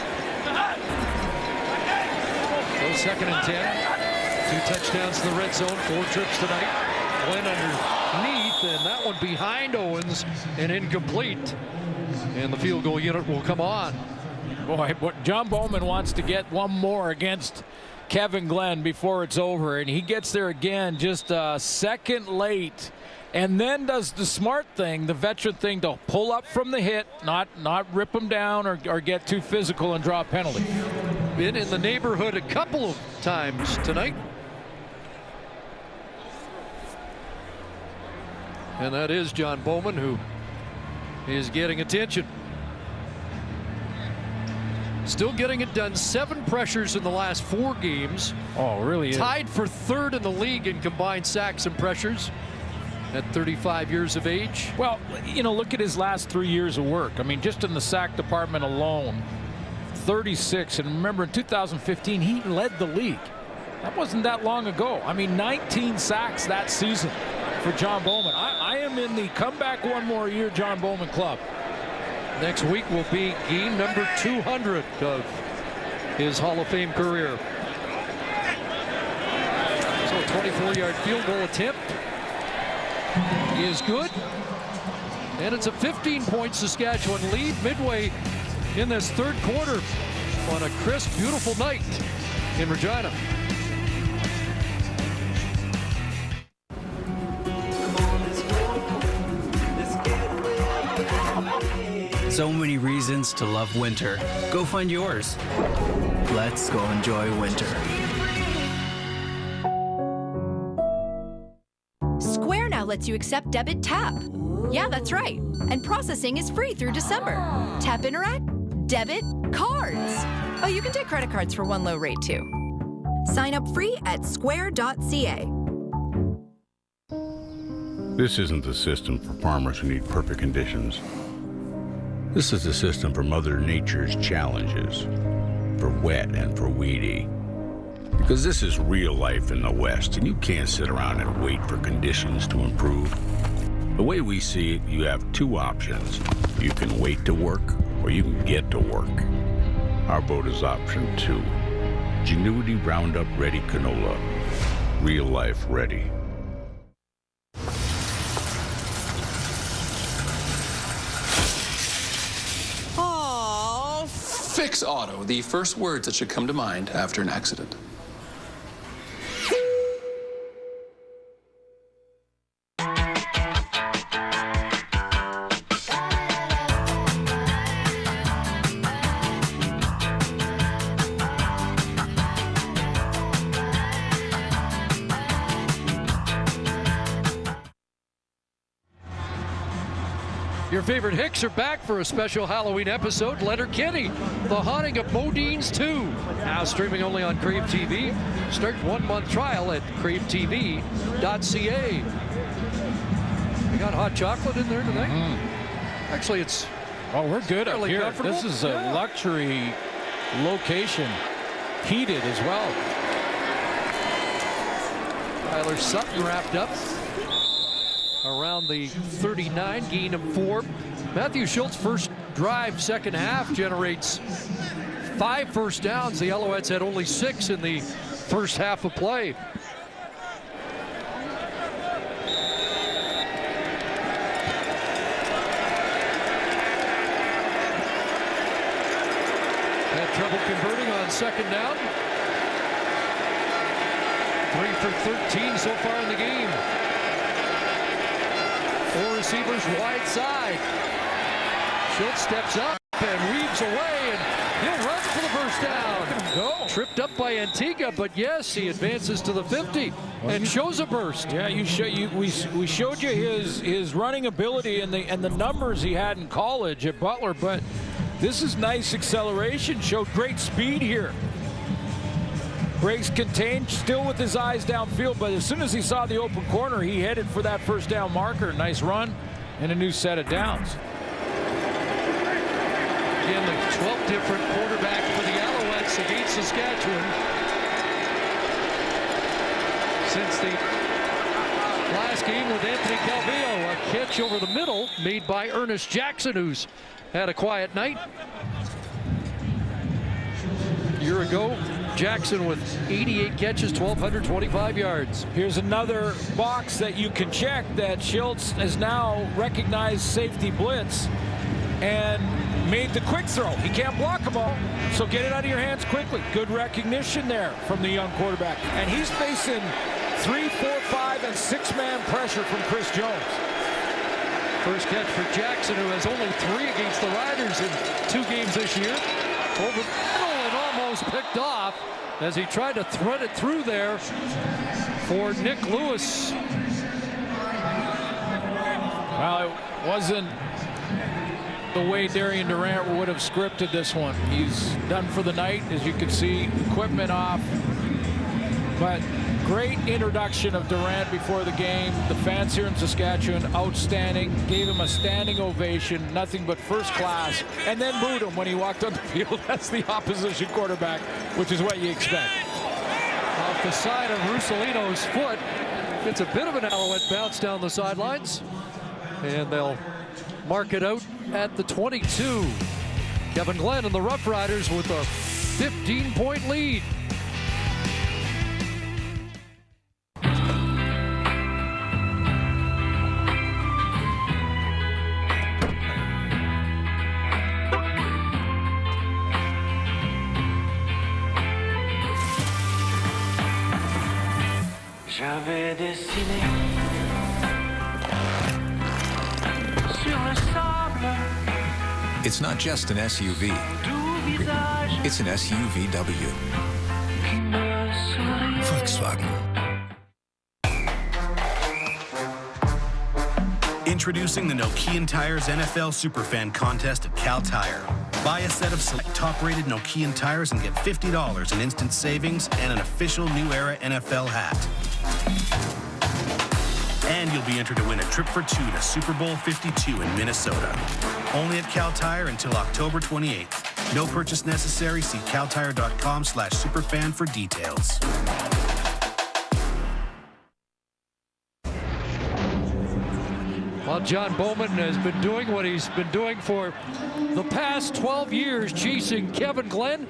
So 2nd and 10. 2 touchdowns to the red zone, 4 trips tonight. Went underneath, and that one behind Owens and incomplete. And the field goal unit will come on. Boy, but John Bowman wants to get one more against Kevin Glenn before it's over, and he gets there again just a second late, and then does the smart thing, the veteran thing, to pull up from the hit, not rip him down or get too physical and draw a penalty. Been in the neighborhood a couple of times tonight. And that is John Bowman, who is getting attention. Still getting it done. 7 pressures in the last 4 games. Oh, really? Tied for 3rd in the league in combined sacks and pressures at 35 years of age. Well, you know, look at his last 3 years of work. I mean, just in the sack department alone, 36. And remember, in 2015, he led the league. That wasn't that long ago. I mean, 19 sacks that season for John Bowman. I am in the comeback one more year John Bowman club. Next week will be game number 200 of his Hall of Fame career. So a 24-yard field goal attempt is good. And it's a 15-point Saskatchewan lead midway in this 3rd quarter on a crisp, beautiful night in Regina. So many reasons to love winter. Go find yours. Let's go enjoy winter. Square now lets you accept debit tap. Yeah, that's right. And processing is free through December. Tap Interact, debit, cards. Oh, you can take credit cards for one low rate too. Sign up free at square.ca. This isn't the system for farmers who need perfect conditions. This is the system for Mother Nature's challenges, for wet and for weedy. Because this is real life in the West, and you can't sit around and wait for conditions to improve. The way we see it, you have 2 options. You can wait to work, or you can get to work. Our vote is option 2. Genuity Roundup Ready Canola. Real life ready. Fix Auto, the first words that should come to mind after an accident. Your favorite Hicks are back for a special Halloween episode. Letterkenny, The Haunting of Modine's 2. Now streaming only on Crave TV. Start 1-month trial at cravetv.ca. We got hot chocolate in there tonight. Actually, it's we're good up here. This is a luxury location, heated as well. Tyler Sutton wrapped up around the 39, gain of 4. Matthew Schultz, first drive, second half, generates 5 first downs. The Alouettes had only 6 in the first half of play. Had trouble converting on second down. 3 for 13 so far in the game. 4 receivers wide side. Schultz steps up and weaves away, and he'll run for the first down. Tripped up by Antigua, but yes, he advances to the 50 and shows a burst. Yeah, we showed you his running ability and the numbers he had in college at Butler, but this is nice acceleration. Showed great speed here. Breaks contained, still with his eyes downfield, but as soon as he saw the open corner, he headed for that first down marker. Nice run and a new set of downs. Again, the 12th different quarterback for the Alouettes against Saskatchewan since the last game with Anthony Calvillo. A catch over the middle made by Ernest Jackson, who's had a quiet night. A year ago, Jackson with 88 catches, 1,225 yards. Here's another box that you can check that Schultz has now recognized safety blitz and made the quick throw. He can't block them all, so get it out of your hands quickly. Good recognition there from the young quarterback. And he's facing 3, 4, 5, and 6-man pressure from Chris Jones. First catch for Jackson, who has only 3 against the Riders in 2 games this year. Over the middle and almost picked off as he tried to thread it through there for Nick Lewis. Well, it wasn't the way Darian Durant would have scripted this one. He's done for the night, as you can see, equipment off. But great introduction of Durant before the game. The fans here in Saskatchewan, outstanding. Gave him a standing ovation, nothing but first class, and then booed him when he walked on the field. That's the opposition quarterback, which is what you expect. Off the side of Russolino's foot. It's a bit of an Alouette bounce down the sidelines, and they'll mark it out at the 22. Kevin Glenn and the Roughriders with a 15-point lead. J'avais dessiné sur le sable. It's not just an SUV. It's an SUVW. Volkswagen. Introducing the Nokian Tires NFL Superfan Contest at Cal Tire. Buy a set of select top-rated Nokian tires and get $50 in instant savings and an official New Era NFL hat. And you'll be entered to win a trip for 2 to Super Bowl 52 in Minnesota. Only at Cal Tire until October 28th. No purchase necessary. See caltire.com/superfan for details. Well, John Bowman has been doing what he's been doing for the past 12 years, chasing Kevin Glenn.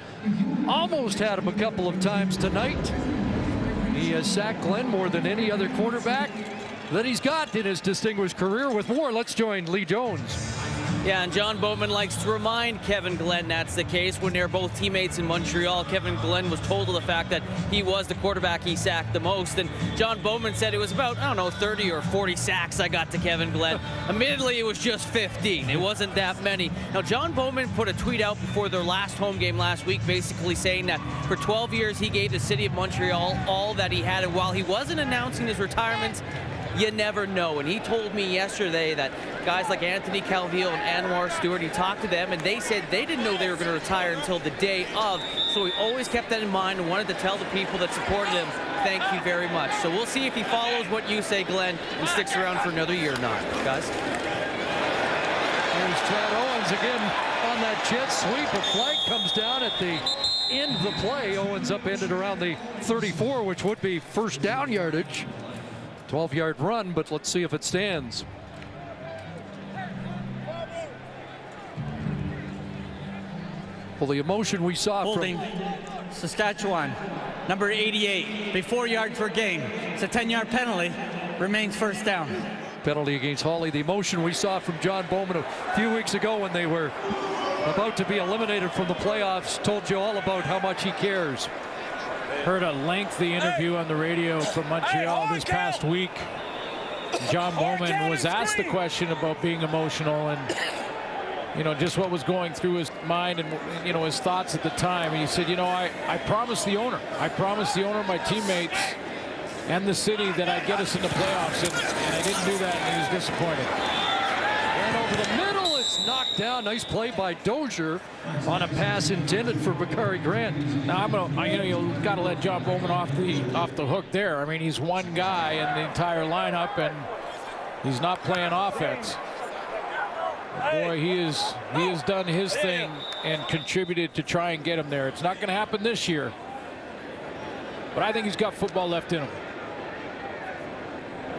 Almost had him a couple of times tonight. He has sacked Glenn more than any other quarterback that he's got in his distinguished career. With more, let's join Lee Jones. Yeah, and John Bowman likes to remind Kevin Glenn that's the case. When they're both teammates in Montreal, Kevin Glenn was told of the fact that he was the quarterback he sacked the most. And John Bowman said it was about, 30 or 40 sacks I got to Kevin Glenn. Admittedly, it was just 15. It wasn't that many. Now, John Bowman put a tweet out before their last home game last week, basically saying that for 12 years he gave the city of Montreal all that he had. And while he wasn't announcing his retirement, you never know. And he told me yesterday that guys like Anthony Calvillo and Anwar Stewart, he talked to them and they said they didn't know they were going to retire until the day of. So he always kept that in mind and wanted to tell the people that supported him, thank you very much. So we'll see if he follows what you say, Glenn, and sticks around for another year or not, guys. Here's Chad Owens again on that jet sweep. A flag comes down at the end of the play. Owens upended around the 34, which would be first down yardage. 12-yard run, but let's see if it stands. Well, the emotion we saw holding from Saskatchewan, number 88, be 4 yards per game. It's a 10-yard penalty, remains first down. Penalty against Hawley. The emotion we saw from John Bowman a few weeks ago when they were about to be eliminated from the playoffs told you all about how much he cares. Heard a lengthy interview on the radio from Montreal this past week. John Bowman was asked the question about being emotional and, just what was going through his mind and, his thoughts at the time. And he said, I promised the owner. I promised the owner, my teammates, and the city that I'd get us in the playoffs, and I didn't do that, and he was disappointed. And over the middle, it's knocked down. Nice play by Dozier on a pass intended for Bakari Grant. Now you've got to let John Bowman off the hook there. I mean, he's one guy in the entire lineup, and he's not playing offense. Boy, he has done his thing and contributed to try and get him there. It's not going to happen this year, but I think he's got football left in him.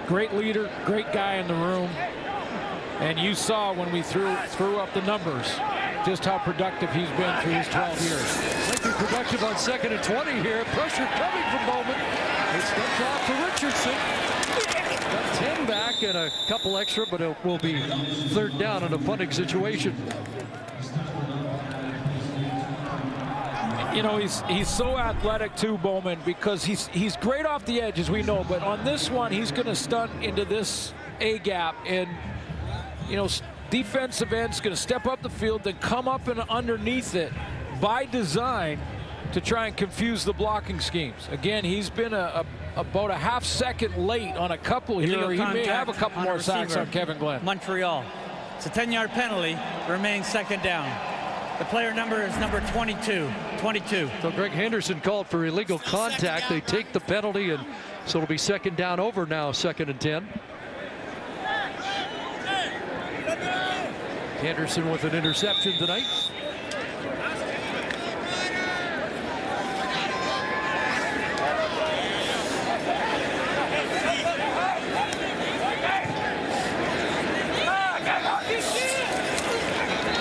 Great leader, great guy in the room. And you saw when we threw up the numbers just how productive he's been through his 12 years. Lengthy productive on 2nd and 20 here. Pressure coming from Bowman. It's dumped off to Richardson. Got 10 back and a couple extra, but it will be third down in a punting situation. He's so athletic too, Bowman, because he's great off the edge, as we know, but on this one he's going to stunt into this A gap, and defensive end's going to step up the field, then come up and underneath it by design to try and confuse the blocking schemes. Again, he's been about a half second late on a couple here. He may have a couple more sacks on Kevin Glenn. Montreal. It's a 10-yard penalty, remains second down. The player number is number 22. So Greg Henderson called for illegal contact. They take the penalty, and so it'll be second down over now, 2nd and 10. Henderson with an interception tonight.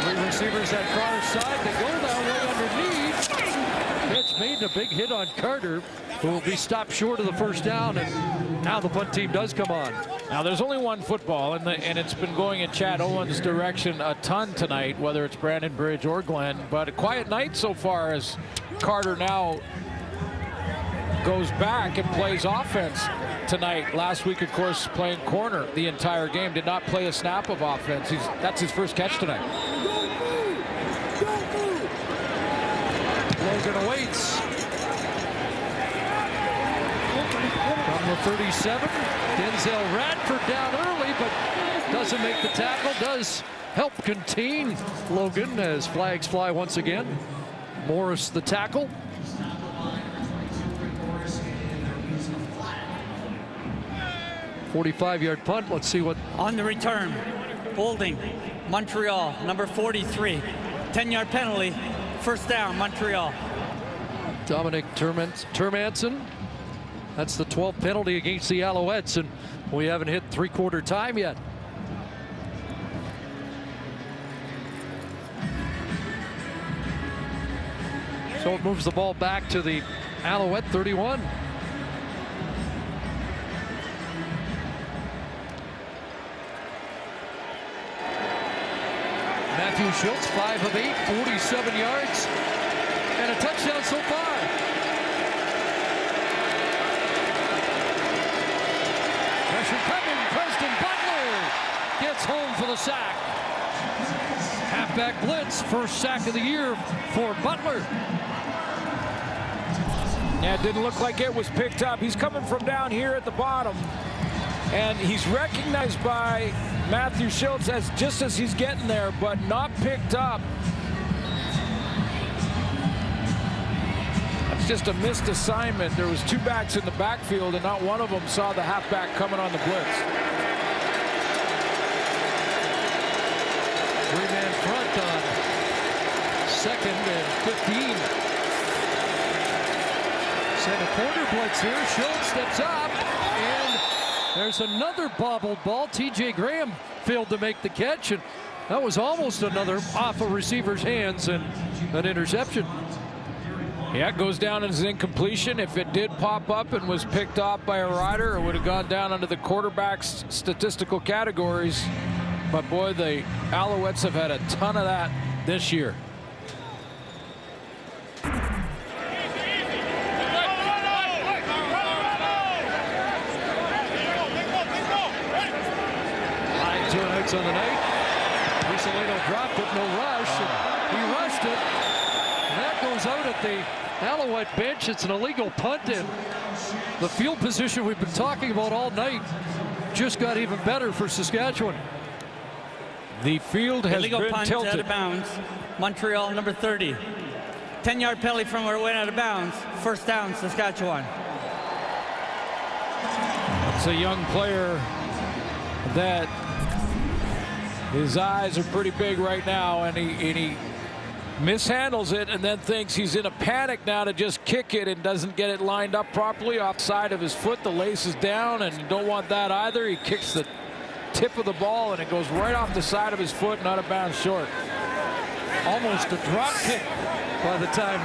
Three receivers at far side. They go that way underneath. Pitch made a big hit on Carter, who will be stopped short of the first down, and now the punt team does come on. Now there's only one football, and it's been going in Chad Owens' direction a ton tonight, whether it's Brandon Bridge or Glenn. But a quiet night so far as Carter now goes back and plays offense tonight. Last week, of course, playing corner the entire game. Did not play a snap of offense. That's his first catch tonight. Logan awaits. From the 37, Denzel Radford down early, but doesn't make the tackle. Does help contain Logan as flags fly once again. Morris the tackle. .45-yard punt. Let's see what. On the return, holding Montreal, number 43. 10-yard penalty, first down, Montreal. Dominic Termanson. That's the 12th penalty against the Alouettes, and we haven't hit three-quarter time yet. So it moves the ball back to the Alouette 31. Matthew Schultz, 5 of 8, 47 yards, and a touchdown so far. Pressure coming, Preston Butler gets home for the sack. Halfback blitz, first sack of the year for Butler. Yeah, it didn't look like it was picked up. He's coming from down here at the bottom, and he's recognized by Matthew Schultz just as he's getting there, but not picked up. That's just a missed assignment. There was two backs in the backfield, and not one of them saw the halfback coming on the blitz. Three-man front on 2nd and 15. Send a corner blitz here. Schultz steps up, and there's another bobbled ball. T.J. Graham failed to make the catch, and that was almost another off a receiver's hands and an interception. Yeah, it goes down as an incompletion. If it did pop up and was picked off by a rider, it would have gone down under the quarterback's statistical categories. But boy, the Alouettes have had a ton of that this year. On the night, Risolino dropped it, no rush. He rushed it, and that goes out at the Alouette bench. It's an illegal punt, and the field position we've been talking about all night just got even better for Saskatchewan. The field has illegal been punt tilted. out of bounds. Montreal, number 30. 10-yard penalty from where it went out of bounds. First down, Saskatchewan. It's a young player that his eyes are pretty big right now, and he mishandles it and then thinks he's in a panic now to just kick it and doesn't get it lined up properly offside of his foot. The lace is down, and you don't want that either. He kicks the tip of the ball, and it goes right off the side of his foot and out of bounds short. Almost a drop kick by the time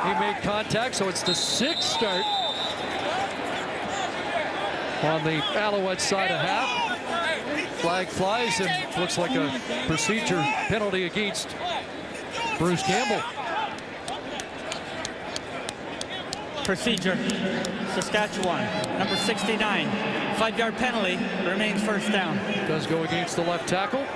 he made contact, so it's the 6th start on the Alouette side of half. Flag flies, and looks like a procedure penalty against Bruce Campbell. Procedure, Saskatchewan, number 69. 5-yard penalty, remains first down. Does go against the left tackle.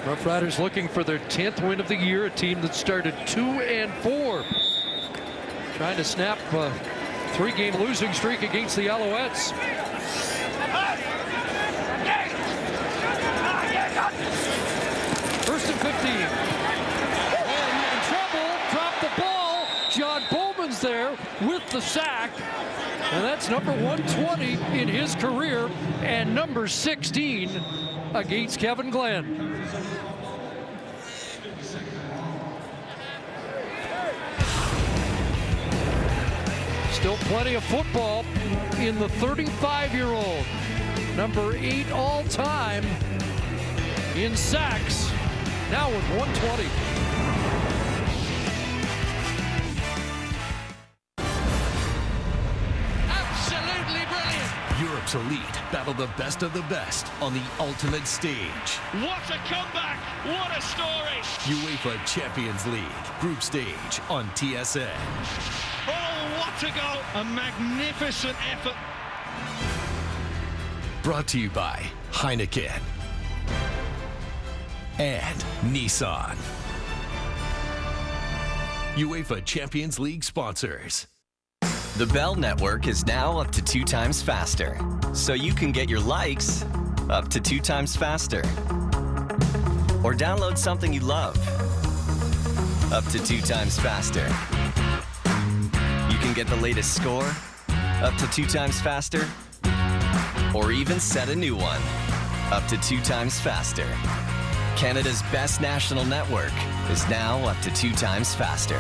Roughriders looking for their 10th win of the year, a team that started 2-4. Trying to snap a 3-game losing streak against the Alouettes. First and 15. And in trouble, dropped the ball. John Bowman's there with the sack. And that's number 120 in his career and number 16 against Kevin Glenn. Still plenty of football in the 35-year-old. Number 8 all-time in sacks. Now with 120. Absolutely brilliant. Europe's elite battle the best of the best on the ultimate stage. What a comeback. What a story. UEFA Champions League group stage on TSN. Oh, what a goal. A magnificent effort. Brought to you by Heineken and Nissan. UEFA Champions League sponsors. The Bell Network is now up to 2 times faster, so you can get your likes up to 2 times faster. Or download something you love up to 2 times faster. You can get the latest score up to 2 times faster, or even set a new one up to 2 times faster. Canada's best national network is now up to 2 times faster.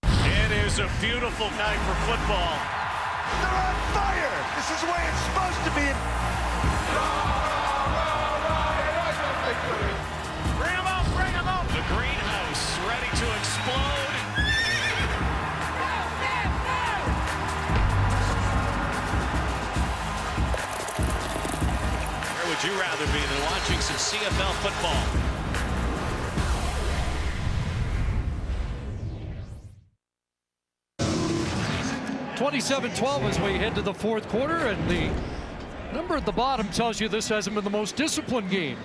It is a beautiful night for football. They're on fire! This is the way it's supposed to be. Bring them up, bring them up. The greenhouse ready to explode. watching some CFL football. 27-12 as we head to the fourth quarter, and the number at the bottom tells you this hasn't been the most disciplined game.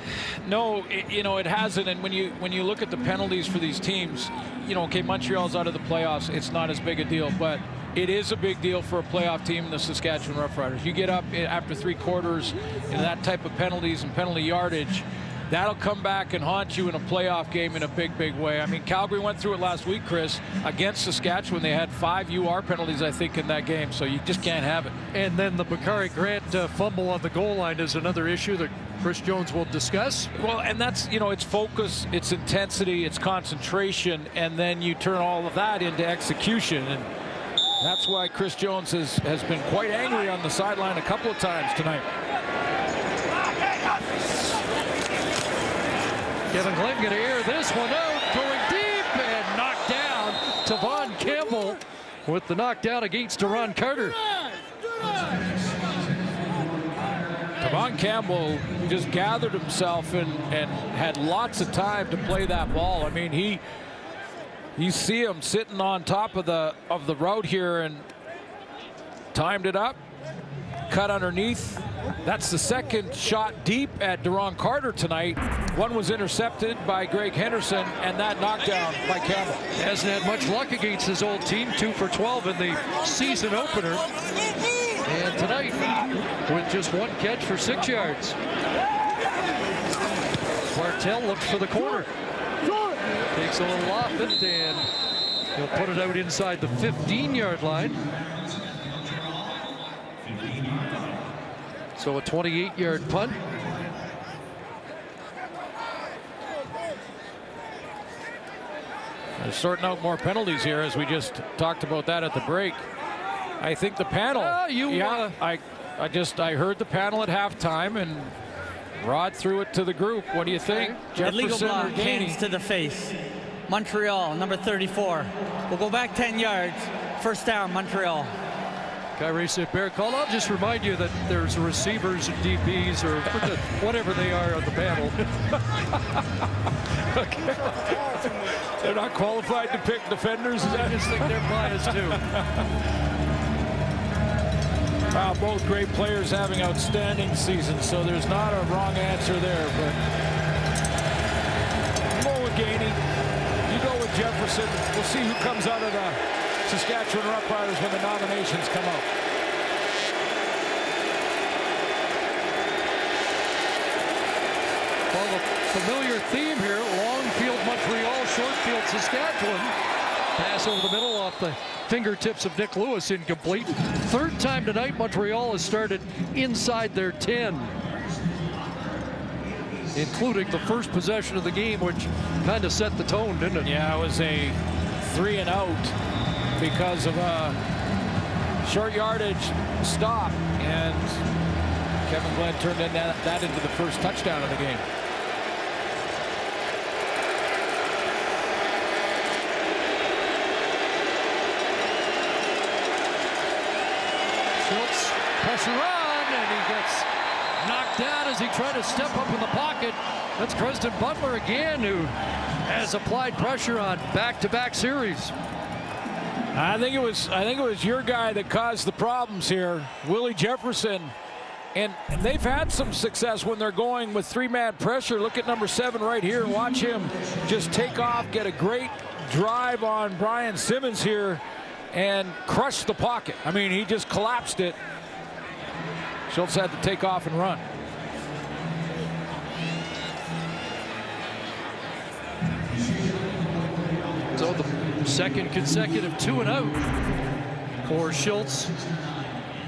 No, it hasn't. And when you look at the penalties for these teams, okay, Montreal's out of the playoffs. It's not as big a deal, but it is a big deal for a playoff team in the Saskatchewan Roughriders. You get up after 3 quarters in that type of penalties and penalty yardage, that'll come back and haunt you in a playoff game in a big, big way. I mean, Calgary went through it last week, Chris, against Saskatchewan. They had 5 UR penalties, I think, in that game, so you just can't have it. And then the Bakari Grant fumble on the goal line is another issue that Chris Jones will discuss. Well, and that's, it's focus, it's intensity, it's concentration, and then you turn all of that into execution. And that's why Chris Jones has been quite angry on the sideline a couple of times tonight. Kevin Glenn going to air this one out, going deep and knocked down. Tavon Campbell with the knockdown against Duron Carter. Tavon Campbell just gathered himself and had lots of time to play that ball. I mean, you see him sitting on top of the route here and timed it up, cut underneath. That's the second shot deep at Duron Carter tonight. One was intercepted by Greg Henderson, and that knockdown by Campbell. Hasn't had much luck against his old team, 2 for 12 in the season opener. And tonight, with just 1 catch for 6 yards. Martell looks for the corner. Takes a little off it, and he'll put it out inside the 15-yard line. So a 28-yard punt. They're sorting out more penalties here, as we just talked about that at the break. I think the panel. I heard the panel at halftime, and Rod threw it to the group. What do you think? Illegal block, hands to the face. Montreal, number 34. We'll go back 10 yards. First down, Montreal. Kyrie said bear call. I'll just remind you that there's receivers and DBs or whatever they are on the panel. They're not qualified to pick defenders. I just think they're biased too. Both great players having outstanding seasons, so there's not a wrong answer there. But Mulliganey, you go with Jefferson. We'll see who comes out of the Saskatchewan Roughriders when the nominations come out. Well, the familiar theme here, long field Montreal, short field Saskatchewan. Pass over the middle off the fingertips of Nick Lewis, incomplete. 3rd time tonight Montreal has started inside their 10. Including the first possession of the game, which kind of set the tone, didn't it? Yeah, it was a 3 and out because of a short yardage stop, and Kevin Glenn turned that into the first touchdown of the game. Schultz, pressure on, and he gets knocked down as he tried to step up in the pocket. That's Preston Butler again, who has applied pressure on back-to-back series. I think it was your guy that caused the problems here, Willie Jefferson. And they've had some success when they're going with 3-man pressure. Look at number 7 right here and watch him just take off, get a great drive on Brian Simmons here and crush the pocket. I mean, he just collapsed it. Schultz had to take off and run. So the second consecutive 2 and out for Schultz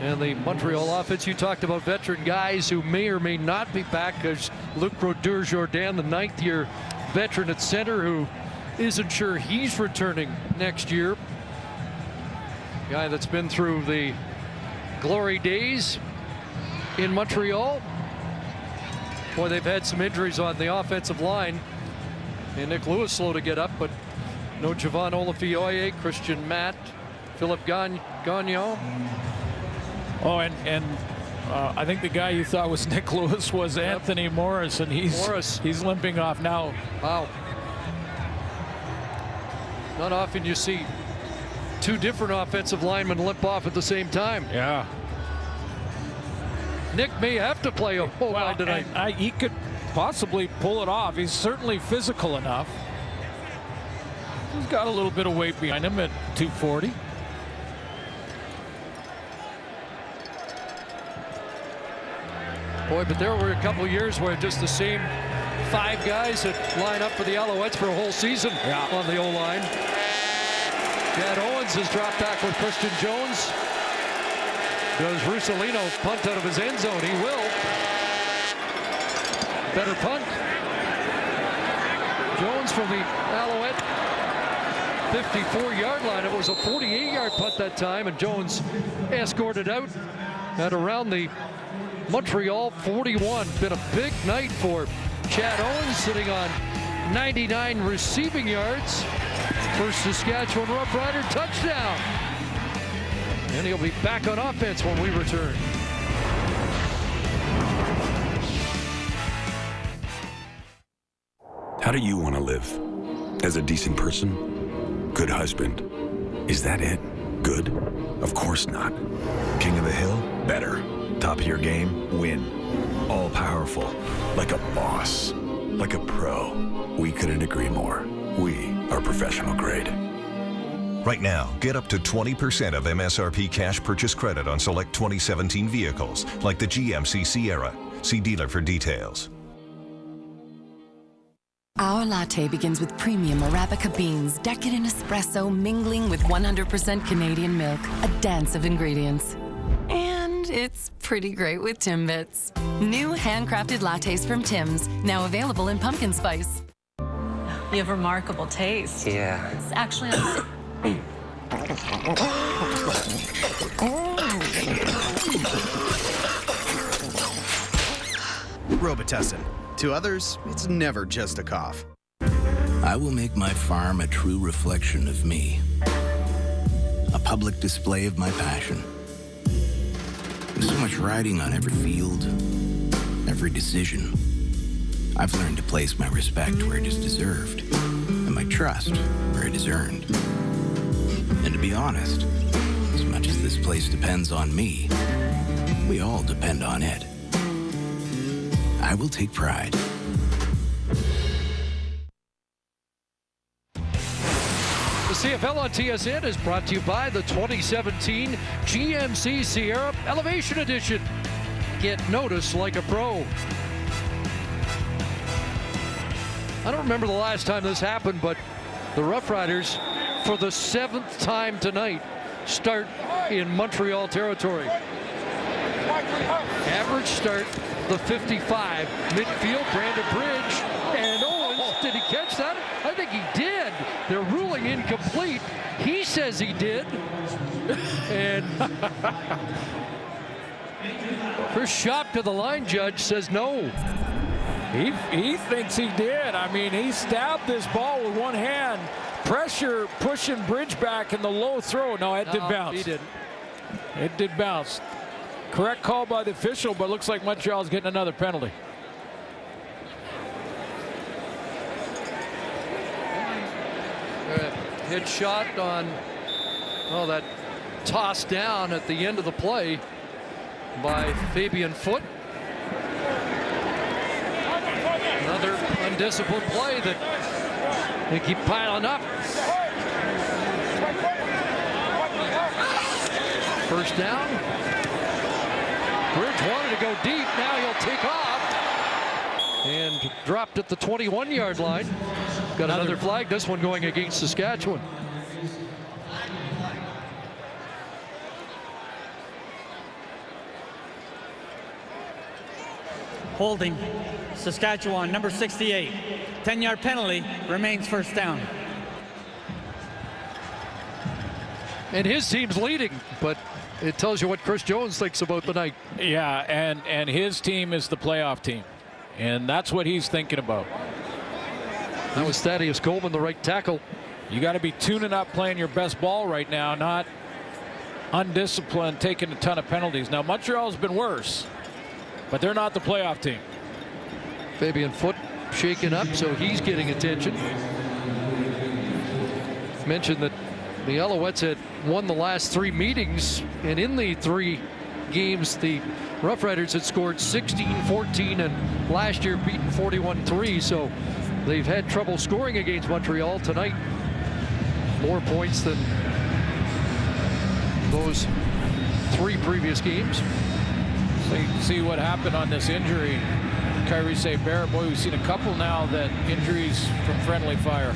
and the Montreal offense. You talked about veteran guys who may or may not be back, because Luc Brodeur-Jourdain, the 9th-year veteran at center, who isn't sure he's returning next year. Guy that's been through the glory days in Montreal. Boy, they've had some injuries on the offensive line. And Nick Lewis slow to get up, but no Javon Olafioye, Christian Matt, Philip Gagnon. Oh, and I think the guy you thought was Nick Lewis was Anthony Morris, and he's limping off now. Wow. Not often you see two different offensive linemen limp off at the same time. Yeah. Nick may have to play a whole line tonight. He could possibly pull it off. He's certainly physical enough. He's got a little bit of weight behind him at 240. Boy, but there were a couple years where just the same 5 guys that line up for the Alouettes for a whole season on the O-line. Chad Owens has dropped back with Christian Jones. Does Russolino punt out of his end zone? He will. Better punt. Jones from the Alouette 54-yard line. It was a 48-yard punt that time, and Jones escorted out at around the Montreal 41. Been a big night for Chad Owens, sitting on 99 receiving yards. First Saskatchewan Roughrider touchdown. And he'll be back on offense when we return. How do you want to live? As a decent person? Good husband? Is that it? Good? Of course not. King of the Hill? Better. Top of your game? Win. All powerful. Like a boss. Like a pro. We couldn't agree more. We are professional grade. Right now, get up to 20% of MSRP cash purchase credit on select 2017 vehicles, like the GMC Sierra. See dealer for details. Our latte begins with premium Arabica beans, decadent espresso mingling with 100% Canadian milk, a dance of ingredients. And it's pretty great with Timbits. New handcrafted lattes from Tim's, now available in pumpkin spice. You have remarkable taste. Yeah. It's actually Robitussin. To others, it's never just a cough. I will make my farm a true reflection of me. A public display of my passion. There's so much riding on every field, every decision. I've learned to place my respect where it is deserved, and my trust where it is earned. And to be honest, as much as this place depends on me, we all depend on it. I will take pride. The CFL on TSN is brought to you by the 2017 GMC Sierra Elevation Edition. Get noticed like a pro. I don't remember the last time this happened, but the Roughriders, for the 7th time tonight, start in Montreal territory. Average start, the 55. Midfield, Brandon Bridge, and Owens. Did he catch that? I think he did. They're ruling incomplete. He says he did. And first shot to the line judge says no. He thinks he did. I mean, he stabbed this ball with one hand. Pressure pushing Bridge back in the low throw. No, it did bounce. He didn't. It did bounce. Correct call by the official, but looks like Montreal's getting another penalty. Hit shot on, well, that toss down at the end of the play by Fabian Foote. Another undisciplined play that they keep piling up. First down. Bridge wanted to go deep. Now he'll take off. And dropped at the 21-yard line. Got another flag. This one going against Saskatchewan. Holding. Saskatchewan, number 68. 10-yard penalty, remains first down. And his team's leading, but it tells you what Chris Jones thinks about the night. Yeah, and his team is the playoff team. And that's what he's thinking about. That was Thaddeus Coleman, the right tackle. You got to be tuning up, playing your best ball right now, not undisciplined, taking a ton of penalties. Now, Montreal's been worse, but they're not the playoff team. Fabian Foote shaken up, so he's getting attention. Mentioned that the Alouettes had won the last 3 meetings, and in the 3 games, the Roughriders had scored 16-14, and last year beaten 41-3, so they've had trouble scoring against Montreal. Tonight, more points than those 3 previous games. See what happened on this injury. Kyrie St-Barrett, boy, we've seen a couple now that injuries from friendly fire.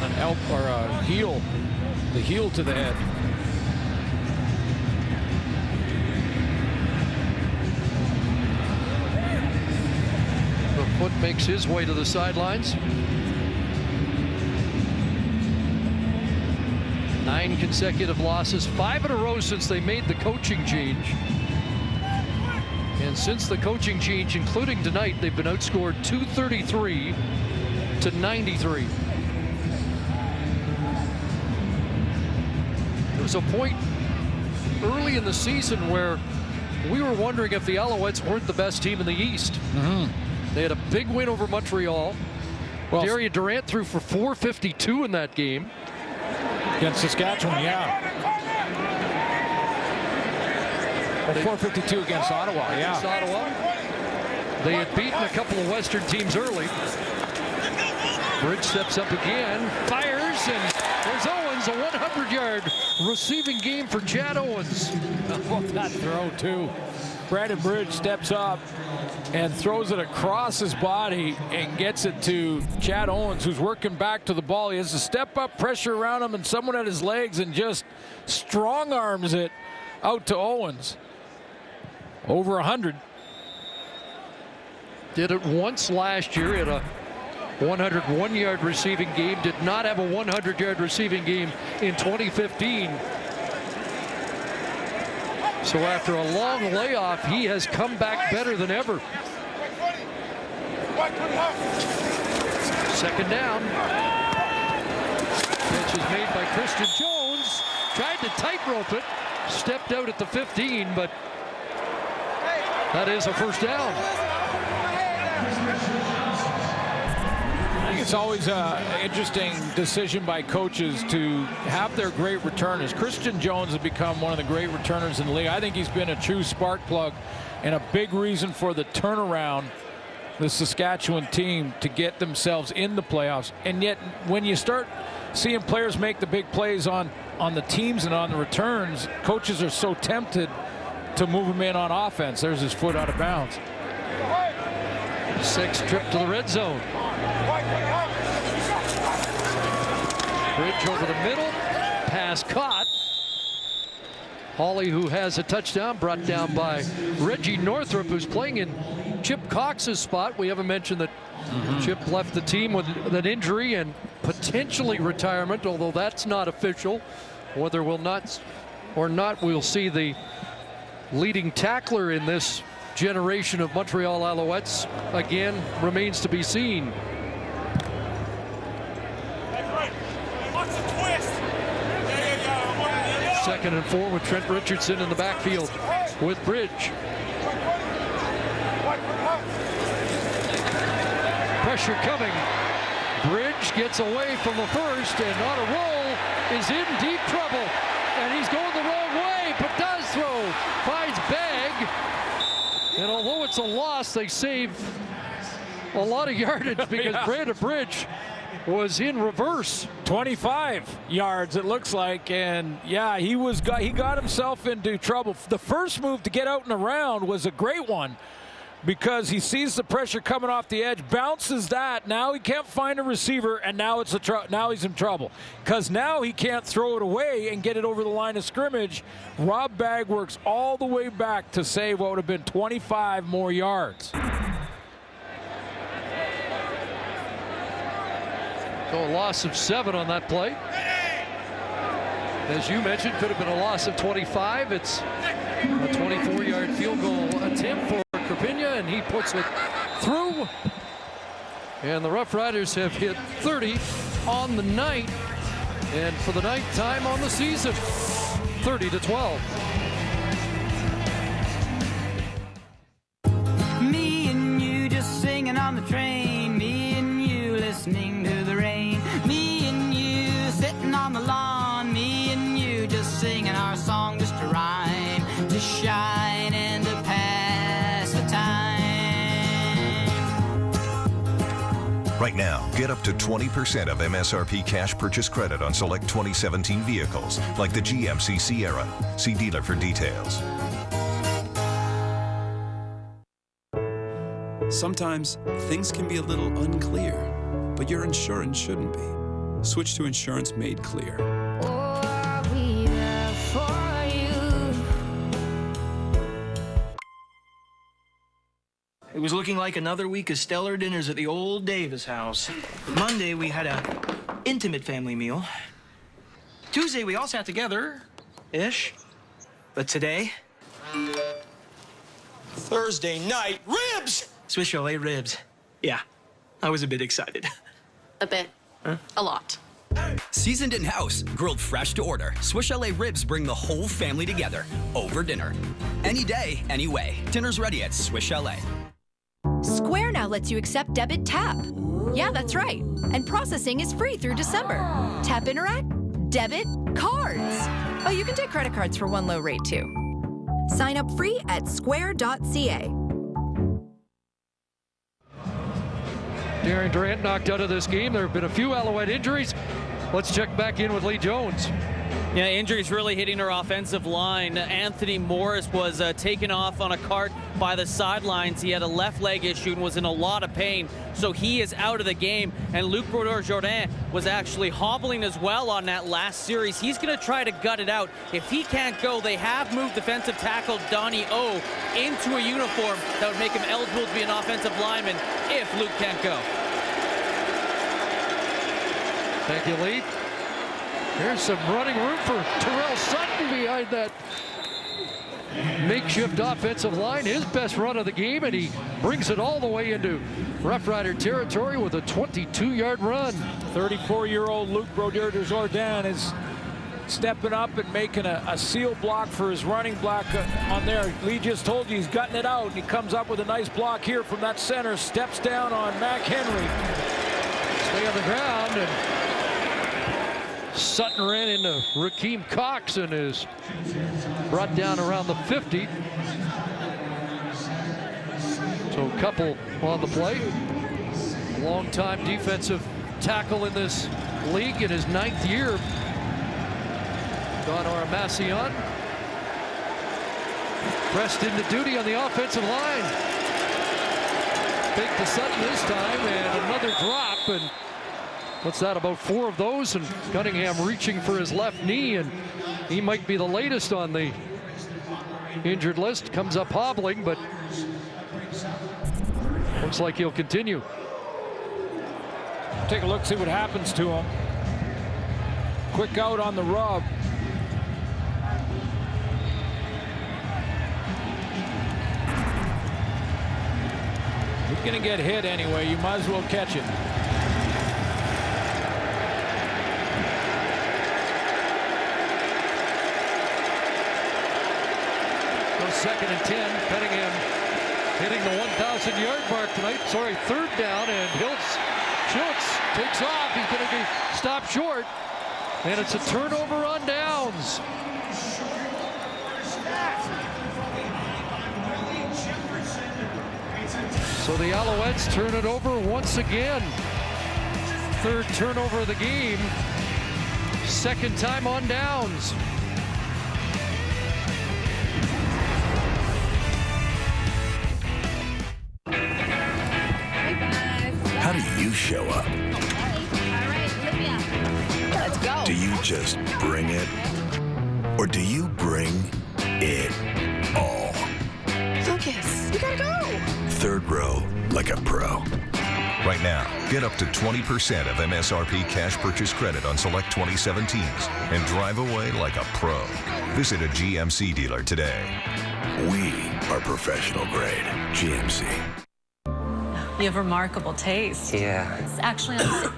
An elbow or a heel, the heel to the head. The Foote makes his way to the sidelines. 9 consecutive losses, 5 in a row since they made the coaching change. And since the coaching change, including tonight, they've been outscored 233-93. There was a point early in the season where we were wondering if the Alouettes weren't the best team in the East. They had a big win over Montreal. Well, Darian Durant threw for 452 in that game. Against Saskatchewan, yeah. 452 against Ottawa, yeah. Against Ottawa. They had beaten a couple of Western teams early. Bridge steps up again, fires, and there's Owens, a 100-yard receiving game for Chad Owens. Love that throw, too. Brandon Bridge steps up and throws it across his body and gets it to Chad Owens, who's working back to the ball. He has to step up, pressure around him, and someone at his legs, and just strong arms it out to Owens. Over 100. Did it once last year at a 101-yard receiving game. Did not have a 100-yard receiving game in 2015. So after a long layoff, he has come back better than ever. Second down. Catch is made by Christian Jones. Tried to tightrope it. Stepped out at the 15, but that is a first down. I think it's always an interesting decision by coaches to have their great returners. Christian Jones has become one of the great returners in the league. I think he's been a true spark plug and a big reason for the turnaround, the Saskatchewan team, to get themselves in the playoffs. And yet, when you start seeing players make the big plays on the teams and on the returns, coaches are so tempted to move him in on offense. There's his foot out of bounds. 6 trip to the red zone. Bridge over the middle. Pass caught. Hawley, who has a touchdown, brought down by Reggie Northrup, who's playing in Chip Cox's spot. We haven't mentioned that Chip left the team with an injury and potentially retirement, although that's not official. Whether we'll not or not, we'll see the leading tackler in this generation of Montreal Alouettes again remains to be seen. Second and 4 with Trent Richardson in the backfield with Bridge. Pressure coming. Bridge gets away from the first and on a roll, is in deep trouble, and he's going the wrong way, but does throw, finds Bag, and although it's a loss, they save a lot of yardage because Brandon Bridge was in reverse. 25 yards, it looks like, and yeah, he got himself into trouble. The first move to get out and around was a great one, because he sees the pressure coming off the edge, bounces that. Now he can't find a receiver, and now now he's in trouble because now he can't throw it away and get it over the line of scrimmage. Rob Bagg works all the way back to save what would have been 25 more yards. So a loss of 7 on that play. As you mentioned, could have been a loss of 25. It's a 24-yard field goal attempt for Carpina, and he puts it through. And the Roughriders have hit 30 on the night. And for the 9th time on the season, 30-12. Me and you just singing on the train. Me and you listening to the rain. Me and you sitting on the lawn. Me and you just singing our song just to rhyme, to shine and to pass the time. Right now, get up to 20% of MSRP cash purchase credit on select 2017 vehicles, like the GMC Sierra. See dealer for details. Sometimes things can be a little unclear, but your insurance shouldn't be. Switch to Insurance Made Clear. It was looking like another week of stellar dinners at the old Davis house. Monday, we had a intimate family meal. Tuesday, we all sat together-ish. But today... Thursday night, ribs! Swiss chalet ribs. Yeah, I was a bit excited. A bit. Huh? A lot. Seasoned in-house, grilled fresh to order. Swiss chalet ribs bring the whole family together over dinner. Any day, any way. Dinner's ready at Swiss Chalet. Square now lets you accept debit tap. Yeah, that's right. And processing is free through December. Tap Interact, debit, cards. Oh, you can take credit cards for one low rate too. Sign up free at square.ca. Darian Durant knocked out of this game. There have been a few Alouette injuries. Let's check back in with Lee Jones. Yeah, injuries really hitting our offensive line. Anthony Morris was taken off on a cart by the sidelines. He had a left leg issue and was in a lot of pain, so he is out of the game. And Luc Brodeur-Jourdain was actually hobbling as well on that last series. He's going to try to gut it out. If he can't go, they have moved defensive tackle Donnie O into a uniform that would make him eligible to be an offensive lineman if Luc can't go. Thank you, Lee. Here's some running room for Terrell Sutton behind that makeshift offensive line. His best run of the game, and he brings it all the way into Rough Rider territory with a 22-yard run. 34-year-old Luc Brodeur-Jourdain is stepping up and making a seal block for his running block on there. Lee just told you he's gutting it out, and he comes up with a nice block here from that center, steps down on McHenry. Stay on the ground, and Sutton ran into Rakeem Cox and is brought down around the 50. So a couple on the play. Long-time defensive tackle in this league in his 9th year. Don Aramacion pressed into duty on the offensive line. Fake to Sutton this time, and another drop, and what's that, about 4 of those, and Cunningham reaching for his left knee, and he might be the latest on the injured list. Comes up hobbling, but looks like he'll continue. Take a look, see what happens to him. Quick out on the rub. He's gonna get hit anyway. You might as well catch it. Second and 10. Cunningham hitting the 1,000-yard mark tonight. Sorry, 3rd down, and Schultz takes off. He's going to be stopped short, and it's a turnover on downs. So the Alouettes turn it over once again. 3rd turnover of the game. 2nd time on downs. How do you show up? Let's go. Do you just bring it? Or do you bring it all? Lucas, you gotta go. 3rd row like a pro. Right now, get up to 20% of MSRP cash purchase credit on select 2017s and drive away like a pro. Visit a GMC dealer today. We are professional grade GMC. You have remarkable taste. Yeah. It's actually on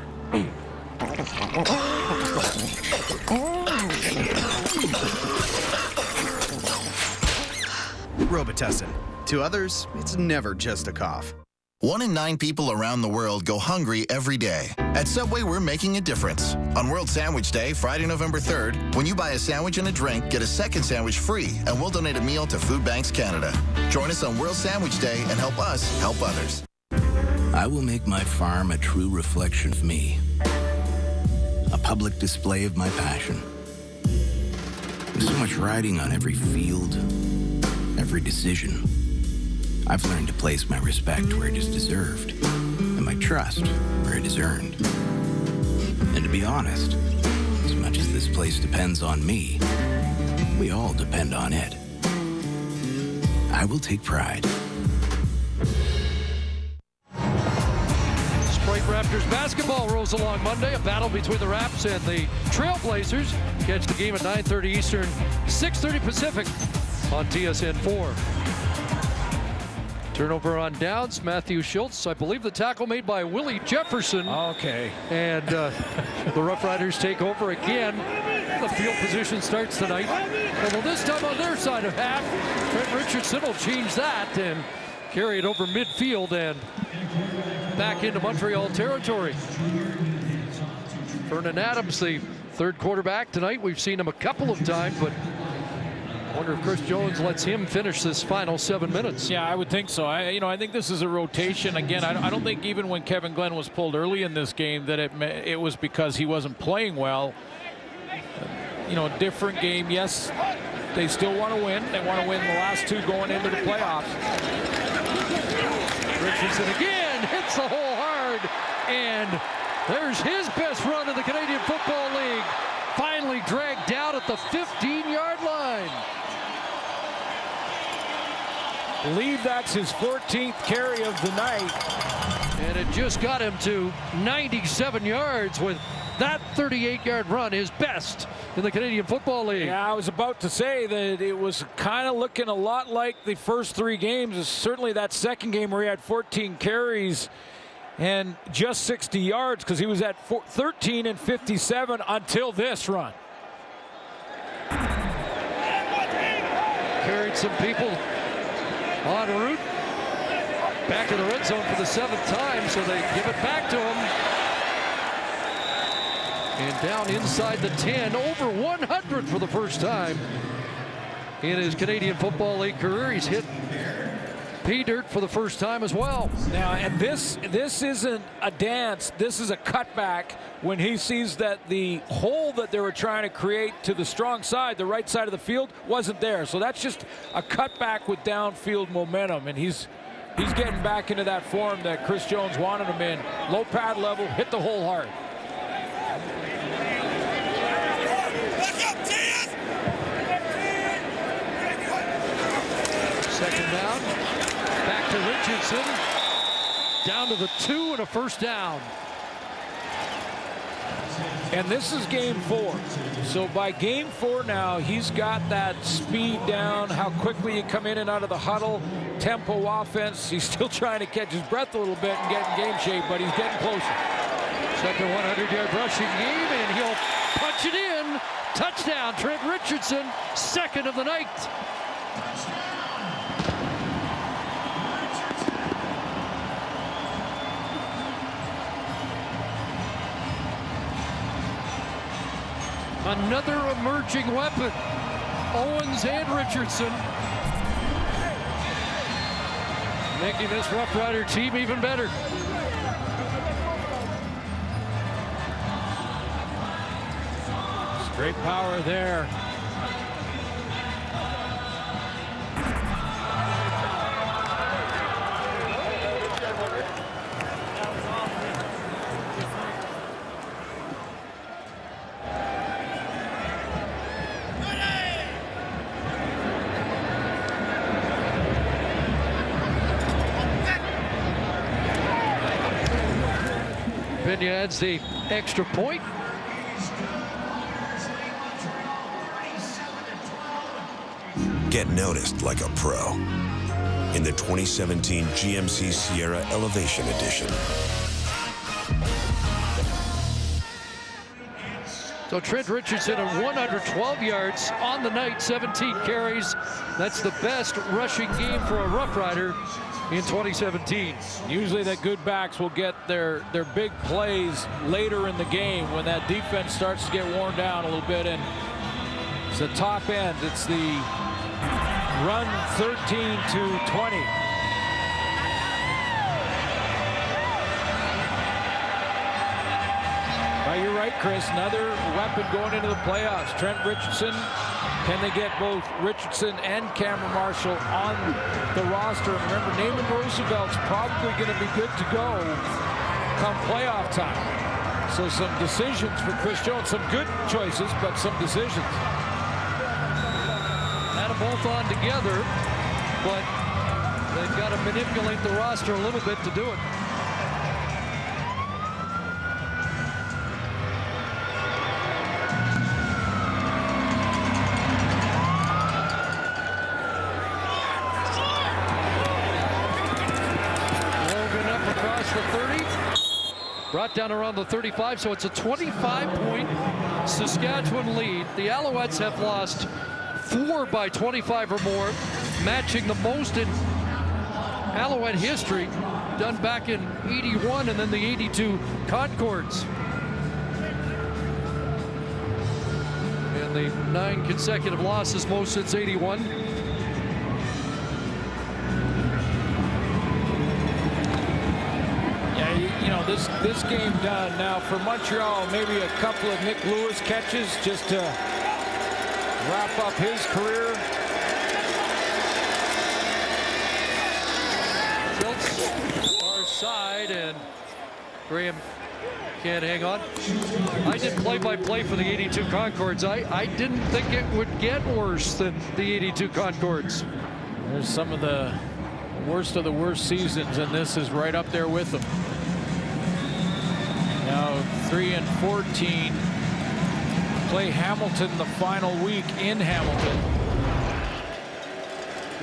Robitussin. To others, it's never just a cough. 1 in 9 people around the world go hungry every day. At Subway, we're making a difference. On World Sandwich Day, Friday, November 3rd, when you buy a sandwich and a drink, get a second sandwich free, and we'll donate a meal to Food Banks Canada. Join us on World Sandwich Day and help us help others. I will make my farm a true reflection of me. A public display of my passion. There's so much riding on every field, every decision. I've learned to place my respect where it is deserved, and my trust where it is earned. And to be honest, as much as this place depends on me, we all depend on it. I will take pride. Sprite Raptors basketball rolls along Monday. A battle between the Raps and the Trailblazers. Catch the game at 9:30 Eastern, 6:30 Pacific on TSN 4. Turnover on downs. Matthew Schultz, I believe the tackle made by Willie Jefferson. Okay. And the Roughriders take over again. The field position starts tonight. Although this time on their side of half, Trent Richardson will change that and carry it over midfield and back into Montreal territory. Vernon Adams, the third quarterback tonight. We've seen him a couple of times, but I wonder if Chris Jones lets him finish this final 7 minutes. Yeah, I would think so. I think this is a rotation. Again, I don't think even when Kevin Glenn was pulled early in this game that it was because he wasn't playing well. Different game. Yes, they still want to win. They want to win the last two going into the playoffs. Richardson again hits the hole hard, and there's his best run in the Canadian Football League. Finally dragged down at the 15-yard line. Believe that's his 14th carry of the night. And it just got him to 97 yards with that 38-yard run, his best in the Canadian Football League. Yeah, I was about to say that it was kind of looking a lot like the first three games. Certainly that second game where he had 14 carries and just 60 yards because he was at 13 and 57 until this run. Carried some people en route back to the red zone for the 7th time, so they give it back to him. And down inside the 10, over 100 for the first time in his Canadian Football League career. He's hit pay dirt for the first time as well. Now, and this isn't a dance. This is a cutback when he sees that the hole that they were trying to create to the strong side, the right side of the field, wasn't there. So that's just a cutback with downfield momentum, and he's getting back into that form that Chris Jones wanted him in. Low pad level, hit the hole hard. Second down, back to Richardson, down to the 2 and a first down. And this is game 4. So by game 4 now, he's got that speed down, how quickly you come in and out of the huddle, tempo offense. He's still trying to catch his breath a little bit and get in game shape, but he's getting closer. Second 100-yard rushing game, and he'll punch it in. Touchdown, Trent Richardson, second of the night. Another emerging weapon, Owens and Richardson, making this Rough Rider team even better. Great power there. Pena adds the extra point. Get noticed like a pro in the 2017 GMC Sierra Elevation Edition. So Trent Richardson at 112 yards on the night, 17 carries. That's the best rushing game for a Rough Rider in 2017. Usually the good backs will get their big plays later in the game when that defense starts to get worn down a little bit, and it's the top end. It's the run 13 to 20. You're right, Chris. Another weapon going into the playoffs. Trent Richardson. Can they get both Richardson and Cameron Marshall on the roster? And remember, Naaman Roosevelt's probably going to be good to go come playoff time. So some decisions for Chris Jones. Some good choices, but some decisions. Had them both on together, but they've got to manipulate the roster a little bit to do it. Brought down around the 35, so it's a 25-point Saskatchewan lead. The Alouettes have lost 4 by 25 or more, matching the most in Alouette history, done back in '81 and then the '82 Concords. And the 9 consecutive losses, most since '81. This game done. Now for Montreal, maybe a couple of Nick Lewis catches just to wrap up his career. Schultz, far side, and Graham can't hang on. I did play-by-play for the '82 Concords. I didn't think it would get worse than the '82 Concords. There's some of the worst seasons, and this is right up there with them. Now 3-14. Play Hamilton the final week in Hamilton.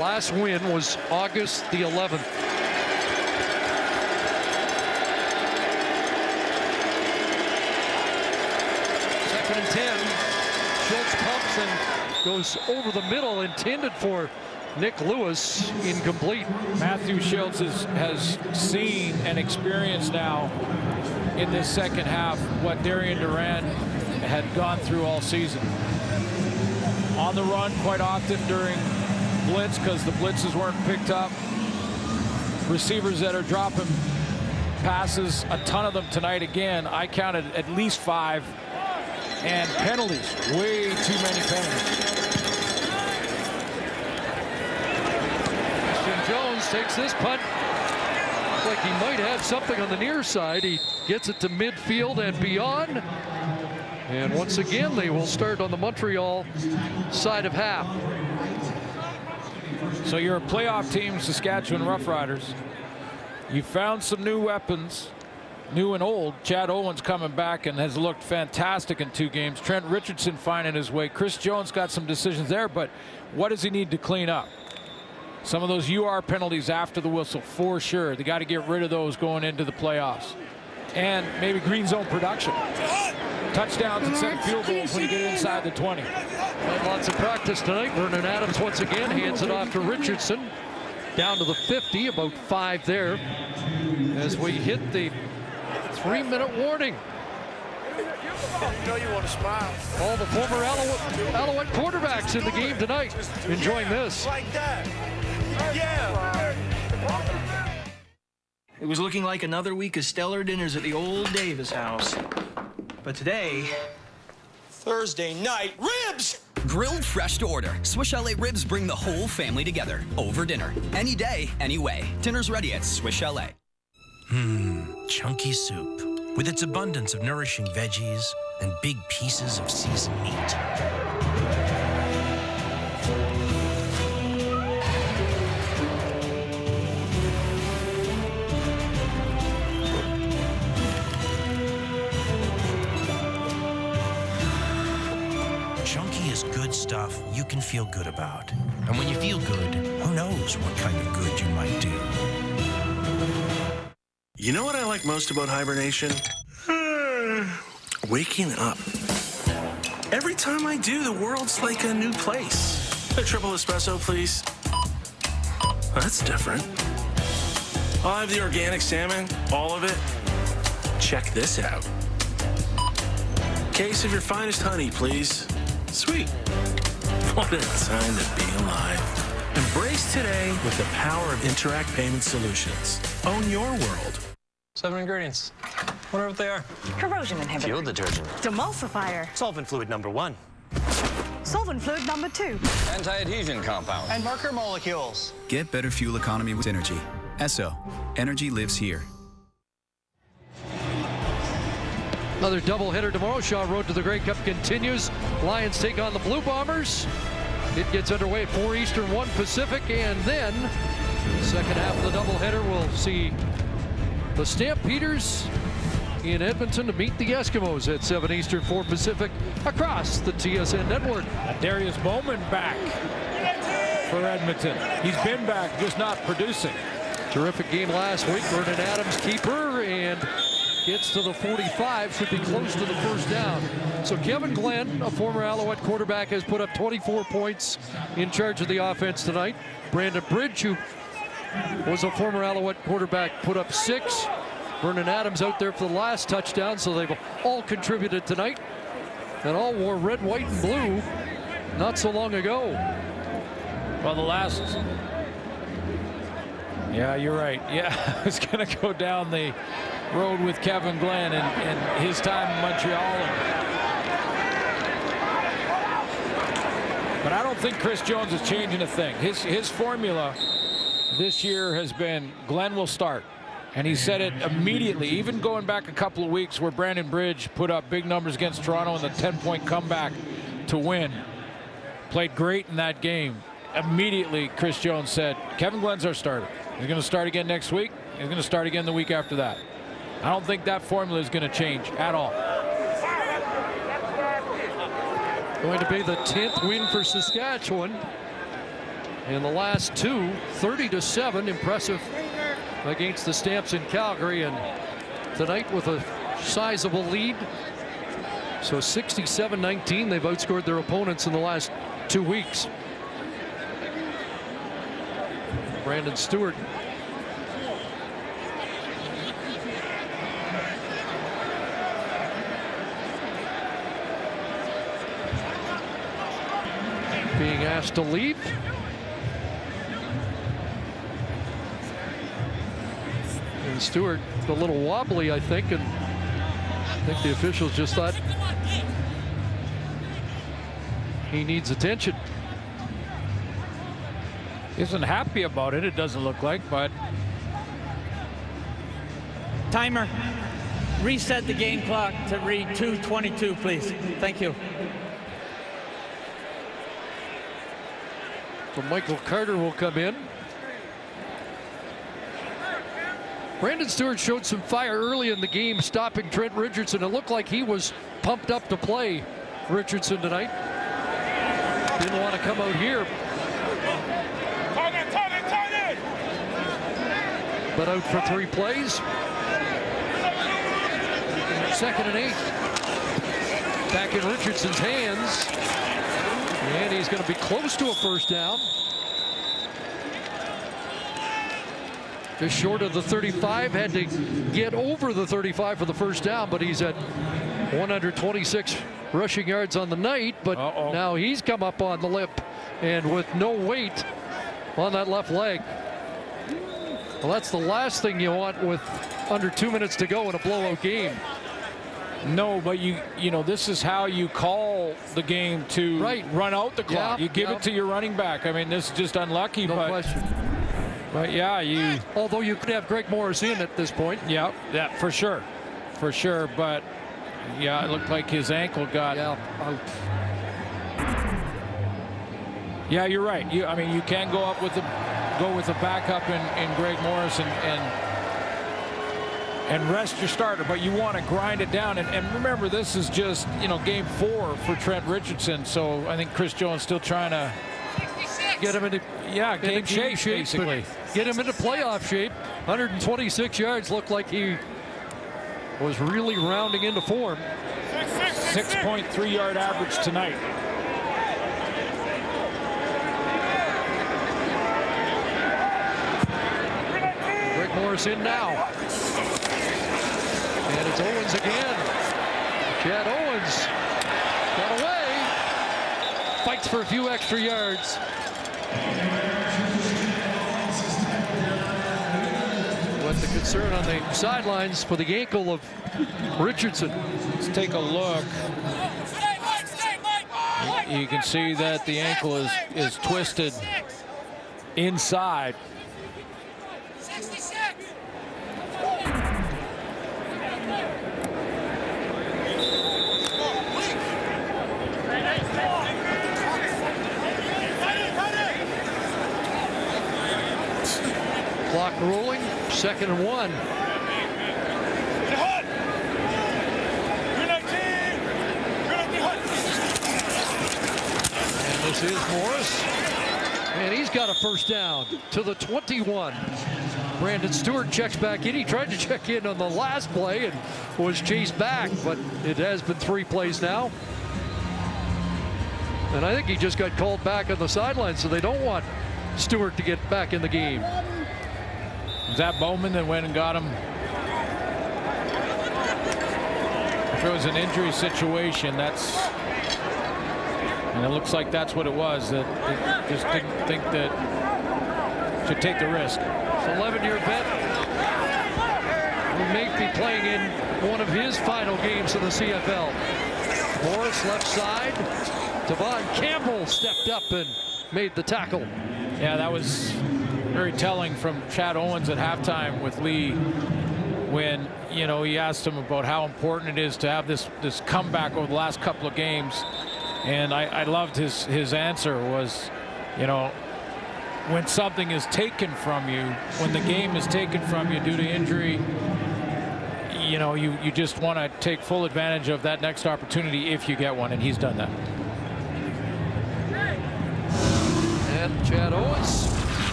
Last win was August the 11th. Second and 10. Schultz pumps and goes over the middle, intended for Nick Lewis, incomplete. Matthew Schultz has seen and experienced now in this second half what Darian Durant had gone through all season. On the run quite often during blitz because the blitzes weren't picked up. Receivers that are dropping passes, a ton of them tonight again. I counted at least 5. And penalties, way too many penalties. Jones takes this punt. Like he might have something on the near side. He gets it to midfield and beyond. And once again, they will start on the Montreal side of half. So you're a playoff team, Saskatchewan Roughriders. You found some new weapons, new and old. Chad Owens coming back and has looked fantastic in 2 games. Trent Richardson finding his way. Chris Jones got some decisions there, but what does he need to clean up? Some of those UR penalties after the whistle, for sure. They got to get rid of those going into the playoffs. And maybe green zone production. Touchdowns instead of field goals when you get inside the 20. Had lots of practice tonight. Vernon Adams once again hands it off to Richardson. Down to the 50, about 5 there. As we hit the 3-minute warning. You know you want to smile. All the former Alouette quarterbacks in the game tonight enjoying this. Like that. Yeah. It was looking like another week of stellar dinners at the old Davis house. But today, Thursday night, ribs! Grilled fresh to order. Swiss Chalet ribs bring the whole family together over dinner. Any day, any way. Dinner's ready at Swiss Chalet. Chunky soup with its abundance of nourishing veggies and big pieces of seasoned meat. Chunky is good stuff you can feel good about. And when you feel good, who knows what kind of good you might do. You know what I like most about hibernation? Waking up. Every time I do, the world's like a new place. A triple espresso, please. That's different. I'll have the organic salmon, all of it. Check this out. Case of your finest honey, please. Sweet. What a time to be alive. Embrace today with the power of Interact Payment Solutions. Own your world. 7 ingredients. Wonder what they are. Corrosion inhibitor. Fuel detergent. Demulsifier. Solvent fluid number 1. Solvent fluid number 2. Anti-adhesion compound. And marker molecules. Get better fuel economy with Energy. Esso. Energy lives here. Another doubleheader tomorrow. Shaw Road to the Grey Cup continues. Lions take on the Blue Bombers. It gets underway at 4 Eastern, 1 Pacific, and then second half of the doubleheader we'll see the Stampeders in Edmonton to meet the Eskimos at 7 Eastern, 4 Pacific across the TSN network. Darius Bowman back for Edmonton. He's been back, just not producing. Terrific game last week. Vernon Adams keeper and gets to the 45, should be close to the first down. So Kevin Glenn, a former Alouette quarterback, has put up 24 points in charge of the offense tonight. Brandon Bridge, who was a former Alouette quarterback, put up 6. Vernon Adams out there for the last touchdown, so they've all contributed tonight. And all wore red, white, and blue not so long ago. Well, the last... Yeah, you're right. Yeah, I was going to go down the road with Kevin Glenn and his time in Montreal. But I don't think Chris Jones is changing a thing. His formula this year has been Glenn will start. And he said it immediately, even going back a couple of weeks where Brandon Bridge put up big numbers against Toronto in the 10-point comeback to win. Played great in that game. Immediately, Chris Jones said, Kevin Glenn's our starter. He's going to start again next week. He's going to start again the week after that. I don't think that formula is going to change at all. Going to be the 10th win for Saskatchewan. In the last 2, 30-7, impressive against the Stamps in Calgary, and tonight with a sizable lead. So 67-19, they've outscored their opponents in the last 2 weeks. Brandon Stewart. Being asked to leave. And Stewart a little wobbly, I think, and I think the officials just thought he needs attention. Isn't happy about it, it doesn't look like, but... Timer. Reset the game clock to read 2:22, please. Thank you. So Michael Carter will come in. Brandon Stewart showed some fire early in the game, stopping Trent Richardson. It looked like he was pumped up to play Richardson tonight. Didn't want to come out here. Target! But out for 3 plays. 2nd and 8. Back in Richardson's hands. And he's going to be close to a first down. Just short of the 35. Had to get over the 35 for the first down, but he's at 126 rushing yards on the night. But now he's come up on the lip and with no weight on that left leg. Well, that's the last thing you want with under 2 minutes to go in a blowout game. No, but you know, this is how you call the game to run out the clock. You give it to your running back. I mean, this is just unlucky, no question. But yeah, although you could have Greg Morris in at this point. Yeah, for sure. But yeah, it looked like his ankle got out. Yeah, you're right. I mean, you can go up with the backup in Greg Morris and rest your starter, but you want to grind it down. And remember, this is just, game 4 for Trent Richardson. So I think Chris Jones still trying to get him into game shape, basically. Get him into playoff shape. 126 yards. Looked like he was really rounding into form. 6.3 yard average tonight. Greg Morris in now. And it's Owens again. Chad Owens got away. Fights for a few extra yards. But the concern on the sidelines for the ankle of Richardson. Let's take a look. You can see that the ankle is twisted inside. Clock rolling, 2nd and 1. And this is Morris. And he's got a first down to the 21. Brandon Stewart checks back in. He tried to check in on the last play and was chased back, but it has been 3 plays now. And I think he just got called back on the sideline, so they don't want Stewart to get back in the game. Was that Bowman that went and got him? If it was an injury situation, and it looks like that's what it was. That it just didn't think that should take the risk. 11-year vet who may be playing in one of his final games in the CFL. Morris left side. Devon Campbell stepped up and made the tackle. Yeah, that was very telling from Chad Owens at halftime with Lee when, you know, he asked him about how important it is to have this comeback over the last couple of games. And I loved his answer was, you know, when something is taken from you, when the game is taken from you due to injury, you know, you just want to take full advantage of that next opportunity if you get one, and he's done that. And Chad Owens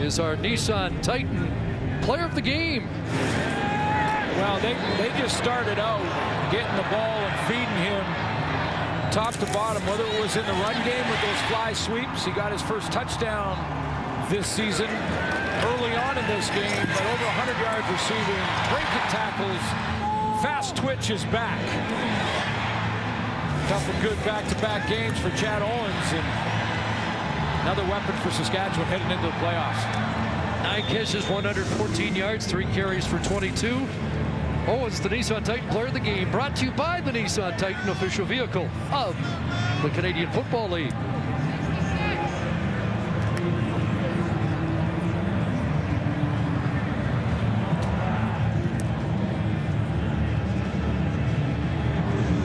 is our Nissan Titan player of the game. Well, they just started out getting the ball and feeding him top to bottom, whether it was in the run game with those fly sweeps. He got his first touchdown this season early on in this game, but over 100 yards receiving, breaking tackles, fast twitch is back. Couple good back-to-back games for Chad Owens, and another weapon for Saskatchewan heading into the playoffs. 9 catches, 114 yards, 3 carries for 22. Owens, the Nissan Titan player of the game, brought to you by the Nissan Titan, official vehicle of the Canadian Football League.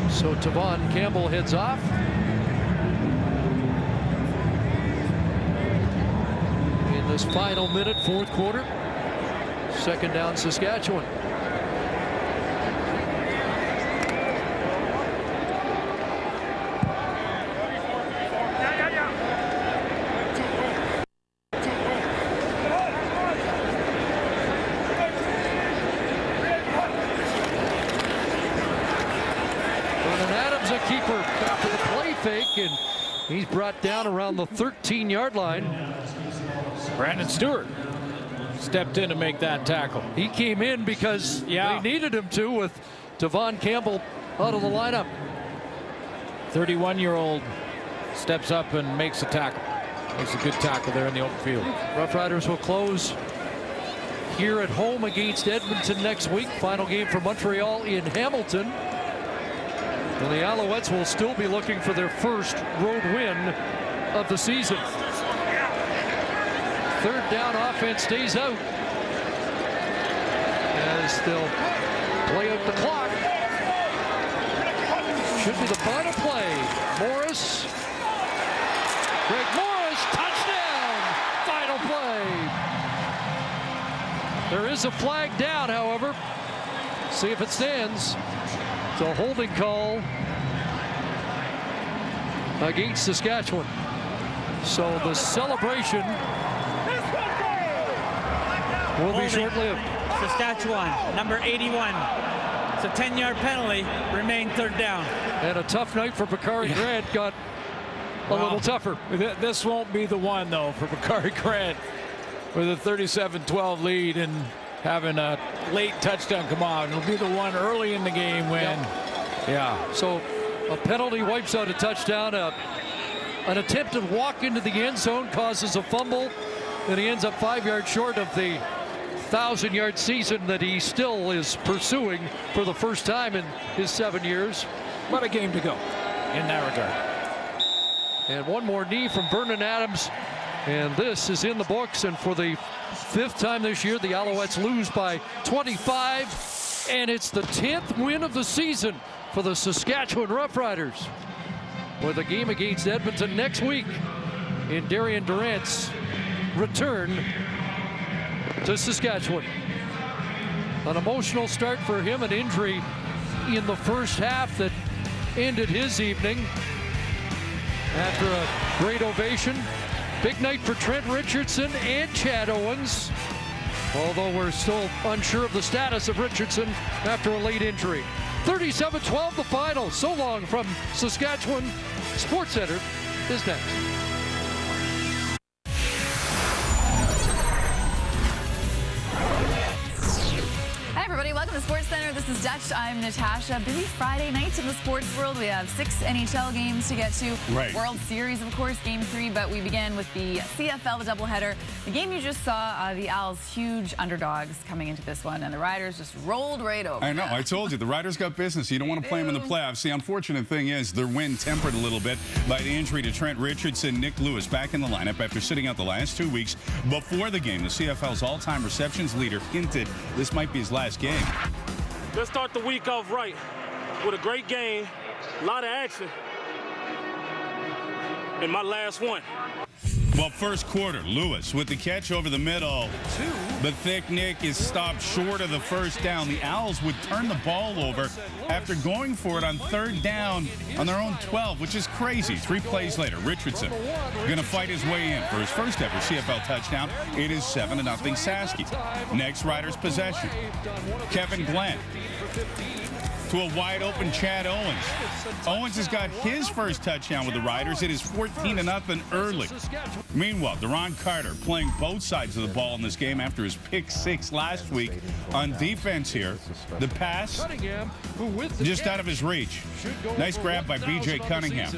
So Devon Campbell heads off. In this final minute, 4th quarter, 2nd down Saskatchewan. And he's brought down around the 13-yard line. Brandon Stewart stepped in to make that tackle. He came in because they needed him to, with Devon Campbell out of the lineup. 31-year-old steps up and makes a tackle. Makes a good tackle there in the open field. Roughriders will close here at home against Edmonton next week. Final game for Montreal in Hamilton. And the Alouettes will still be looking for their first road win of the season. 3rd down offense stays out as they'll play out the clock. Should be the final play. Morris. Greg Morris, touchdown! Final play. There is a flag down, however. See if it stands. It's a holding call against Saskatchewan. So the celebration will be short-lived. Saskatchewan, number 81. It's a 10-yard penalty. Remain third down. And a tough night for Bakari Grant got a little tougher. This won't be the one, though, for Bakari Grant with a 37-12 lead and having a late touchdown come out. It'll be the one early in the game when, So a penalty wipes out a touchdown. An attempted walk into the end zone causes a fumble, and he ends up 5 yards short of the 1,000-yard season that he still is pursuing for the first time in his 7 years. But a game to go in that regard. And one more knee from Vernon Adams, and this is in the books. And for the 5th time this year, the Alouettes lose by 25, and it's the 10th win of the season for the Saskatchewan Roughriders, with a game against Edmonton next week in Darian Durant's return to Saskatchewan. An emotional start for him, an injury in the first half that ended his evening. After a great ovation, big night for Trent Richardson and Chad Owens, although we're still unsure of the status of Richardson after a late injury. 37-12 the final. So long from Saskatchewan. Sports Center is next. Hi everybody, welcome to Sports Center. This is Dutch. I'm Natasha. Busy Friday nights in the sports world. We have 6 NHL games to get to. Right. World Series, of course, Game 3, but we begin with the CFL, the doubleheader. The game you just saw, the Owls, huge underdogs coming into this one, and the Riders just rolled right over. I know. I told you, the Riders got business. You don't want to play them in the playoffs. The unfortunate thing is their win tempered a little bit by the injury to Trent Richardson. Nick Lewis back in the lineup after sitting out the last 2 weeks. Before the game, the CFL's all-time receptions leader hinted this might be his last game. Let's start the week off right with a great game, a lot of action, and my last one. Well, first quarter, Lewis with the catch over the middle. But Thick Nick is stopped short of the first down. The Owls would turn the ball over after going for it on 3rd down on their own 12, which is crazy. 3 plays later, Richardson going to fight his way in for his first ever CFL touchdown. It is 7-0 Saski. Next Riders possession. Kevin Glenn to a wide-open Chad Owens. Owens has got his first touchdown with the Riders. It is 14-0 early. Meanwhile, Deron Carter playing both sides of the ball in this game after his pick 6 last week. On defense here, the pass just out of his reach. Nice grab by B.J. Cunningham.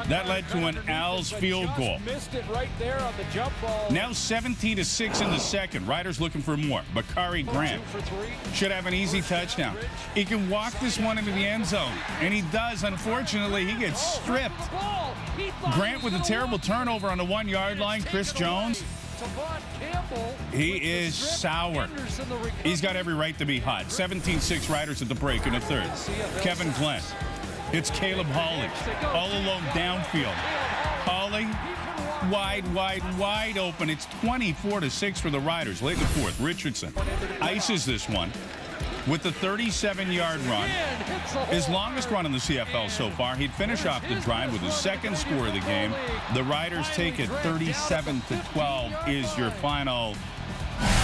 That led to an Owls field goal. Missed it right there on the jump ball. Now 17-6 in the second. Riders looking for more. Bakari Grant should have an easy touchdown. He can walk this one into the end zone, and he does. Unfortunately, he gets stripped. Grant with a terrible turnover on the 1-yard line. Chris Jones, he is sour. He's got every right to be hot. 17-6 Riders at the break in the 3rd. Kevin Glenn. It's Caleb Hawley, all alone downfield. Hawley, wide open. It's 24-6 for the Riders. Late in the 4th, Richardson ices this one with the 37-yard run. His longest run in the CFL so far. He'd finish off the drive with his 2nd score of the game. The Riders take it 37-12 is your final.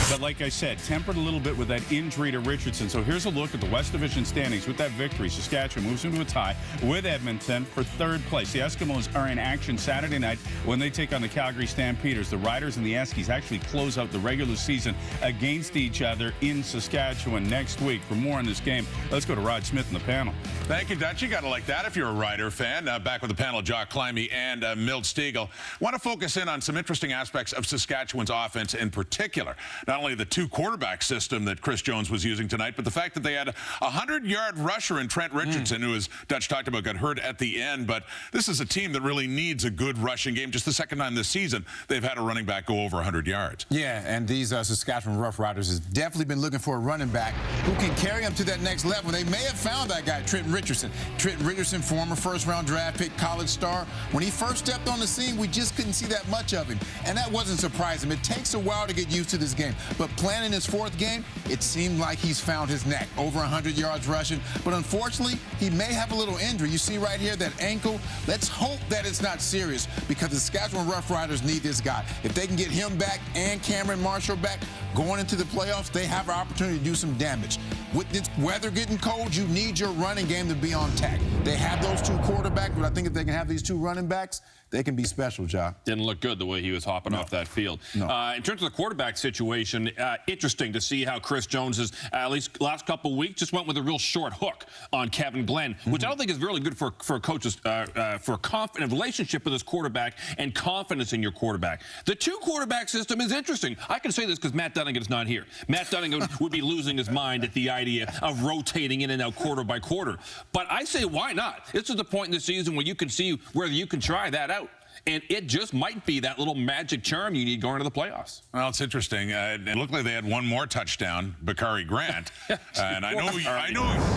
But like I said, tempered a little bit with that injury to Richardson. So here's a look at the West Division standings. With that victory, Saskatchewan moves into a tie with Edmonton for 3rd place. The Eskimos are in action Saturday night when they take on the Calgary Stampeders. The Riders and the Eskies actually close out the regular season against each other in Saskatchewan next week. For more on this game, let's go to Rod Smith in the panel. Thank you, Dutch. You got to like that if you're a Rider fan. Back with the panel, Jock Climby and Milt Stiegel. Want to focus in on some interesting aspects of Saskatchewan's offense in particular. Not only the 2-quarterback system that Chris Jones was using tonight, but the fact that they had a 100-yard rusher in Trent Richardson, who, as Dutch talked about, got hurt at the end. But this is a team that really needs a good rushing game. Just the second time this season, they've had a running back go over 100 yards. Yeah, and these Saskatchewan Roughriders has definitely been looking for a running back who can carry them to that next level. They may have found that guy, Trent Richardson. Trent Richardson, former first-round draft pick, college star. When he first stepped on the scene, we just couldn't see that much of him, and that wasn't surprising. It takes a while to get used to this game. But playing in his fourth game, it seemed like he's found his neck. Over 100 yards rushing. But unfortunately, he may have a little injury. You see right here that ankle. Let's hope that it's not serious because the Saskatchewan Roughriders need this guy. If they can get him back and Cameron Marshall back going into the playoffs, they have an opportunity to do some damage. With this weather getting cold, you need your running game to be on tack. They have those two quarterbacks, but I think if they can have these two running backs, they can be special, John. Didn't look good the way he was hopping off that field. No. In terms of the quarterback situation, interesting to see how Chris Jones has, at least last couple of weeks, just went with a real short hook on Kevin Glenn, which I don't think is really good for coaches, for a confident relationship with his quarterback and confidence in your quarterback. The two-quarterback system is interesting. I can say this because Matt Dunnigan is not here. Matt Dunnigan would be losing his mind at the idea of rotating in and out quarter by quarter. But I say, why not? This is the point in the season where you can see whether you can try that out. And it just might be that little magic charm you need going to the playoffs. Well, it's interesting. It looked like they had one more touchdown, Bakari Grant. And I know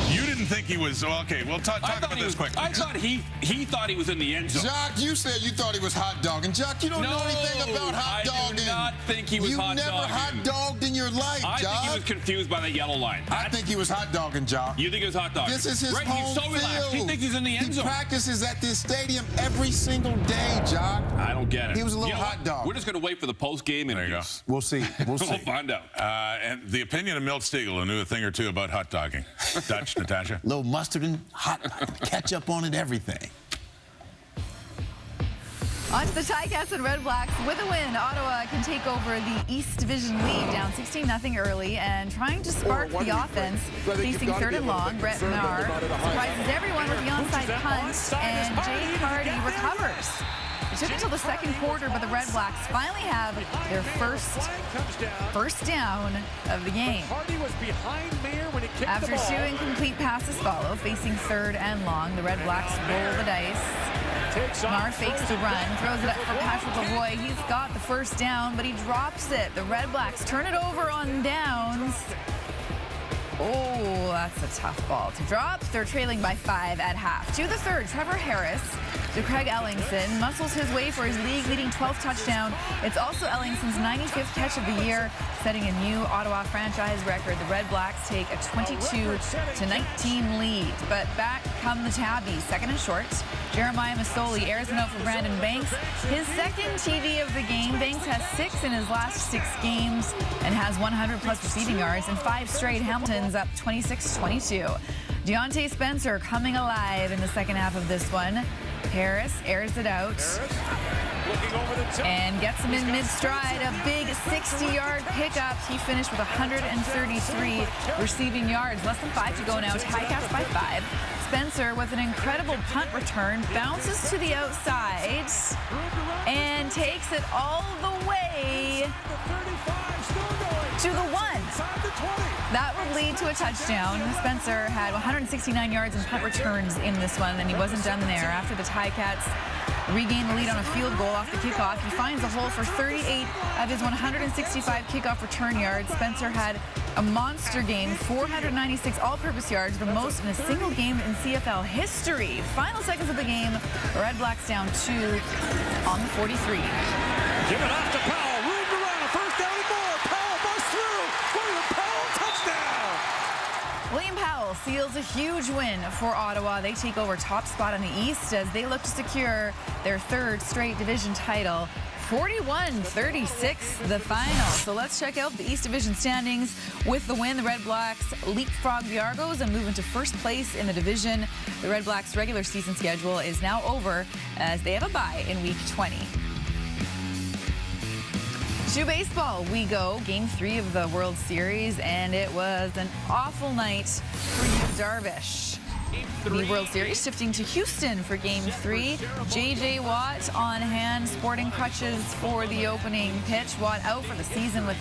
you didn't think he was. Well, okay, we'll talk about this quickly. I thought he thought he was in the end zone. Jock, you said you thought he was hot dogging. Jock, you don't know anything about hot dogging. I do not think he was hot dogging. You never hot dogged in your life, Jock. I think he was confused by that yellow line. I think he was hot dogging, Jock. You think he was hot dogging? This is his right, home he's so relaxed. field. He thinks he's in the end zone. He practices at this stadium every single day, Jock. I don't get it. He was a little hot dog. We're just going to wait for the post-game interviews. We'll see. We'll see. We'll find out. And the opinion of Milt Stegall, who knew a thing or two about hot dogging. Dutch, Natasha? Little mustard and hot ketchup on it, everything. On to the Ticats and Red Blacks. With a win, Ottawa can take over the East Division lead, down 16-0 early, and trying to spark the offense. Facing third and long, Brett Maher surprises everyone with the onside punt, and Jay Cardi recovers. It took until the second quarter, but the Red Blacks finally have their first down of the game. After two incomplete passes follow, facing third and long, the Red Blacks roll the dice. Maher fakes the run, throws it up for Patrick Leroy. He's got the first down, but he drops it. The Red Blacks turn it over on downs. Oh, that's a tough ball to drop. They're trailing by 5 at half. To the third, Trevor Harris to Craig Ellingson. Muscles his way for his league-leading 12th touchdown. It's also Ellingson's 95th catch of the year, setting a new Ottawa franchise record. The Red Blacks take a 22-19 lead. But back come the Tabbies. Second and short. Jeremiah Masoli airs it out for Brandon Banks. His second TD of the game. Banks has 6 in his last 6 games and has 100-plus receiving yards and 5 straight. Hamilton's up 26-22. Deontay Spencer coming alive in the second half of this one. Harris airs it out and gets him in mid-stride. A big 60-yard pickup. He finished with 133 receiving yards. Less than 5 to go now. Ticats by 5. Spencer with an incredible punt return, bounces to the outside and takes it all the way to the 1. That would lead to a touchdown. Spencer had 169 yards in punt returns in this one, and he wasn't done there. After the Ticats regained the lead on a field goal off the kickoff, he finds a hole for 38 of his 165 kickoff return yards. Spencer had a monster game, 496 all-purpose yards, the most in a single game in CFL history. Final seconds of the game, the Red Blacks down 2 on the 43. Give it off to Powell. Room around, a first down and more. Powell busts through. William Powell, touchdown. William Powell seals a huge win for Ottawa. They take over top spot in the East as they look to secure their 3rd straight division title. 41-36 the final. So let's check out the East Division standings. With the win, the Red Blacks leapfrog the Argos and move into first place in the division. The Red Blacks' regular season schedule is now over as they have a bye in week 20. To baseball we go. Game 3 of the World Series, and it was an awful night for Yu Darvish. The World Series shifting to Houston for Game 3. J.J. Watt on hand, sporting crutches for the opening pitch. Watt out for the season with